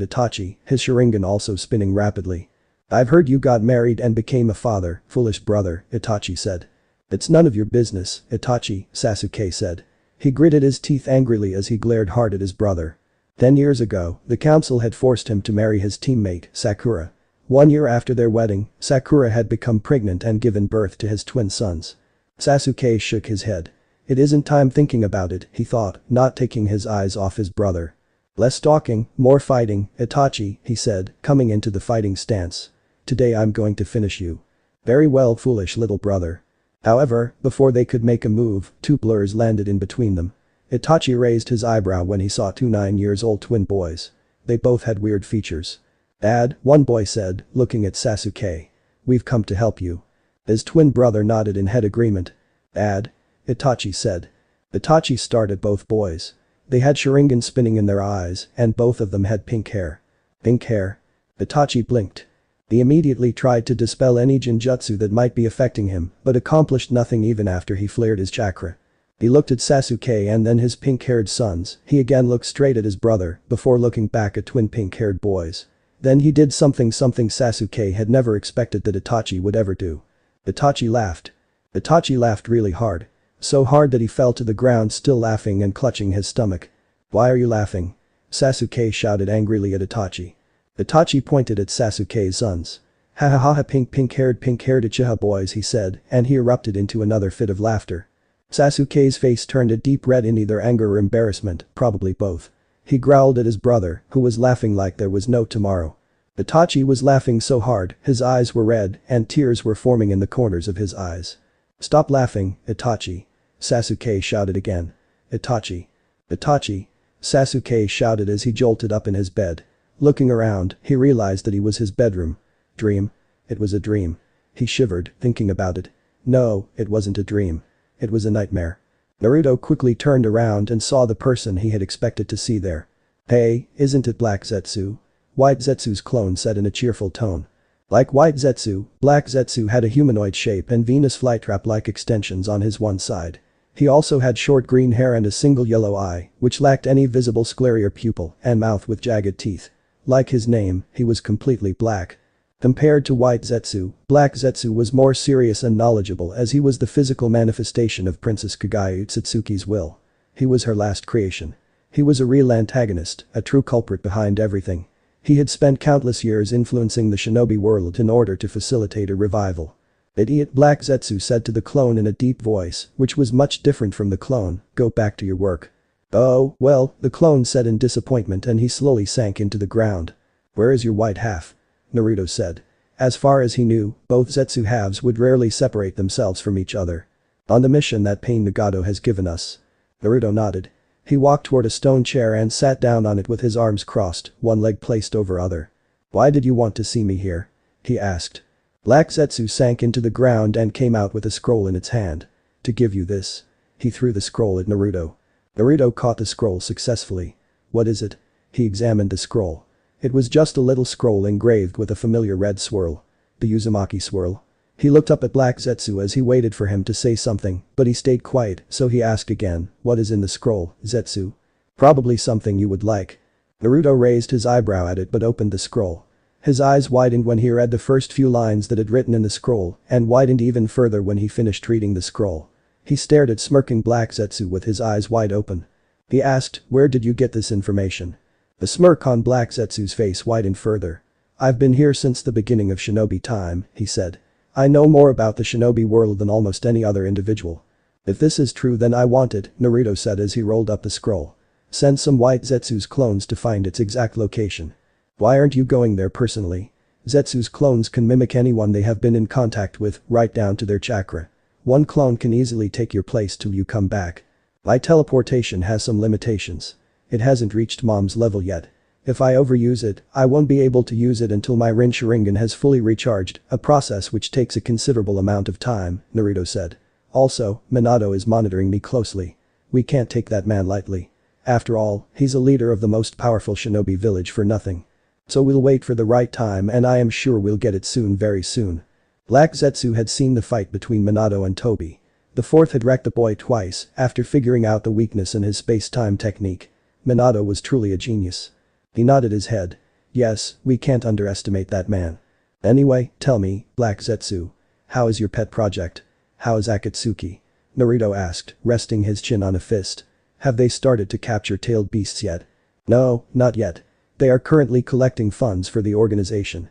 Itachi, his Sharingan also spinning rapidly. "I've heard you got married and became a father, foolish brother," Itachi said. "It's none of your business, Itachi," Sasuke said. He gritted his teeth angrily as he glared hard at his brother. 10 years ago, the council had forced him to marry his teammate, Sakura. 1 year after their wedding, Sakura had become pregnant and given birth to his twin sons. Sasuke shook his head. "It isn't time thinking about it," he thought, not taking his eyes off his brother. "Less talking, more fighting, Itachi," he said, coming into the fighting stance. "Today I'm going to finish you." "Very well, foolish little brother." However, before they could make a move, two blurs landed in between them. Itachi raised his eyebrow when he saw two 9-year-old twin boys. They both had weird features. "Dad," one boy said, looking at Sasuke. "We've come to help you." His twin brother nodded in head agreement. "Dad?" Itachi said. Itachi stared at both boys. They had Sharingan spinning in their eyes, and both of them had pink hair. "Pink hair?" Itachi blinked. He immediately tried to dispel any Jinjutsu that might be affecting him, but accomplished nothing even after he flared his chakra. He looked at Sasuke and then his pink-haired sons, he again looked straight at his brother, before looking back at twin pink-haired boys. Then he did something Sasuke had never expected that Itachi would ever do. Itachi laughed. Itachi laughed really hard. So hard that he fell to the ground still laughing and clutching his stomach. "Why are you laughing?" Sasuke shouted angrily at Itachi. Itachi pointed at Sasuke's sons. "Ha ha ha ha, pink-haired Uchiha boys," he said, and he erupted into another fit of laughter. Sasuke's face turned a deep red in either anger or embarrassment, probably both. He growled at his brother, who was laughing like there was no tomorrow. Itachi was laughing so hard, his eyes were red, and tears were forming in the corners of his eyes. "Stop laughing, Itachi," Sasuke shouted again. "Itachi. Itachi," Sasuke shouted as he jolted up in his bed. Looking around, he realized that he was his bedroom. Dream? It was a dream. He shivered, thinking about it. No, it wasn't a dream. It was a nightmare. Naruto quickly turned around and saw the person he had expected to see there. "Hey, isn't it Black Zetsu?" White Zetsu's clone said in a cheerful tone. Like White Zetsu, Black Zetsu had a humanoid shape and Venus flytrap-like extensions on his one side. He also had short green hair and a single yellow eye, which lacked any visible sclera or pupil, and mouth with jagged teeth. Like his name, he was completely black. Compared to White Zetsu, Black Zetsu was more serious and knowledgeable as he was the physical manifestation of Princess Kaguya Utsutsuki's will. He was her last creation. He was a real antagonist, a true culprit behind everything. He had spent countless years influencing the shinobi world in order to facilitate a revival. "Idiot," Black Zetsu said to the clone in a deep voice, which was much different from the clone, "go back to your work." "Oh, well," the clone said in disappointment and he slowly sank into the ground. "Where is your white half?" Naruto said. As far as he knew, both Zetsu halves would rarely separate themselves from each other. "On the mission that Pain Nagato has given us." Naruto nodded. He walked toward a stone chair and sat down on it with his arms crossed, one leg placed over other. "Why did you want to see me here?" he asked. Black Zetsu sank into the ground and came out with a scroll in its hand. "To give you this." He threw the scroll at Naruto. Naruto caught the scroll successfully. What is it? He examined the scroll. It was just a little scroll engraved with a familiar red swirl. The Uzumaki swirl. He looked up at Black Zetsu as he waited for him to say something, but he stayed quiet, so he asked again, what is in the scroll, Zetsu? Probably something you would like. Naruto raised his eyebrow at it but opened the scroll. His eyes widened when he read the first few lines that had written in the scroll, and widened even further when he finished reading the scroll. He stared at smirking Black Zetsu with his eyes wide open. He asked, where did you get this information? The smirk on Black Zetsu's face widened further. I've been here since the beginning of shinobi time, he said. I know more about the shinobi world than almost any other individual. If this is true then I want it, Naruto said as he rolled up the scroll. Send some white Zetsu's clones to find its exact location. Why aren't you going there personally? Zetsu's clones can mimic anyone they have been in contact with, right down to their chakra. One clone can easily take your place till you come back. My teleportation has some limitations. It hasn't reached mom's level yet. If I overuse it, I won't be able to use it until my Rin Sharingan has fully recharged, a process which takes a considerable amount of time, Naruto said. Also, Minato is monitoring me closely. We can't take that man lightly. After all, he's a leader of the most powerful shinobi village for nothing. So we'll wait for the right time and I am sure we'll get it soon, very soon. Black Zetsu had seen the fight between Minato and Tobi. The fourth had wrecked the boy twice after figuring out the weakness in his space-time technique. Minato was truly a genius. He nodded his head. Yes, we can't underestimate that man. Anyway, tell me, Black Zetsu. How is your pet project? How is Akatsuki? Naruto asked, resting his chin on a fist. Have they started to capture tailed beasts yet? No, not yet. They are currently collecting funds for the organization.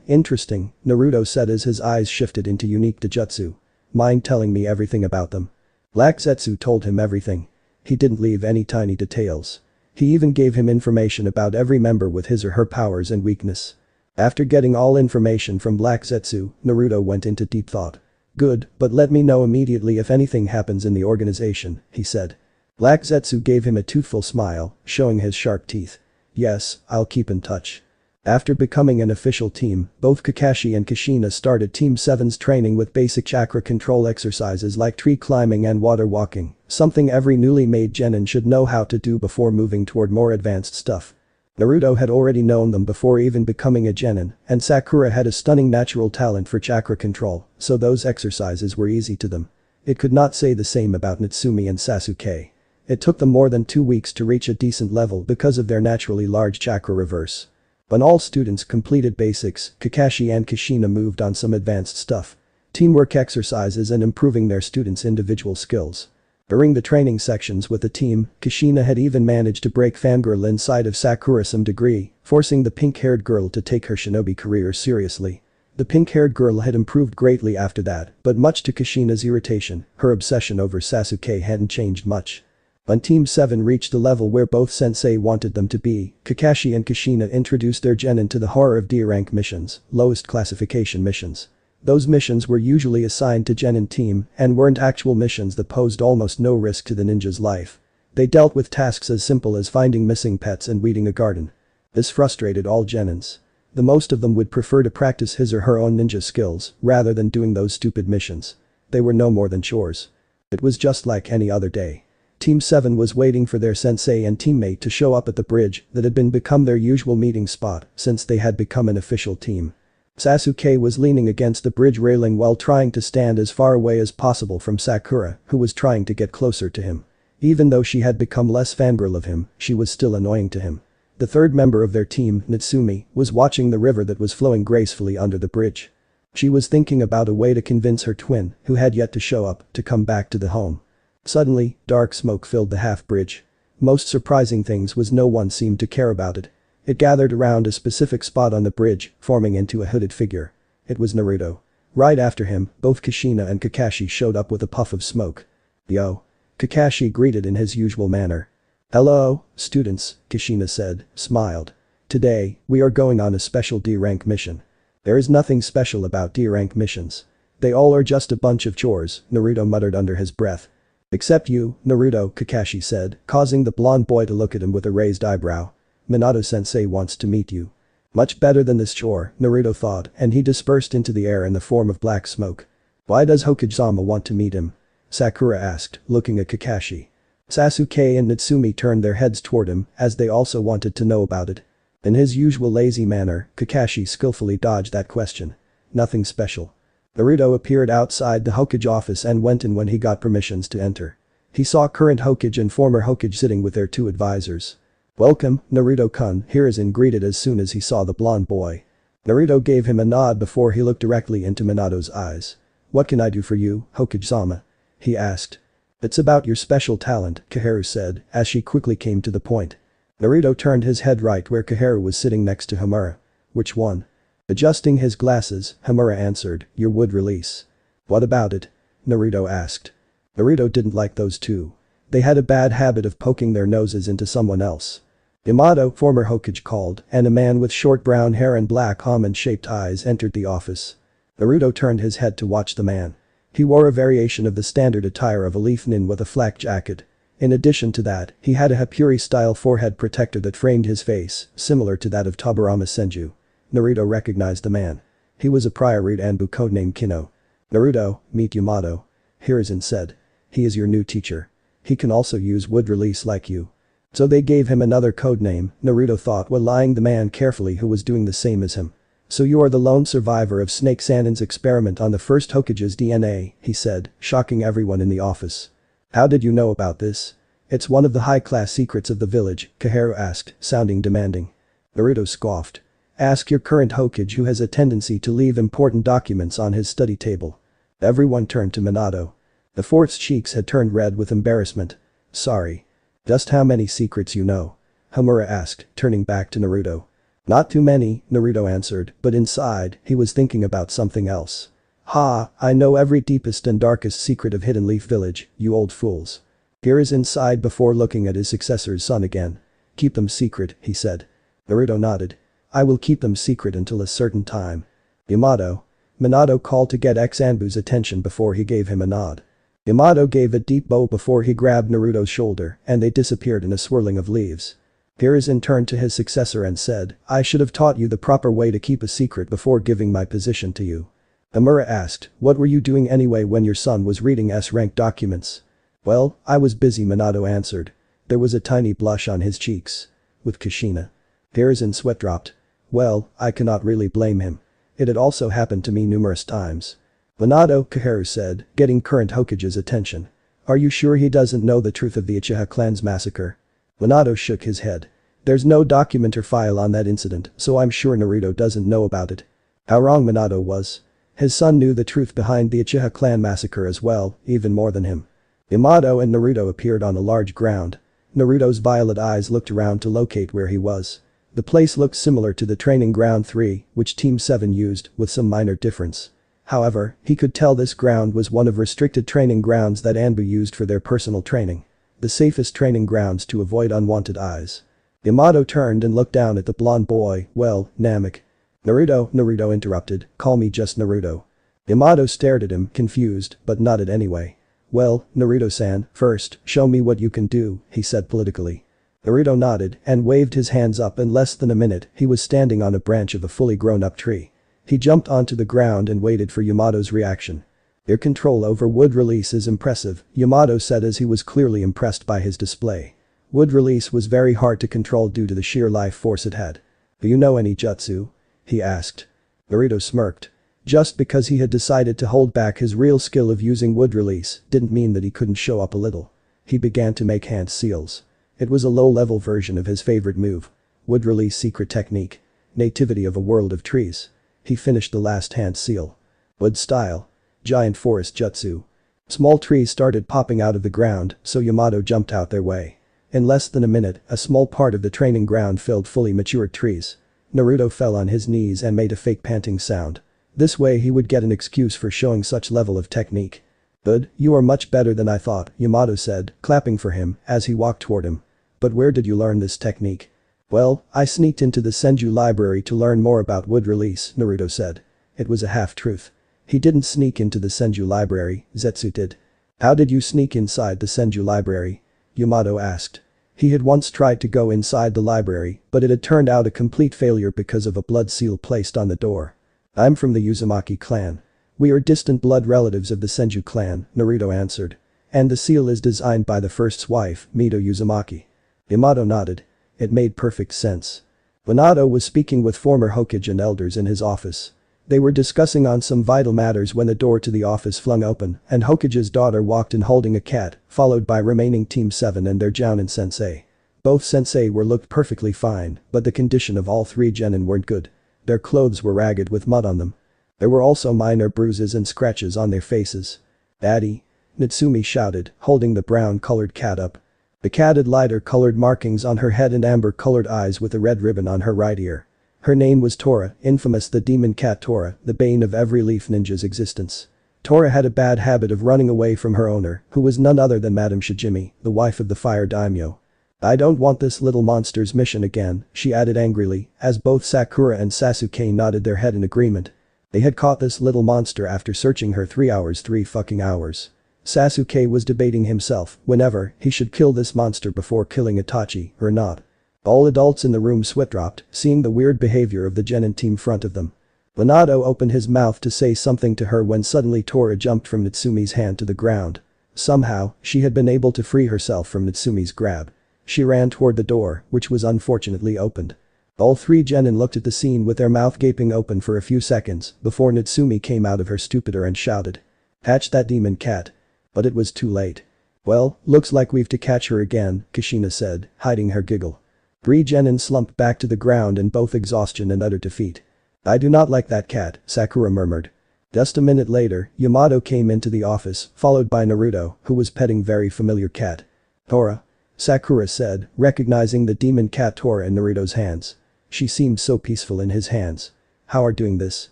Interesting, Naruto said as his eyes shifted into unique Dojutsu. Mind telling me everything about them? Black Zetsu told him everything. He didn't leave any tiny details. He even gave him information about every member with his or her powers and weakness. After getting all information from Black Zetsu, Naruto went into deep thought. Good, but let me know immediately if anything happens in the organization, he said. Black Zetsu gave him a toothful smile, showing his sharp teeth. Yes, I'll keep in touch. After becoming an official team, both Kakashi and Kushina started Team 7's training with basic chakra control exercises like tree climbing and water walking, something every newly made genin should know how to do before moving toward more advanced stuff. Naruto had already known them before even becoming a genin, and Sakura had a stunning natural talent for chakra control, so those exercises were easy to them. It could not say the same about Natsumi and Sasuke. It took them more than 2 weeks to reach a decent level because of their naturally large chakra reverse. When all students completed basics, Kakashi and Kushina moved on some advanced stuff. Teamwork exercises and improving their students' individual skills. During the training sections with the team, Kushina had even managed to break fangirl inside of Sakura some degree, forcing the pink-haired girl to take her shinobi career seriously. The pink-haired girl had improved greatly after that, but much to Kushina's irritation, her obsession over Sasuke hadn't changed much. When Team 7 reached the level where both sensei wanted them to be, Kakashi and Kushina introduced their genin to the horror of D-rank missions, lowest classification missions. Those missions were usually assigned to genin team and weren't actual missions that posed almost no risk to the ninja's life. They dealt with tasks as simple as finding missing pets and weeding a garden. This frustrated all genins. The most of them would prefer to practice his or her own ninja skills rather than doing those stupid missions. They were no more than chores. It was just like any other day. Team 7 was waiting for their sensei and teammate to show up at the bridge that had become their usual meeting spot since they had become an official team. Sasuke was leaning against the bridge railing while trying to stand as far away as possible from Sakura, who was trying to get closer to him. Even though she had become less fangirl of him, she was still annoying to him. The third member of their team, Natsumi, was watching the river that was flowing gracefully under the bridge. She was thinking about a way to convince her twin, who had yet to show up, to come back to the home. Suddenly, dark smoke filled the half-bridge. Most surprising things was no one seemed to care about it. It gathered around a specific spot on the bridge, forming into a hooded figure. It was Naruto. Right after him, both Kushina and Kakashi showed up with a puff of smoke. Yo. Kakashi greeted in his usual manner. Hello, students, Kushina said, smiled. Today, we are going on a special D-rank mission. There is nothing special about D-rank missions. They all are just a bunch of chores, Naruto muttered under his breath. Except you, Naruto, Kakashi said, causing the blonde boy to look at him with a raised eyebrow. Minato-sensei wants to meet you. Much better than this chore, Naruto thought, and he dispersed into the air in the form of black smoke. Why does Hokage-sama want to meet him? Sakura asked, looking at Kakashi. Sasuke and Natsumi turned their heads toward him as they also wanted to know about it. In his usual lazy manner, Kakashi skillfully dodged that question. Nothing special. Naruto appeared outside the Hokage office and went in when he got permissions to enter. He saw current Hokage and former Hokage sitting with their two advisors. "Welcome, Naruto-kun," Hiruzen greeted as soon as he saw the blonde boy. Naruto gave him a nod before he looked directly into Minato's eyes. "What can I do for you, Hokage-sama?" he asked. "It's about your special talent," Kaharu said, as she quickly came to the point. Naruto turned his head right where Kaharu was sitting next to Homura. "Which one?" Adjusting his glasses, Homura answered, "Your wood release." "What about it?" Naruto asked. Naruto didn't like those two. They had a bad habit of poking their noses into someone else. Yamato, former Hokage called, and a man with short brown hair and black almond-shaped eyes entered the office. Naruto turned his head to watch the man. He wore a variation of the standard attire of a leaf nin with a flak jacket. In addition to that, he had a Hapuri-style forehead protector that framed his face, similar to that of Tobirama Senju. Naruto recognized the man. He was a prior root Anbu codenamed Kino. "Naruto, meet Yamato," Hiruzen said. "He is your new teacher. He can also use wood release like you." So they gave him another codename, Naruto thought while eyeing the man carefully who was doing the same as him. "So you are the lone survivor of Snake Sanin's experiment on the first Hokage's DNA," he said, shocking everyone in the office. "How did you know about this?" "It's one of the high-class secrets of the village," Kaharu asked, sounding demanding. Naruto scoffed. "Ask your current Hokage who has a tendency to leave important documents on his study table." Everyone turned to Minato. The fourth's cheeks had turned red with embarrassment. "Sorry. Just how many secrets you know?" Homura asked, turning back to Naruto. "Not too many," Naruto answered, but inside, he was thinking about something else. "Ha, I know every deepest and darkest secret of Hidden Leaf Village, you old fools." Hiruzen sighed before looking at his successor's son again. "Keep them secret," he said. Naruto nodded. "I will keep them secret until a certain time." "Yamato." Minato called to get Anbu's attention before he gave him a nod. Yamato gave a deep bow before he grabbed Naruto's shoulder and they disappeared in a swirling of leaves. Hiruzen turned to his successor and said, "I should have taught you the proper way to keep a secret before giving my position to you." Homura asked, "What were you doing anyway when your son was reading S-rank documents?" "Well, I was busy," Minato answered. There was a tiny blush on his cheeks. "With Kushina." Hiruzen's sweat dropped. "Well, I cannot really blame him. It had also happened to me numerous times." "Minato," Kaharu said, getting current Hokage's attention. "Are you sure he doesn't know the truth of the Uchiha clan's massacre?" Minato shook his head. "There's no document or file on that incident, so I'm sure Naruto doesn't know about it." How wrong Minato was. His son knew the truth behind the Uchiha clan massacre as well, even more than him. Yamato and Naruto appeared on a large ground. Naruto's violet eyes looked around to locate where he was. The place looked similar to the training ground 3, which Team 7 used, with some minor difference. However, he could tell this ground was one of restricted training grounds that Anbu used for their personal training. The safest training grounds to avoid unwanted eyes. Yamato turned and looked down at the blonde boy, "Well, Namek." Naruto interrupted, "Call me just Naruto." Yamato stared at him, confused, but nodded anyway. "Well, Naruto-san, first, show me what you can do," he said politically. Naruto nodded and waved his hands up. In less than a minute, he was standing on a branch of a fully grown-up tree. He jumped onto the ground and waited for Yamato's reaction. "Your control over wood release is impressive," Yamato said as he was clearly impressed by his display. Wood release was very hard to control due to the sheer life force it had. "Do you know any jutsu?" he asked. Naruto smirked. Just because he had decided to hold back his real skill of using wood release didn't mean that he couldn't show up a little. He began to make hand seals. It was a low-level version of his favorite move. Wood release secret technique. Nativity of a world of trees. He finished the last hand seal. Wood style. Giant forest jutsu. Small trees started popping out of the ground, so Yamato jumped out their way. In less than a minute, a small part of the training ground filled fully matured trees. Naruto fell on his knees and made a fake panting sound. This way he would get an excuse for showing such level of technique. "Good, you are much better than I thought," Yamato said, clapping for him as he walked toward him. "But where did you learn this technique?" "Well, I sneaked into the Senju library to learn more about wood release," Naruto said. It was a half-truth. He didn't sneak into the Senju library, Zetsu did. "How did you sneak inside the Senju library?" Yamato asked. He had once tried to go inside the library, but it had turned out a complete failure because of a blood seal placed on the door. "I'm from the Uzumaki clan. We are distant blood relatives of the Senju clan," Naruto answered. And the seal is designed by the first's wife, Mito Uzumaki. Yamato nodded. It made perfect sense. Minato was speaking with former Hokage and elders in his office. They were discussing on some vital matters when the door to the office flung open and Hokage's daughter walked in holding a cat, followed by remaining Team 7 and their Jounin sensei. Both sensei were looked perfectly fine, but the condition of all three genin weren't good. Their clothes were ragged with mud on them. There were also minor bruises and scratches on their faces. "Daddy!" Natsumi shouted, holding the brown-colored cat up. The cat had lighter-colored markings on her head and amber-colored eyes with a red ribbon on her right ear. Her name was Tora, infamous the demon cat Tora, the bane of every leaf ninja's existence. Tora had a bad habit of running away from her owner, who was none other than Madame Shijimi, the wife of the fire daimyo. "I don't want this little monster's mission again," she added angrily, as both Sakura and Sasuke nodded their head in agreement. They had caught this little monster after searching her 3 fucking hours. Sasuke was debating himself whenever he should kill this monster before killing Itachi or not. All adults in the room sweat-dropped, seeing the weird behavior of the genin team front of them. Minato opened his mouth to say something to her when suddenly Tora jumped from Natsumi's hand to the ground. Somehow, she had been able to free herself from Natsumi's grab. She ran toward the door, which was unfortunately opened. All three genin looked at the scene with their mouth gaping open for a few seconds before Natsumi came out of her stupor and shouted. "Catch that demon cat." But it was too late. "Well, looks like we've to catch her again," Kushina said, hiding her giggle. Three genin slumped back to the ground in both exhaustion and utter defeat. "I do not like that cat," Sakura murmured. Just a minute later, Yamato came into the office, followed by Naruto, who was petting very familiar cat. "Tora," Sakura said, recognizing the demon cat Tora in Naruto's hands. She seemed so peaceful in his hands. "How are doing this?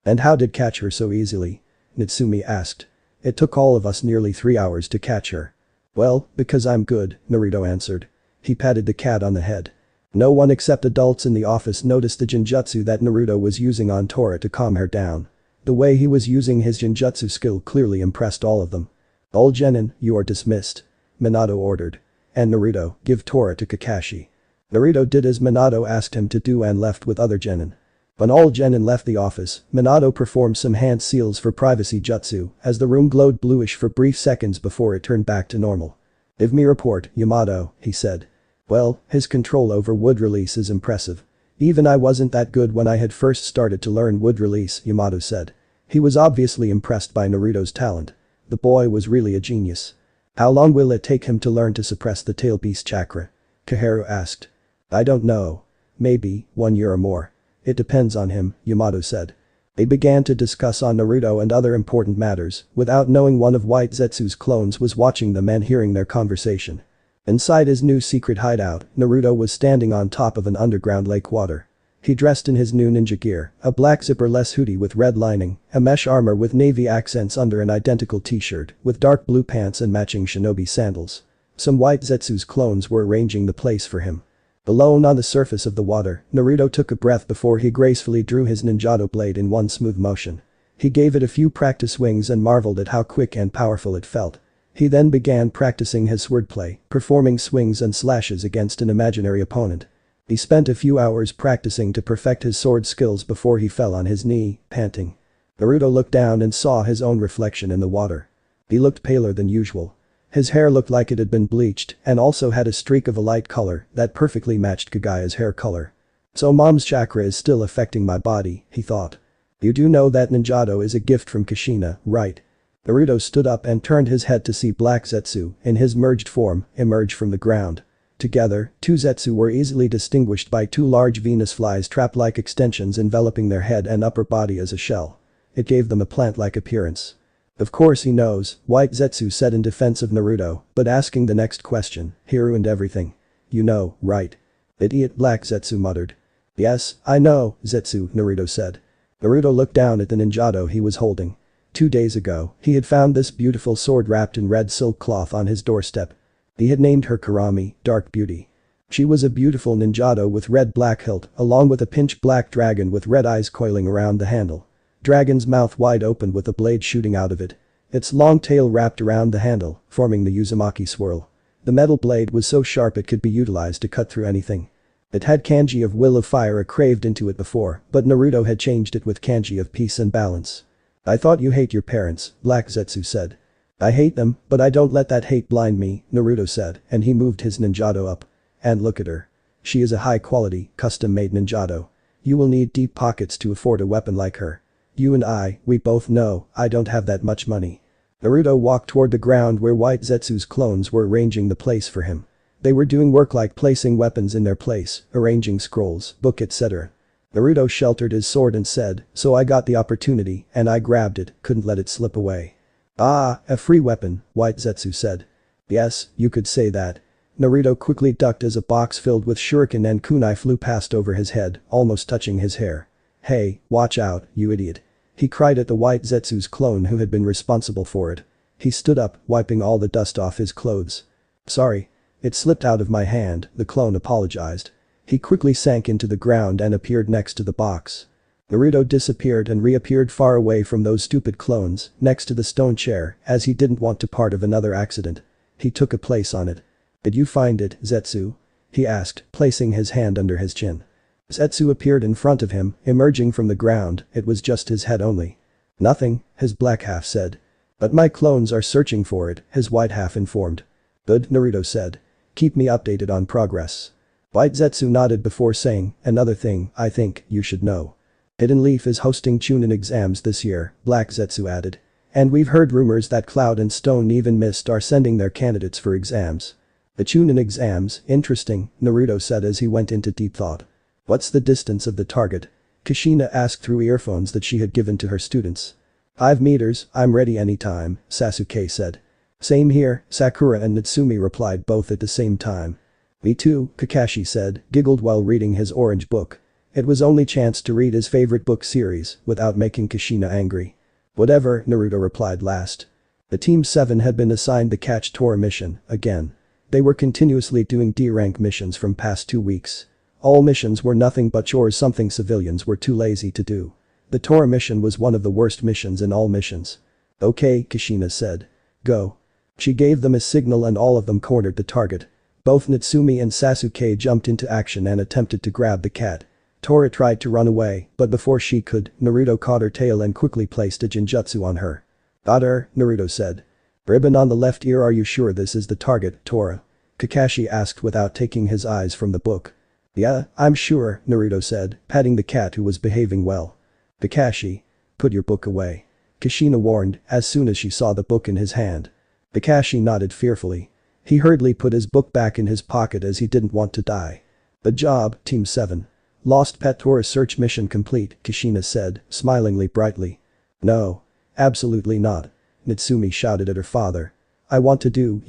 And how did catch her so easily?" Natsumi asked. "It took all of us nearly 3 hours to catch her." "Well, because I'm good," Naruto answered. He patted the cat on the head. No one except adults in the office noticed the genjutsu that Naruto was using on Tora to calm her down. The way he was using his genjutsu skill clearly impressed all of them. "All genin, you are dismissed," Minato ordered. "And Naruto, give Tora to Kakashi." Naruto did as Minato asked him to do and left with other genin. When all genin left the office, Minato performed some hand seals for privacy jutsu as the room glowed bluish for brief seconds before it turned back to normal. "Give me report, Yamato," he said. "Well, his control over wood release is impressive. Even I wasn't that good when I had first started to learn wood release," Yamato said. He was obviously impressed by Naruto's talent. The boy was really a genius. "How long will it take him to learn to suppress the tail beast chakra?" Koharu asked. "I don't know. Maybe 1 year or more. It depends on him," Yamato said. They began to discuss on Naruto and other important matters without knowing one of White Zetsu's clones was watching them and hearing their conversation. Inside his new secret hideout, Naruto was standing on top of an underground lake water. He dressed in his new ninja gear, a black zipper-less hoodie with red lining, a mesh armor with navy accents under an identical t-shirt, with dark blue pants and matching shinobi sandals. Some White Zetsu's clones were arranging the place for him. Alone on the surface of the water, Naruto took a breath before he gracefully drew his ninjato blade in one smooth motion. He gave it a few practice swings and marveled at how quick and powerful it felt. He then began practicing his swordplay, performing swings and slashes against an imaginary opponent. He spent a few hours practicing to perfect his sword skills before he fell on his knee, panting. Naruto looked down and saw his own reflection in the water. He looked paler than usual. His hair looked like it had been bleached and also had a streak of a light color that perfectly matched Kagaya's hair color. "So mom's chakra is still affecting my body," he thought. "You do know that ninjato is a gift from Kushina, right?" Naruto stood up and turned his head to see Black Zetsu, in his merged form, emerge from the ground. Together, two Zetsu were easily distinguished by two large Venus flies trap-like extensions enveloping their head and upper body as a shell. It gave them a plant-like appearance. "Of course he knows," White Zetsu said in defense of Naruto, but asking the next question, "He ruined everything. You know, right?" "Idiot," Black Zetsu muttered. "Yes, I know, Zetsu," Naruto said. Naruto looked down at the ninjato he was holding. 2 days ago, he had found this beautiful sword wrapped in red silk cloth on his doorstep. He had named her Karami, Dark Beauty. She was a beautiful ninjato with red-black hilt, along with a pinch black dragon with red eyes coiling around the handle. Dragon's mouth wide open with a blade shooting out of it. Its long tail wrapped around the handle, forming the Uzumaki swirl. The metal blade was so sharp it could be utilized to cut through anything. It had kanji of Will of Fire craved into it before, but Naruto had changed it with kanji of Peace and Balance. "I thought you hate your parents," Black Zetsu said. I hate them, but I don't let that hate blind me, Naruto said, and he moved his ninjato up. And look at her. She is a high-quality, custom-made ninjato. You will need deep pockets to afford a weapon like her. You and we both know I don't have that much money. Naruto walked toward the ground where White Zetsu's clones were arranging the place for him. They were doing work like placing weapons in their place, arranging scrolls, book etc. Naruto sheltered his sword and said, so I got the opportunity and I grabbed it, couldn't let it slip away. Ah, a free weapon, White Zetsu said. Yes, you could say that. Naruto quickly ducked as a box filled with shuriken and kunai flew past over his head, almost touching his hair. Hey, watch out, you idiot. He cried at the White Zetsu's clone who had been responsible for it. He stood up, wiping all the dust off his clothes. Sorry. It slipped out of my hand, the clone apologized. He quickly sank into the ground and appeared next to the box. Naruto disappeared and reappeared far away from those stupid clones, next to the stone chair, as he didn't want to part of another accident. He took a place on it. Did you find it, Zetsu? He asked, placing his hand under his chin. Zetsu appeared in front of him, emerging from the ground, it was just his head only. Nothing, his black half said. But my clones are searching for it, his white half informed. Good, Naruto said. Keep me updated on progress. White Zetsu nodded before saying, another thing I think you should know. Hidden Leaf is hosting Chunin exams this year, Black Zetsu added. And we've heard rumors that Cloud and Stone Even Mist are sending their candidates for exams. The Chunin exams, interesting, Naruto said as he went into deep thought. What's the distance of the target? Kushina asked through earphones that she had given to her students. 5 meters, I'm ready anytime, Sasuke said. Same here, Sakura and Natsumi replied both at the same time. Me too, Kakashi said, giggled while reading his orange book. It was only chance to read his favorite book series without making Kushina angry. Whatever, Naruto replied last. The Team 7 had been assigned the Catch Tora mission, again. They were continuously doing D-rank missions from past 2 weeks. All missions were nothing but chores, something civilians were too lazy to do. The Tora mission was one of the worst missions in all missions. Okay, Kushina said. Go. She gave them a signal and all of them cornered the target. Both Natsumi and Sasuke jumped into action and attempted to grab the cat. Tora tried to run away, but before she could, Naruto caught her tail and quickly placed a Jinjutsu on her. Got her, Naruto said. Ribbon on the left ear, are you sure this is the target, Tora? Kakashi asked without taking his eyes from the book. Yeah, I'm sure, Naruto said, patting the cat who was behaving well. Kakashi. Put your book away. Kushina warned, as soon as she saw the book in his hand. Kakashi nodded fearfully. He hurriedly put his book back in his pocket as he didn't want to die. The job, Team 7. Lost Pet Tora search mission complete, Kushina said, smilingly brightly. No. Absolutely not. Natsumi shouted at her father. I want to do,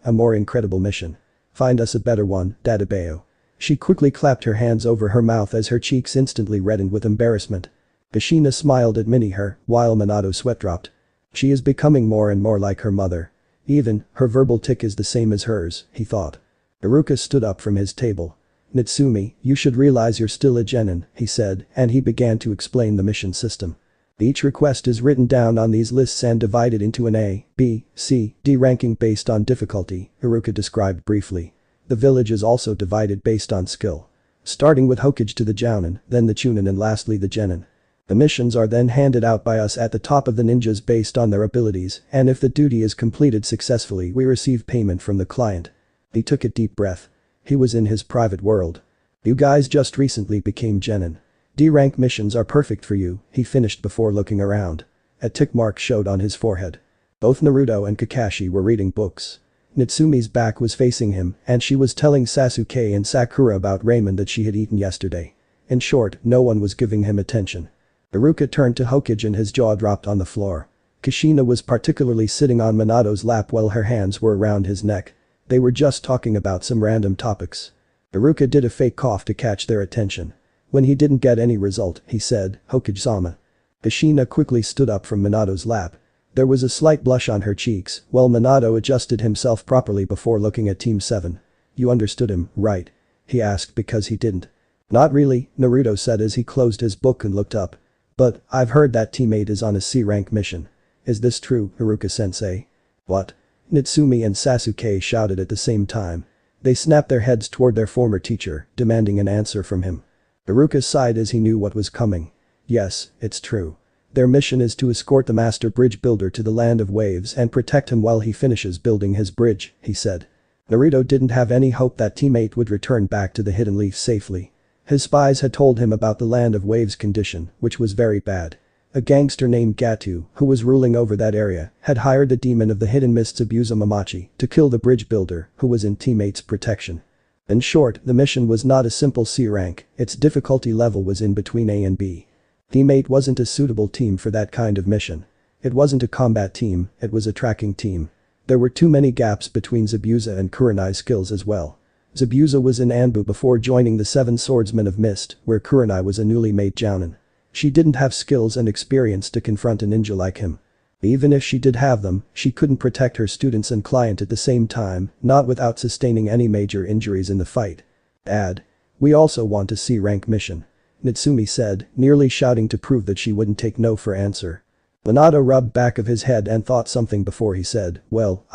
a more incredible mission. Find us a better one, Dadabeo. She quickly clapped her hands over her mouth as her cheeks instantly reddened with embarrassment. Kushina smiled at her, while Minato's sweat dropped. She is becoming more and more like her mother. Even, her verbal tic is the same as hers, he thought. Iruka stood up from his table. Natsumi, you should realize you're still a genin, he said, and he began to explain the mission system. Each request is written down on these lists and divided into an A, B, C, D ranking based on difficulty, Iruka described briefly. The village is also divided based on skill. Starting with Hokage to the Jounin, then the Chunin and lastly the Genin. The missions are then handed out by us at the top of the ninjas based on their abilities, and if the duty is completed successfully we receive payment from the client. He took a deep breath. He was in his private world. You guys just recently became genin. D-rank missions are perfect for you, he finished before looking around. A tick mark showed on his forehead. Both Naruto and Kakashi were reading books. Natsumi's back was facing him and she was telling Sasuke and Sakura about ramen that she had eaten yesterday. In short, no one was giving him attention. Iruka turned to Hokage and his jaw dropped on the floor. Kushina was particularly sitting on Minato's lap while her hands were around his neck. They were just talking about some random topics. Iruka did a fake cough to catch their attention. When he didn't get any result, he said, Hokage-sama. Kushina quickly stood up from Minato's lap. There was a slight blush on her cheeks, while Minato adjusted himself properly before looking at Team 7. You understood him, right? He asked because he didn't. Not really, Naruto said as he closed his book and looked up. But, I've heard that teammate is on a C-rank mission. Is this true, Iruka-sensei? What? Natsumi and Sasuke shouted at the same time. They snapped their heads toward their former teacher, demanding an answer from him. Iruka sighed as he knew what was coming. Yes, it's true. Their mission is to escort the master bridge builder to the land of waves and protect him while he finishes building his bridge, he said. Naruto didn't have any hope that teammate would return back to the Hidden Leaf safely. His spies had told him about the land of waves condition, which was very bad. A gangster named Gatu, who was ruling over that area, had hired the demon of the hidden mists Abusa Mamachi to kill the bridge builder, who was in teammates' protection. In short, the mission was not a simple C rank, its difficulty level was in between A and B. Teammate wasn't a suitable team for that kind of mission. It wasn't a combat team, it was a tracking team. There were too many gaps between Zabuza and Kurenai's skills as well. Zabuza was in Anbu before joining the Seven Swordsmen of Mist, where Kurenai was a newly made jounin. She didn't have skills and experience to confront a ninja like him. Even if she did have them, she couldn't protect her students and client at the same time, not without sustaining any major injuries in the fight. We also want a C-rank mission. Natsumi said, nearly shouting to prove that she wouldn't take no for answer. Minato rubbed back of his head and thought something before he said, well,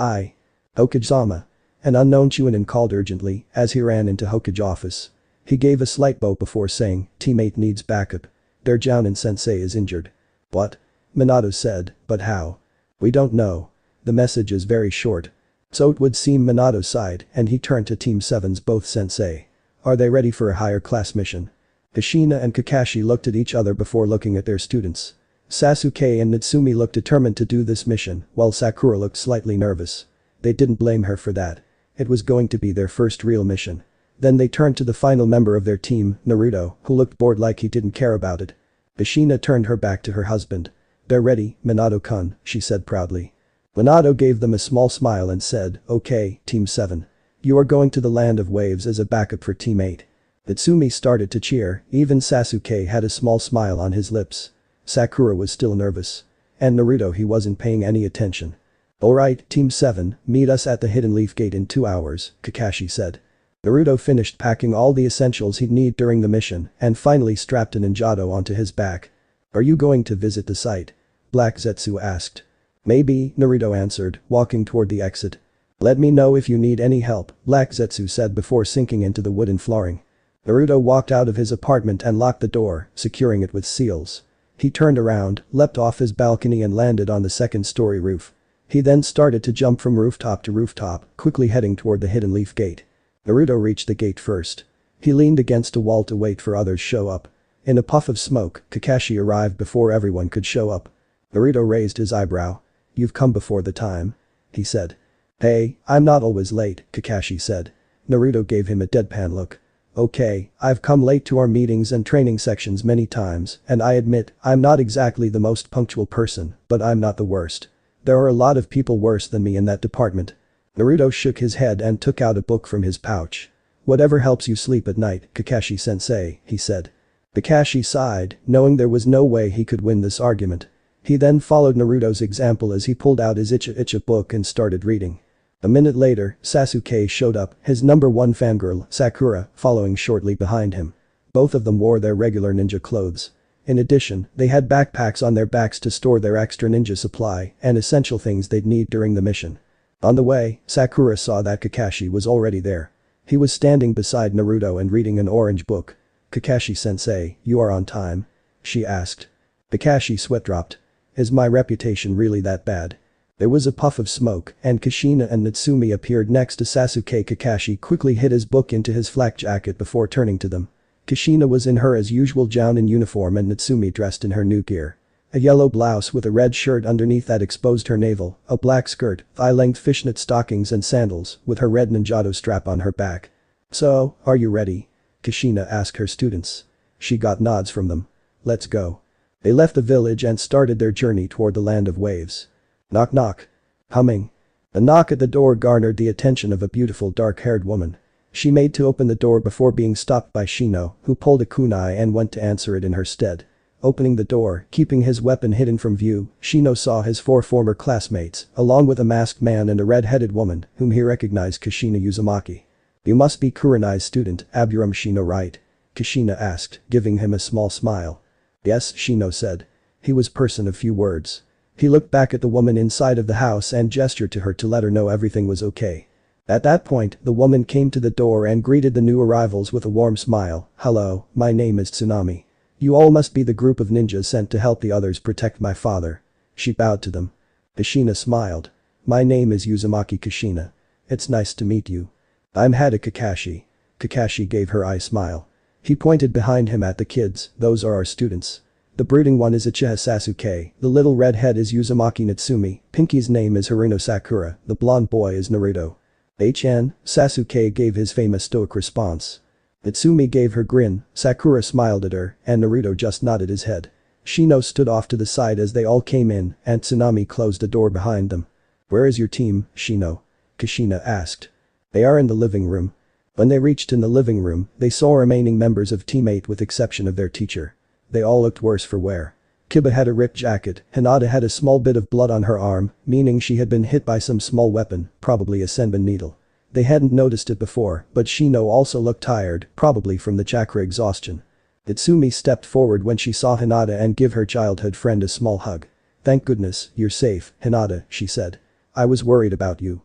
Hokage-sama. An unknown Chunin called urgently as he ran into Hokage office. He gave a slight bow before saying, teammate needs backup. Their jounin sensei is injured. What? Minato said, but how? We don't know. The message is very short. So it would seem Minato sighed and he turned to Team 7's both sensei. Are they ready for a higher class mission? Kushina and Kakashi looked at each other before looking at their students. Sasuke and Natsumi looked determined to do this mission, while Sakura looked slightly nervous. They didn't blame her for that. It was going to be their first real mission. Then they turned to the final member of their team, Naruto, who looked bored like he didn't care about it. Kushina turned her back to her husband. They're ready, Minato-kun, she said proudly. Minato gave them a small smile and said, okay, Team 7. You are going to the land of waves as a backup for Team 8. Natsumi started to cheer, even Sasuke had a small smile on his lips. Sakura was still nervous. And Naruto he wasn't paying any attention. Alright, Team 7, meet us at the Hidden Leaf Gate in 2 hours, Kakashi said. Naruto finished packing all the essentials he'd need during the mission and finally strapped a ninjato onto his back. Are you going to visit the site? Black Zetsu asked. Maybe, Naruto answered, walking toward the exit. Let me know if you need any help, Black Zetsu said before sinking into the wooden flooring. Naruto walked out of his apartment and locked the door, securing it with seals. He turned around, leapt off his balcony and landed on the second-story roof. He then started to jump from rooftop to rooftop, quickly heading toward the Hidden Leaf Gate. Naruto reached the gate first. He leaned against a wall to wait for others show up. In a puff of smoke, Kakashi arrived before everyone could show up. Naruto raised his eyebrow. You've come before the time. He said. Hey, I'm not always late, Kakashi said. Naruto gave him a deadpan look. Okay, I've come late to our meetings and training sections many times, and I admit, I'm not exactly the most punctual person, but I'm not the worst. There are a lot of people worse than me in that department. Naruto shook his head and took out a book from his pouch. Whatever helps you sleep at night, Kakashi-sensei, he said. Kakashi sighed, knowing there was no way he could win this argument. He then followed Naruto's example as he pulled out his Icha book and started reading. A minute later, Sasuke showed up, his number 1 fangirl, Sakura, following shortly behind him. Both of them wore their regular ninja clothes. In addition, they had backpacks on their backs to store their extra ninja supply and essential things they'd need during the mission. On the way, Sakura saw that Kakashi was already there. He was standing beside Naruto and reading an orange book. Kakashi-sensei, you are on time? She asked. Kakashi sweat dropped. Is my reputation really that bad? There was a puff of smoke, and Kushina and Natsumi appeared next to Sasuke. Kakashi quickly hid his book into his flak jacket before turning to them. Kushina was in her as usual jounin uniform and Natsumi dressed in her new gear. A yellow blouse with a red shirt underneath that exposed her navel, a black skirt, thigh-length fishnet stockings and sandals, with her red ninjato strap on her back. So, are you ready? Kushina asked her students. She got nods from them. Let's go. They left the village and started their journey toward the land of waves. Knock knock. Humming. A knock at the door garnered the attention of a beautiful dark-haired woman. She made to open the door before being stopped by Shino, who pulled a kunai and went to answer it in her stead. Opening the door, keeping his weapon hidden from view, Shino saw his 4 former classmates, along with a masked man and a red-headed woman, whom he recognized Kushina Uzumaki. You must be Kurenai's student, Aburam Shino, right? Kushina asked, giving him a small smile. Yes, Shino said. He was person of few words. He looked back at the woman inside of the house and gestured to her to let her know everything was okay. At that point, the woman came to the door and greeted the new arrivals with a warm smile. Hello, my name is Tsunami. You all must be the group of ninjas sent to help the others protect my father. She bowed to them. Kushina smiled. My name is Uzumaki Kushina. It's nice to meet you. I'm Hada Kakashi. Kakashi gave her eye smile. He pointed behind him at the kids, those are our students. The brooding one is Uchiha Sasuke, the little redhead is Uzumaki Natsumi, Pinky's name is Haruno Sakura, the blonde boy is Naruto. Sasuke gave his famous stoic response. Natsumi gave her grin, Sakura smiled at her, and Naruto just nodded his head. Shino stood off to the side as they all came in, and Tsunami closed the door behind them. Where is your team, Shino? Kushina asked. They are in the living room. When they reached in the living room, they saw remaining members of Team 8 with exception of their teacher. They all looked worse for wear. Kiba had a ripped jacket, Hinata had a small bit of blood on her arm, meaning she had been hit by some small weapon, probably a senbon needle. They hadn't noticed it before, but Shino also looked tired, probably from the chakra exhaustion. Itsumi stepped forward when she saw Hinata and give her childhood friend a small hug. Thank goodness, you're safe, Hinata, she said. I was worried about you.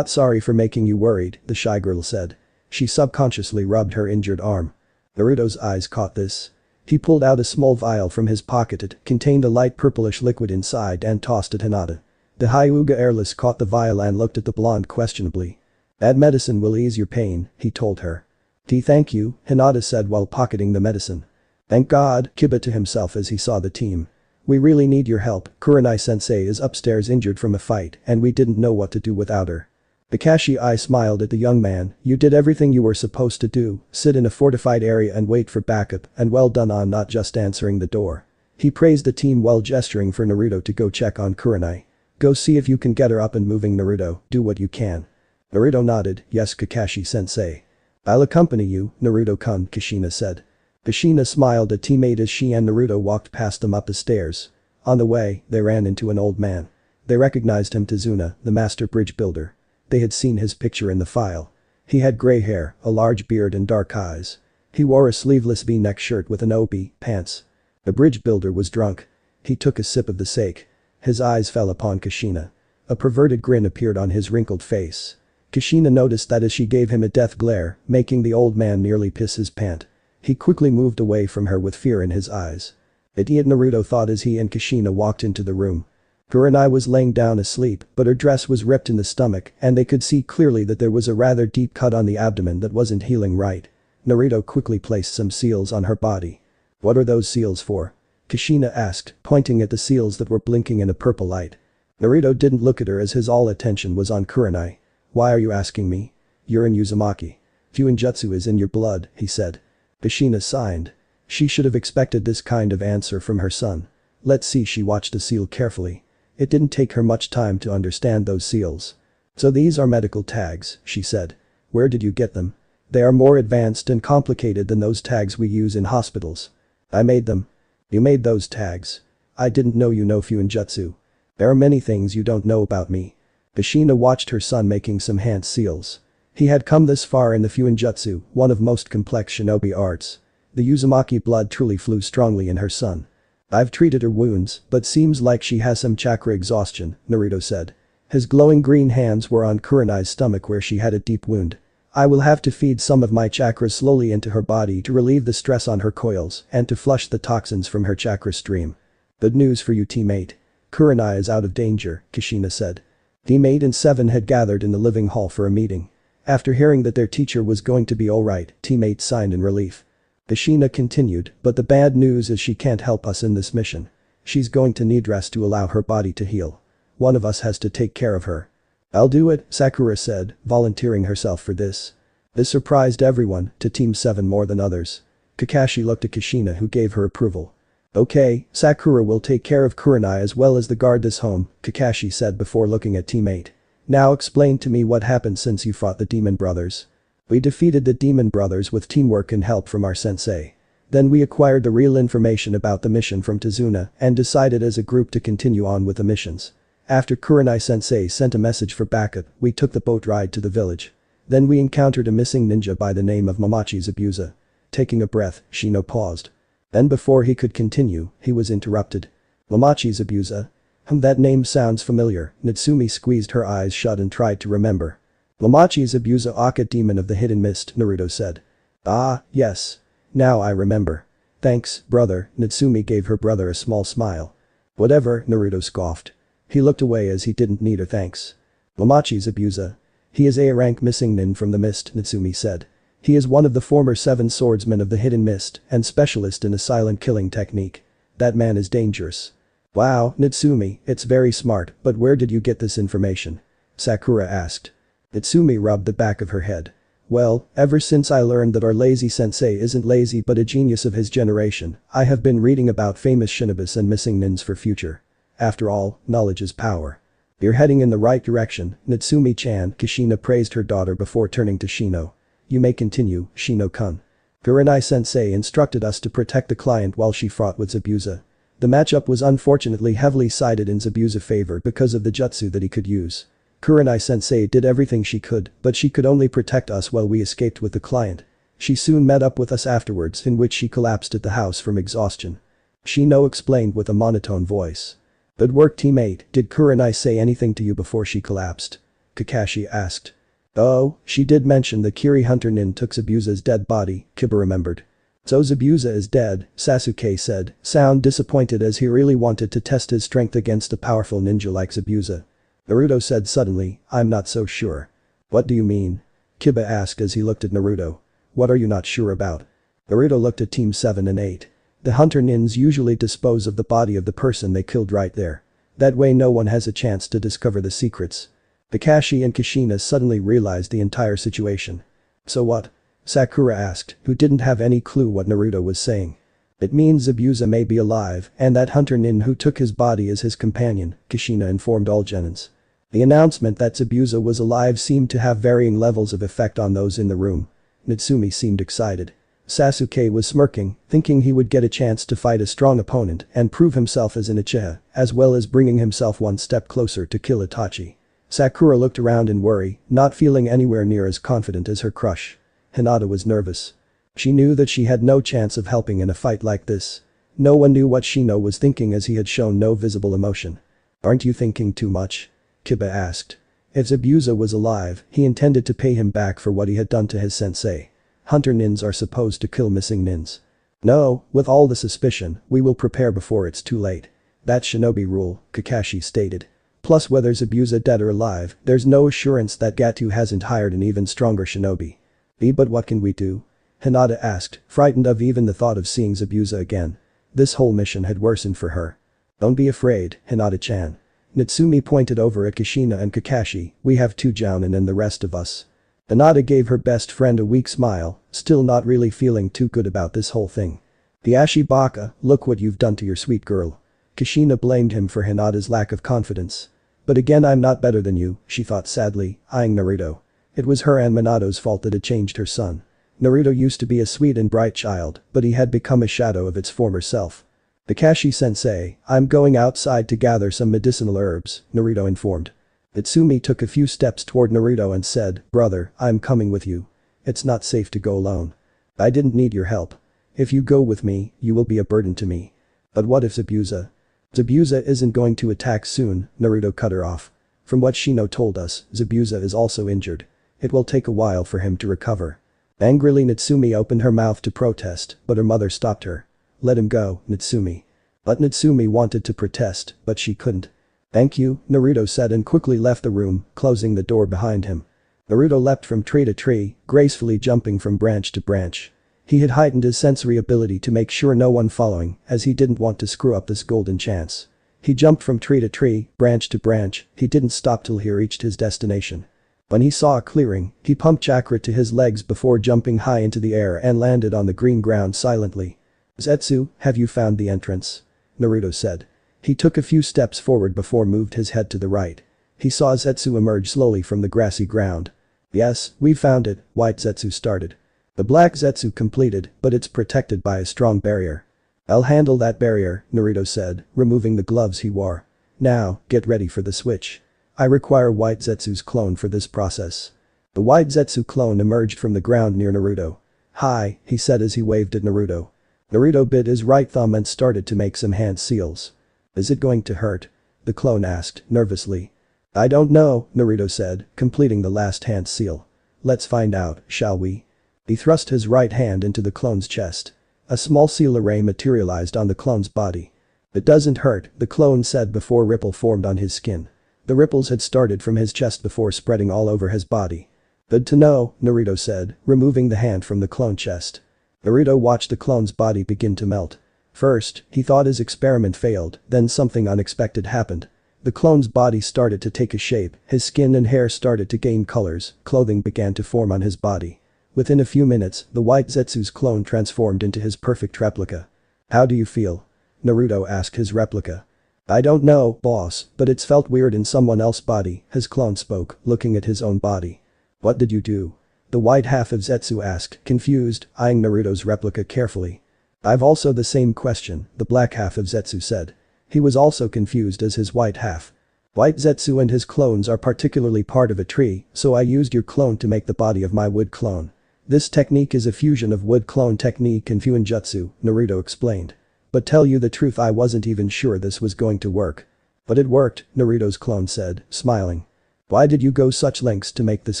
Sorry for making you worried, the shy girl said. She subconsciously rubbed her injured arm. Naruto's eyes caught this. He pulled out a small vial from his pocket. It contained a light purplish liquid inside and tossed at Hinata. The Hyuga airless caught the vial and looked at the blonde questionably. That medicine will ease your pain, he told her. Thank you, Hinata said while pocketing the medicine. Thank God, Kiba to himself as he saw the team. We really need your help, Kurenai-sensei is upstairs injured from a fight and we didn't know what to do without her. Kakashi smiled at the young man, you did everything you were supposed to do, sit in a fortified area and wait for backup, and well done on not just answering the door. He praised the team while gesturing for Naruto to go check on Kurenai. Go see if you can get her up and moving, Naruto, do what you can. Naruto nodded, yes Kakashi-sensei. I'll accompany you, Naruto-kun, Kushina said. Kushina smiled at teammate as she and Naruto walked past them up the stairs. On the way, they ran into an old man. They recognized him, Tazuna, the master bridge builder. They had seen his picture in the file. He had gray hair, a large beard and dark eyes. He wore a sleeveless V-neck shirt with an obi pants. The bridge builder was drunk. He took a sip of the sake. His eyes fell upon Kushina. A perverted grin appeared on his wrinkled face. Kushina noticed that as she gave him a death glare, making the old man nearly piss his pant. He quickly moved away from her with fear in his eyes. Idiot, Naruto thought as he and Kushina walked into the room. Kurenai was laying down asleep, but her dress was ripped in the stomach and they could see clearly that there was a rather deep cut on the abdomen that wasn't healing right. Naruto quickly placed some seals on her body. What are those seals for? Kushina asked, pointing at the seals that were blinking in a purple light. Naruto didn't look at her as his all attention was on Kurenai. Why are you asking me? You're in Uzumaki. Fuinjutsu is in your blood, he said. Kushina sighed. She should have expected this kind of answer from her son. Let's see, she watched the seal carefully. It didn't take her much time to understand those seals. So these are medical tags, she said. Where did you get them? They are more advanced and complicated than those tags we use in hospitals. I made them. You made those tags. I didn't know you know Fuinjutsu. There are many things you don't know about me. Kushina watched her son making some hand seals. He had come this far in the Fuinjutsu, one of most complex shinobi arts. The Uzumaki blood truly flew strongly in her son. I've treated her wounds, but seems like she has some chakra exhaustion, Naruto said. His glowing green hands were on Kurenai's stomach where she had a deep wound. I will have to feed some of my chakras slowly into her body to relieve the stress on her coils and to flush the toxins from her chakra stream. Good news for you, teammate. Kurenai is out of danger, Kushina said. Team 8 and 7 had gathered in the living hall for a meeting. After hearing that their teacher was going to be alright, Team 8 signed in relief. Kushina continued, but the bad news is she can't help us in this mission. She's going to need rest to allow her body to heal. One of us has to take care of her. I'll do it, Sakura said, volunteering herself for this. This surprised everyone, to Team 7 more than others. Kakashi looked at Kushina who gave her approval. Okay, Sakura will take care of Kurenai as well as the guard this home, Kakashi said before looking at Team 8. Now explain to me what happened since you fought the Demon Brothers. We defeated the Demon Brothers with teamwork and help from our sensei. Then we acquired the real information about the mission from Tazuna and decided as a group to continue on with the missions. After Kurenai-sensei sent a message for backup, we took the boat ride to the village. Then we encountered a missing ninja by the name of Mamachi Zabuza. Taking a breath, Shino paused. Then before he could continue, he was interrupted. Mamachi Zabuza? That name sounds familiar, Natsumi squeezed her eyes shut and tried to remember. Mamachi Zabuza, Aka demon of the hidden mist, Naruto said. Ah, yes. Now I remember. Thanks, brother, Natsumi gave her brother a small smile. Whatever, Naruto scoffed. He looked away as he didn't need her thanks. Momochi's Abusa. He is a rank missing nin from the mist, Natsumi said. He is one of the former 7 swordsmen of the hidden mist and specialist in a silent killing technique. That man is dangerous. Wow, Natsumi, it's very smart, but where did you get this information? Sakura asked. Natsumi rubbed the back of her head. Well, ever since I learned that our lazy sensei isn't lazy but a genius of his generation, I have been reading about famous shinobis and missing nins for future. After all, knowledge is power. You're heading in the right direction, Natsumi-chan, Kushina praised her daughter before turning to Shino. You may continue, Shino-kun. Kurenai-sensei instructed us to protect the client while she fought with Zabuza. The matchup was unfortunately heavily sided in Zabuza's favor because of the jutsu that he could use. Kurenai-sensei did everything she could, but she could only protect us while we escaped with the client. She soon met up with us afterwards, in which she collapsed at the house from exhaustion. Shino explained with a monotone voice. Good work, teammate. Did Kurenai say anything to you before she collapsed? Kakashi asked. Oh, she did mention that Kiri Hunter Nin took Zabuza's dead body, Kiba remembered. So Zabuza is dead, Sasuke said, sound disappointed as he really wanted to test his strength against a powerful ninja like Zabuza. Naruto said suddenly, I'm not so sure. What do you mean? Kiba asked as he looked at Naruto. What are you not sure about? Naruto looked at Team 7 and 8. The Hunter Nins usually dispose of the body of the person they killed right there. That way no one has a chance to discover the secrets. Kakashi and Kushina suddenly realized the entire situation. So what? Sakura asked, who didn't have any clue what Naruto was saying. It means Zabuza may be alive, and that Hunter Nin who took his body is his companion, Kushina informed all Genins. The announcement that Zabuza was alive seemed to have varying levels of effect on those in the room. Natsumi seemed excited. Sasuke was smirking, thinking he would get a chance to fight a strong opponent and prove himself as an Uchiha, as well as bringing himself one step closer to kill Itachi. Sakura looked around in worry, not feeling anywhere near as confident as her crush. Hinata was nervous. She knew that she had no chance of helping in a fight like this. No one knew what Shino was thinking as he had shown no visible emotion. Aren't you thinking too much? Kiba asked. If Zabuza was alive, he intended to pay him back for what he had done to his sensei. Hunter Nins are supposed to kill missing nins. No, with all the suspicion, we will prepare before it's too late. That's shinobi rule, Kakashi stated. Plus whether Zabuza dead or alive, there's no assurance that Gato hasn't hired an even stronger shinobi. But what can we do? Hinata asked, frightened of even the thought of seeing Zabuza again. This whole mission had worsened for her. Don't be afraid, Hinata-chan. Natsumi pointed over at Kushina and Kakashi, we have 2 Jounin and the rest of us. Hinata gave her best friend a weak smile, still not really feeling too good about this whole thing. The Ashibaka, look what you've done to your sweet girl. Kushina blamed him for Hinata's lack of confidence. But again, I'm not better than you, she thought sadly, eyeing Naruto. It was her and Minato's fault that had changed her son. Naruto used to be a sweet and bright child, but he had become a shadow of its former self. Kakashi-sensei, I'm going outside to gather some medicinal herbs, Naruto informed. Itsumi took a few steps toward Naruto and said, brother, I'm coming with you. It's not safe to go alone. I didn't need your help. If you go with me, you will be a burden to me. But what if Zabuza? Zabuza isn't going to attack soon, Naruto cut her off. From what Shino told us, Zabuza is also injured. It will take a while for him to recover. Angrily Natsumi opened her mouth to protest, but her mother stopped her. Let him go, Natsumi. But Natsumi wanted to protest, but she couldn't. Thank you, Naruto said and quickly left the room, closing the door behind him. Naruto leapt from tree to tree, gracefully jumping from branch to branch. He had heightened his sensory ability to make sure no one following, as he didn't want to screw up this golden chance. He jumped from tree to tree, branch to branch, he didn't stop till he reached his destination. When he saw a clearing, he pumped chakra to his legs before jumping high into the air and landed on the green ground silently. Zetsu, have you found the entrance? Naruto said. He took a few steps forward before moved his head to the right. He saw Zetsu emerge slowly from the grassy ground. Yes, we found it, White Zetsu started. The black Zetsu completed, but it's protected by a strong barrier. I'll handle that barrier, Naruto said, removing the gloves he wore. Now, get ready for the switch. I require White Zetsu's clone for this process. The White Zetsu clone emerged from the ground near Naruto. Hi, he said as he waved at Naruto. Naruto bit his right thumb and started to make some hand seals. Is it going to hurt? The clone asked, nervously. I don't know, Naruto said, completing the last hand seal. Let's find out, shall we? He thrust his right hand into the clone's chest. A small seal array materialized on the clone's body. "It doesn't hurt," the clone said before ripple formed on his skin. The ripples had started from his chest before spreading all over his body. "Good to know," Naruto said, removing the hand from the clone chest. Naruto watched the clone's body begin to melt. First, he thought his experiment failed, then something unexpected happened. The clone's body started to take a shape, his skin and hair started to gain colors, clothing began to form on his body. Within a few minutes, the white Zetsu's clone transformed into his perfect replica. "How do you feel?" Naruto asked his replica. "I don't know, boss, but it's felt weird in someone else's body," his clone spoke, looking at his own body. "What did you do?" The white half of Zetsu asked, confused, eyeing Naruto's replica carefully. "I've also the same question," the black half of Zetsu said. He was also confused as his white half. "White Zetsu and his clones are particularly part of a tree, so I used your clone to make the body of my wood clone. This technique is a fusion of wood clone technique and Fuinjutsu," Naruto explained. "But tell you the truth, I wasn't even sure this was going to work." "But it worked," Naruto's clone said, smiling. "Why did you go such lengths to make this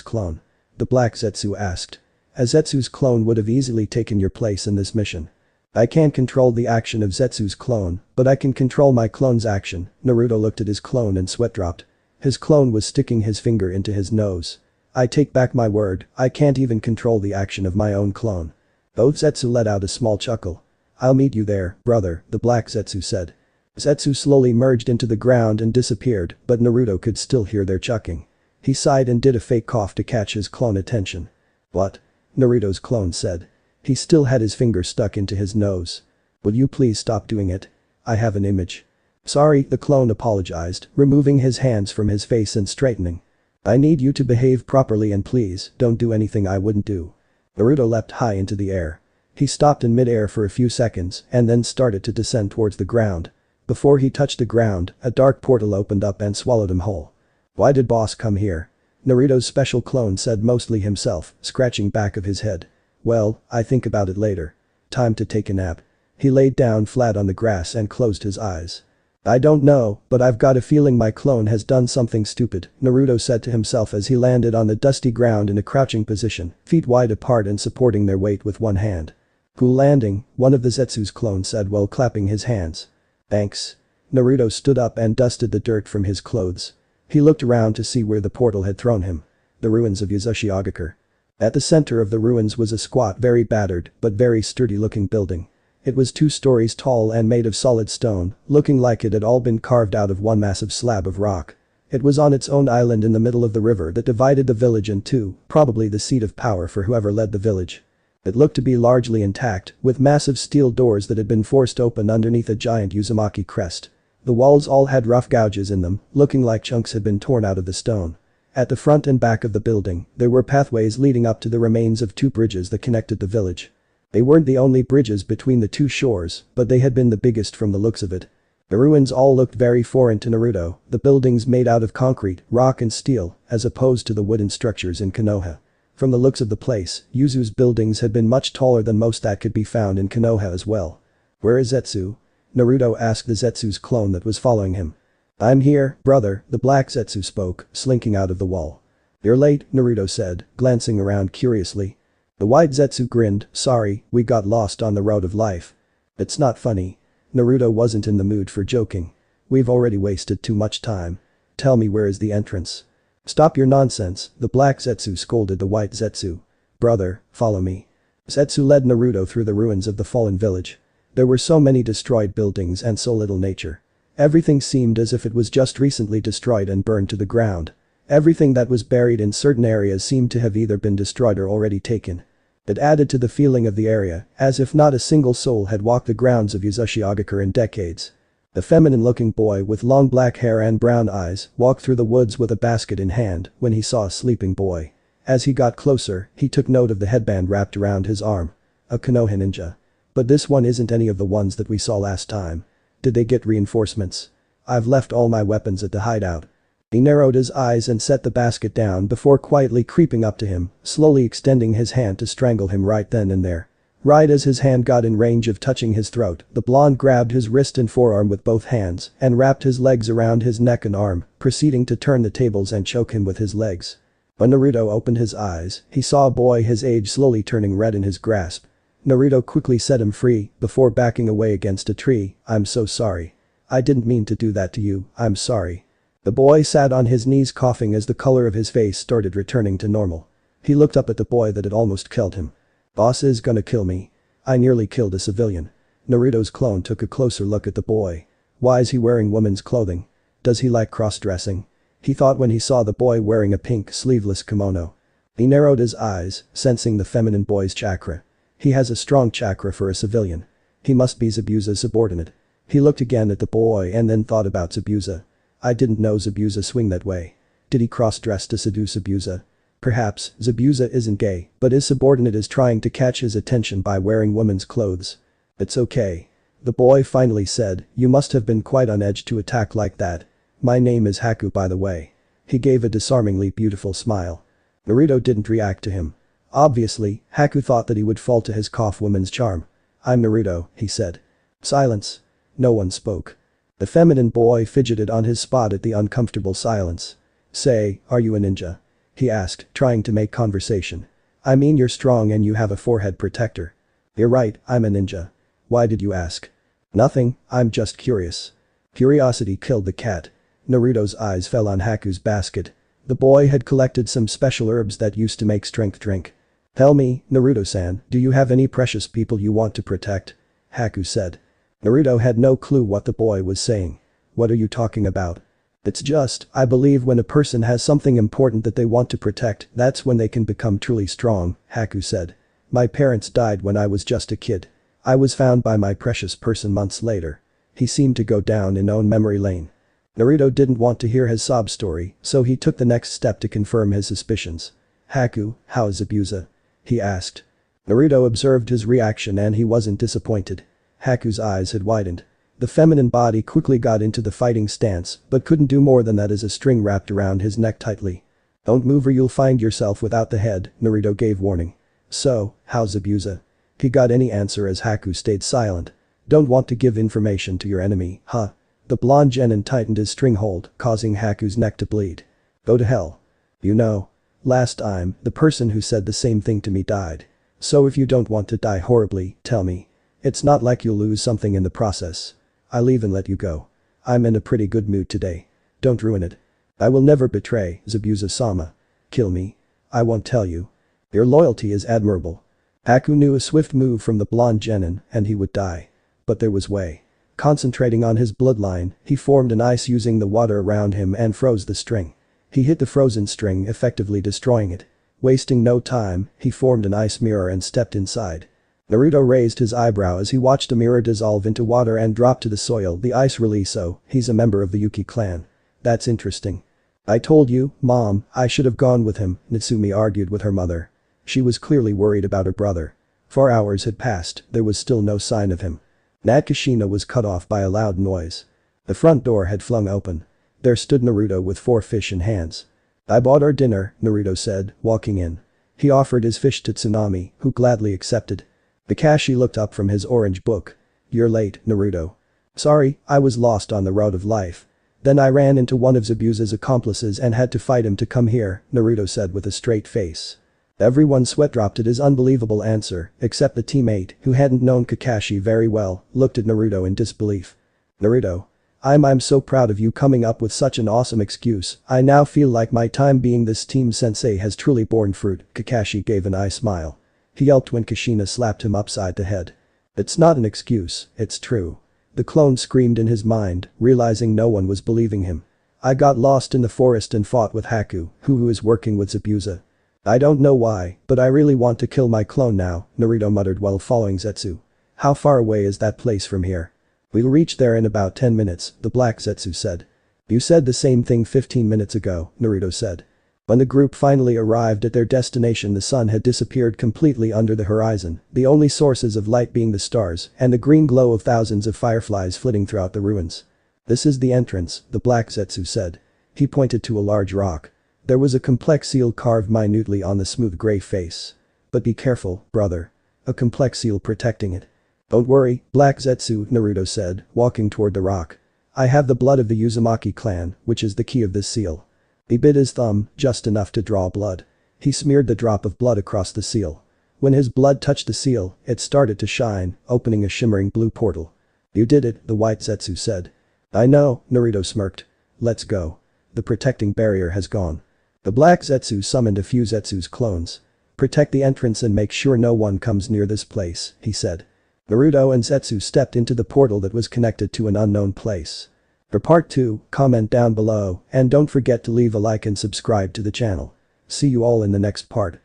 clone?" the black Zetsu asked. "A Zetsu's clone would have easily taken your place in this mission." "I can't control the action of Zetsu's clone, but I can control my clone's action." Naruto looked at his clone and sweat dropped. His clone was sticking his finger into his nose. "I take back my word, I can't even control the action of my own clone." Both Zetsu let out a small chuckle. "I'll meet you there, brother," the black Zetsu said. Zetsu slowly merged into the ground and disappeared, but Naruto could still hear their chucking. He sighed and did a fake cough to catch his clone attention. "What?" Naruto's clone said. He still had his finger stuck into his nose. "Would you please stop doing it? I have an image." "Sorry," the clone apologized, removing his hands from his face and straightening. "I need you to behave properly and please, don't do anything I wouldn't do." Naruto leapt high into the air. He stopped in mid-air for a few seconds and then started to descend towards the ground. Before he touched the ground, a dark portal opened up and swallowed him whole. "Why did boss come here?" Naruto's special clone said, mostly himself, scratching back of his head. "Well, I think about it later. Time to take a nap." He laid down flat on the grass and closed his eyes. "I don't know, but I've got a feeling my clone has done something stupid," Naruto said to himself as he landed on the dusty ground in a crouching position, feet wide apart and supporting their weight with one hand. "Cool landing," one of the Zetsu's clones said while clapping his hands. "Thanks." Naruto stood up and dusted the dirt from his clothes. He looked around to see where the portal had thrown him. The ruins of Uzushiogakure. At the center of the ruins was a squat, very battered, but very sturdy-looking building. It was 2 stories tall and made of solid stone, looking like it had all been carved out of one massive slab of rock. It was on its own island in the middle of the river that divided the village in two, probably the seat of power for whoever led the village. It looked to be largely intact, with massive steel doors that had been forced open underneath a giant Uzumaki crest. The walls all had rough gouges in them, looking like chunks had been torn out of the stone. At the front and back of the building, there were pathways leading up to the remains of 2 bridges that connected the village. They weren't the only bridges between the 2 shores, but they had been the biggest from the looks of it. The ruins all looked very foreign to Naruto, the buildings made out of concrete, rock and steel, as opposed to the wooden structures in Konoha. From the looks of the place, Yuzu's buildings had been much taller than most that could be found in Konoha as well. "Where is Zetsu?" Naruto asked the Zetsu's clone that was following him. "I'm here, brother," the black Zetsu spoke, slinking out of the wall. "You're late," Naruto said, glancing around curiously. The white Zetsu grinned, "Sorry, we got lost on the road of life." "It's not funny." Naruto wasn't in the mood for joking. "We've already wasted too much time. Tell me, where is the entrance?" "Stop your nonsense," the black Zetsu scolded the white Zetsu. "Brother, follow me." Zetsu led Naruto through the ruins of the fallen village. There were so many destroyed buildings and so little nature. Everything seemed as if it was just recently destroyed and burned to the ground. Everything that was buried in certain areas seemed to have either been destroyed or already taken. It added to the feeling of the area, as if not a single soul had walked the grounds of Uzushiogakure in decades. A feminine-looking boy with long black hair and brown eyes walked through the woods with a basket in hand when he saw a sleeping boy. As he got closer, he took note of the headband wrapped around his arm. A Konoha ninja. But this one isn't any of the ones that we saw last time. Did they get reinforcements? I've left all my weapons at the hideout. He narrowed his eyes and set the basket down before quietly creeping up to him, slowly extending his hand to strangle him right then and there. Right as his hand got in range of touching his throat, the blonde grabbed his wrist and forearm with both hands and wrapped his legs around his neck and arm, proceeding to turn the tables and choke him with his legs. When Naruto opened his eyes, he saw a boy his age slowly turning red in his grasp. Naruto quickly set him free before backing away against a tree. I'm so sorry. I didn't mean to do that to you, I'm sorry. The boy sat on his knees coughing as the color of his face started returning to normal. He looked up at the boy that had almost killed him. Boss is gonna kill me. I nearly killed a civilian. Naruto's clone took a closer look at the boy. Why is he wearing women's clothing? Does he like cross-dressing? He thought when he saw the boy wearing a pink sleeveless kimono. He narrowed his eyes, sensing the feminine boy's chakra. He has a strong chakra for a civilian. He must be Zabuza's subordinate. He looked again at the boy and then thought about Zabuza. I didn't know Zabuza swing that way. Did he cross-dress to seduce Zabuza? Perhaps Zabuza isn't gay, but his subordinate is trying to catch his attention by wearing women's clothes. It's okay. The boy finally said, you must have been quite on edge to attack like that. My name is Haku, by the way. He gave a disarmingly beautiful smile. Naruto didn't react to him. Obviously, Haku thought that he would fall to his cough woman's charm. I'm Naruto, he said. Silence. No one spoke. The feminine boy fidgeted on his spot at the uncomfortable silence. Say, are you a ninja? He asked, trying to make conversation. I mean you're strong and you have a forehead protector. You're right, I'm a ninja. Why did you ask? Nothing, I'm just curious. Curiosity killed the cat. Naruto's eyes fell on Haku's basket. The boy had collected some special herbs that used to make strength drink. Tell me, Naruto-san, do you have any precious people you want to protect? Haku said. Naruto had no clue what the boy was saying. What are you talking about? It's just, I believe when a person has something important that they want to protect, that's when they can become truly strong, Haku said. My parents died when I was just a kid. I was found by my precious person months later. He seemed to go down in own memory lane. Naruto didn't want to hear his sob story, so he took the next step to confirm his suspicions. Haku, how is Zabuza? He asked. Naruto observed his reaction and he wasn't disappointed. Haku's eyes had widened. The feminine body quickly got into the fighting stance, but couldn't do more than that as a string wrapped around his neck tightly. Don't move or you'll find yourself without the head, Naruto gave warning. So, how's Zabuza? He got any answer as Haku stayed silent. Don't want to give information to your enemy, huh? The blonde genin tightened his string hold, causing Haku's neck to bleed. Go to hell. You know. Last time, the person who said the same thing to me died. So if you don't want to die horribly, tell me. It's not like you'll lose something in the process. I'll even let you go. I'm in a pretty good mood today. Don't ruin it. I will never betray Zabuza-sama. Kill me. I won't tell you. Your loyalty is admirable. Haku knew a swift move from the blonde genin and he would die. But there was way. Concentrating on his bloodline, he formed an ice using the water around him and froze the string. He hit the frozen string, effectively destroying it. Wasting no time, he formed an ice mirror and stepped inside. Naruto raised his eyebrow as he watched a mirror dissolve into water and drop to the soil. The ice release. So, he's a member of the Yuki clan. That's interesting. I told you, Mom, I should have gone with him, Natsumi argued with her mother. She was clearly worried about her brother. 4 hours had passed, there was still no sign of him. Natkashina was cut off by a loud noise. The front door had flung open. There stood Naruto with 4 fish in hands. I bought our dinner, Naruto said, walking in. He offered his fish to Tsunami, who gladly accepted. Kakashi looked up from his orange book. You're late, Naruto. Sorry, I was lost on the road of life. Then I ran into one of Zabuza's accomplices and had to fight him to come here, Naruto said with a straight face. Everyone sweat dropped at his unbelievable answer, except the teammate, who hadn't known Kakashi very well, looked at Naruto in disbelief. Naruto. I'm so proud of you coming up with such an awesome excuse. I now feel like my time being this team sensei has truly borne fruit, Kakashi gave an eye smile. He yelped when Kushina slapped him upside the head. It's not an excuse, it's true. The clone screamed in his mind, realizing no one was believing him. I got lost in the forest and fought with Haku, who is working with Zabuza. I don't know why, but I really want to kill my clone now, Naruto muttered while following Zetsu. How far away is that place from here? We'll reach there in about 10 minutes, the black Zetsu said. You said the same thing 15 minutes ago, Naruto said. When the group finally arrived at their destination, the sun had disappeared completely under the horizon, the only sources of light being the stars and the green glow of thousands of fireflies flitting throughout the ruins. This is the entrance, the black Zetsu said. He pointed to a large rock. There was a complex seal carved minutely on the smooth gray face. But be careful, brother. A complex seal protecting it. Don't worry, Black Zetsu, Naruto said, walking toward the rock. I have the blood of the Uzumaki clan, which is the key of this seal. He bit his thumb, just enough to draw blood. He smeared the drop of blood across the seal. When his blood touched the seal, it started to shine, opening a shimmering blue portal. "You did it," the white Zetsu said. "I know," Naruto smirked. "Let's go. The protecting barrier has gone." The black Zetsu summoned a few Zetsu's clones. "Protect the entrance and make sure no one comes near this place," he said. Naruto and Zetsu stepped into the portal that was connected to an unknown place. For part 2, comment down below and don't forget to leave a like and subscribe to the channel. See you all in the next part.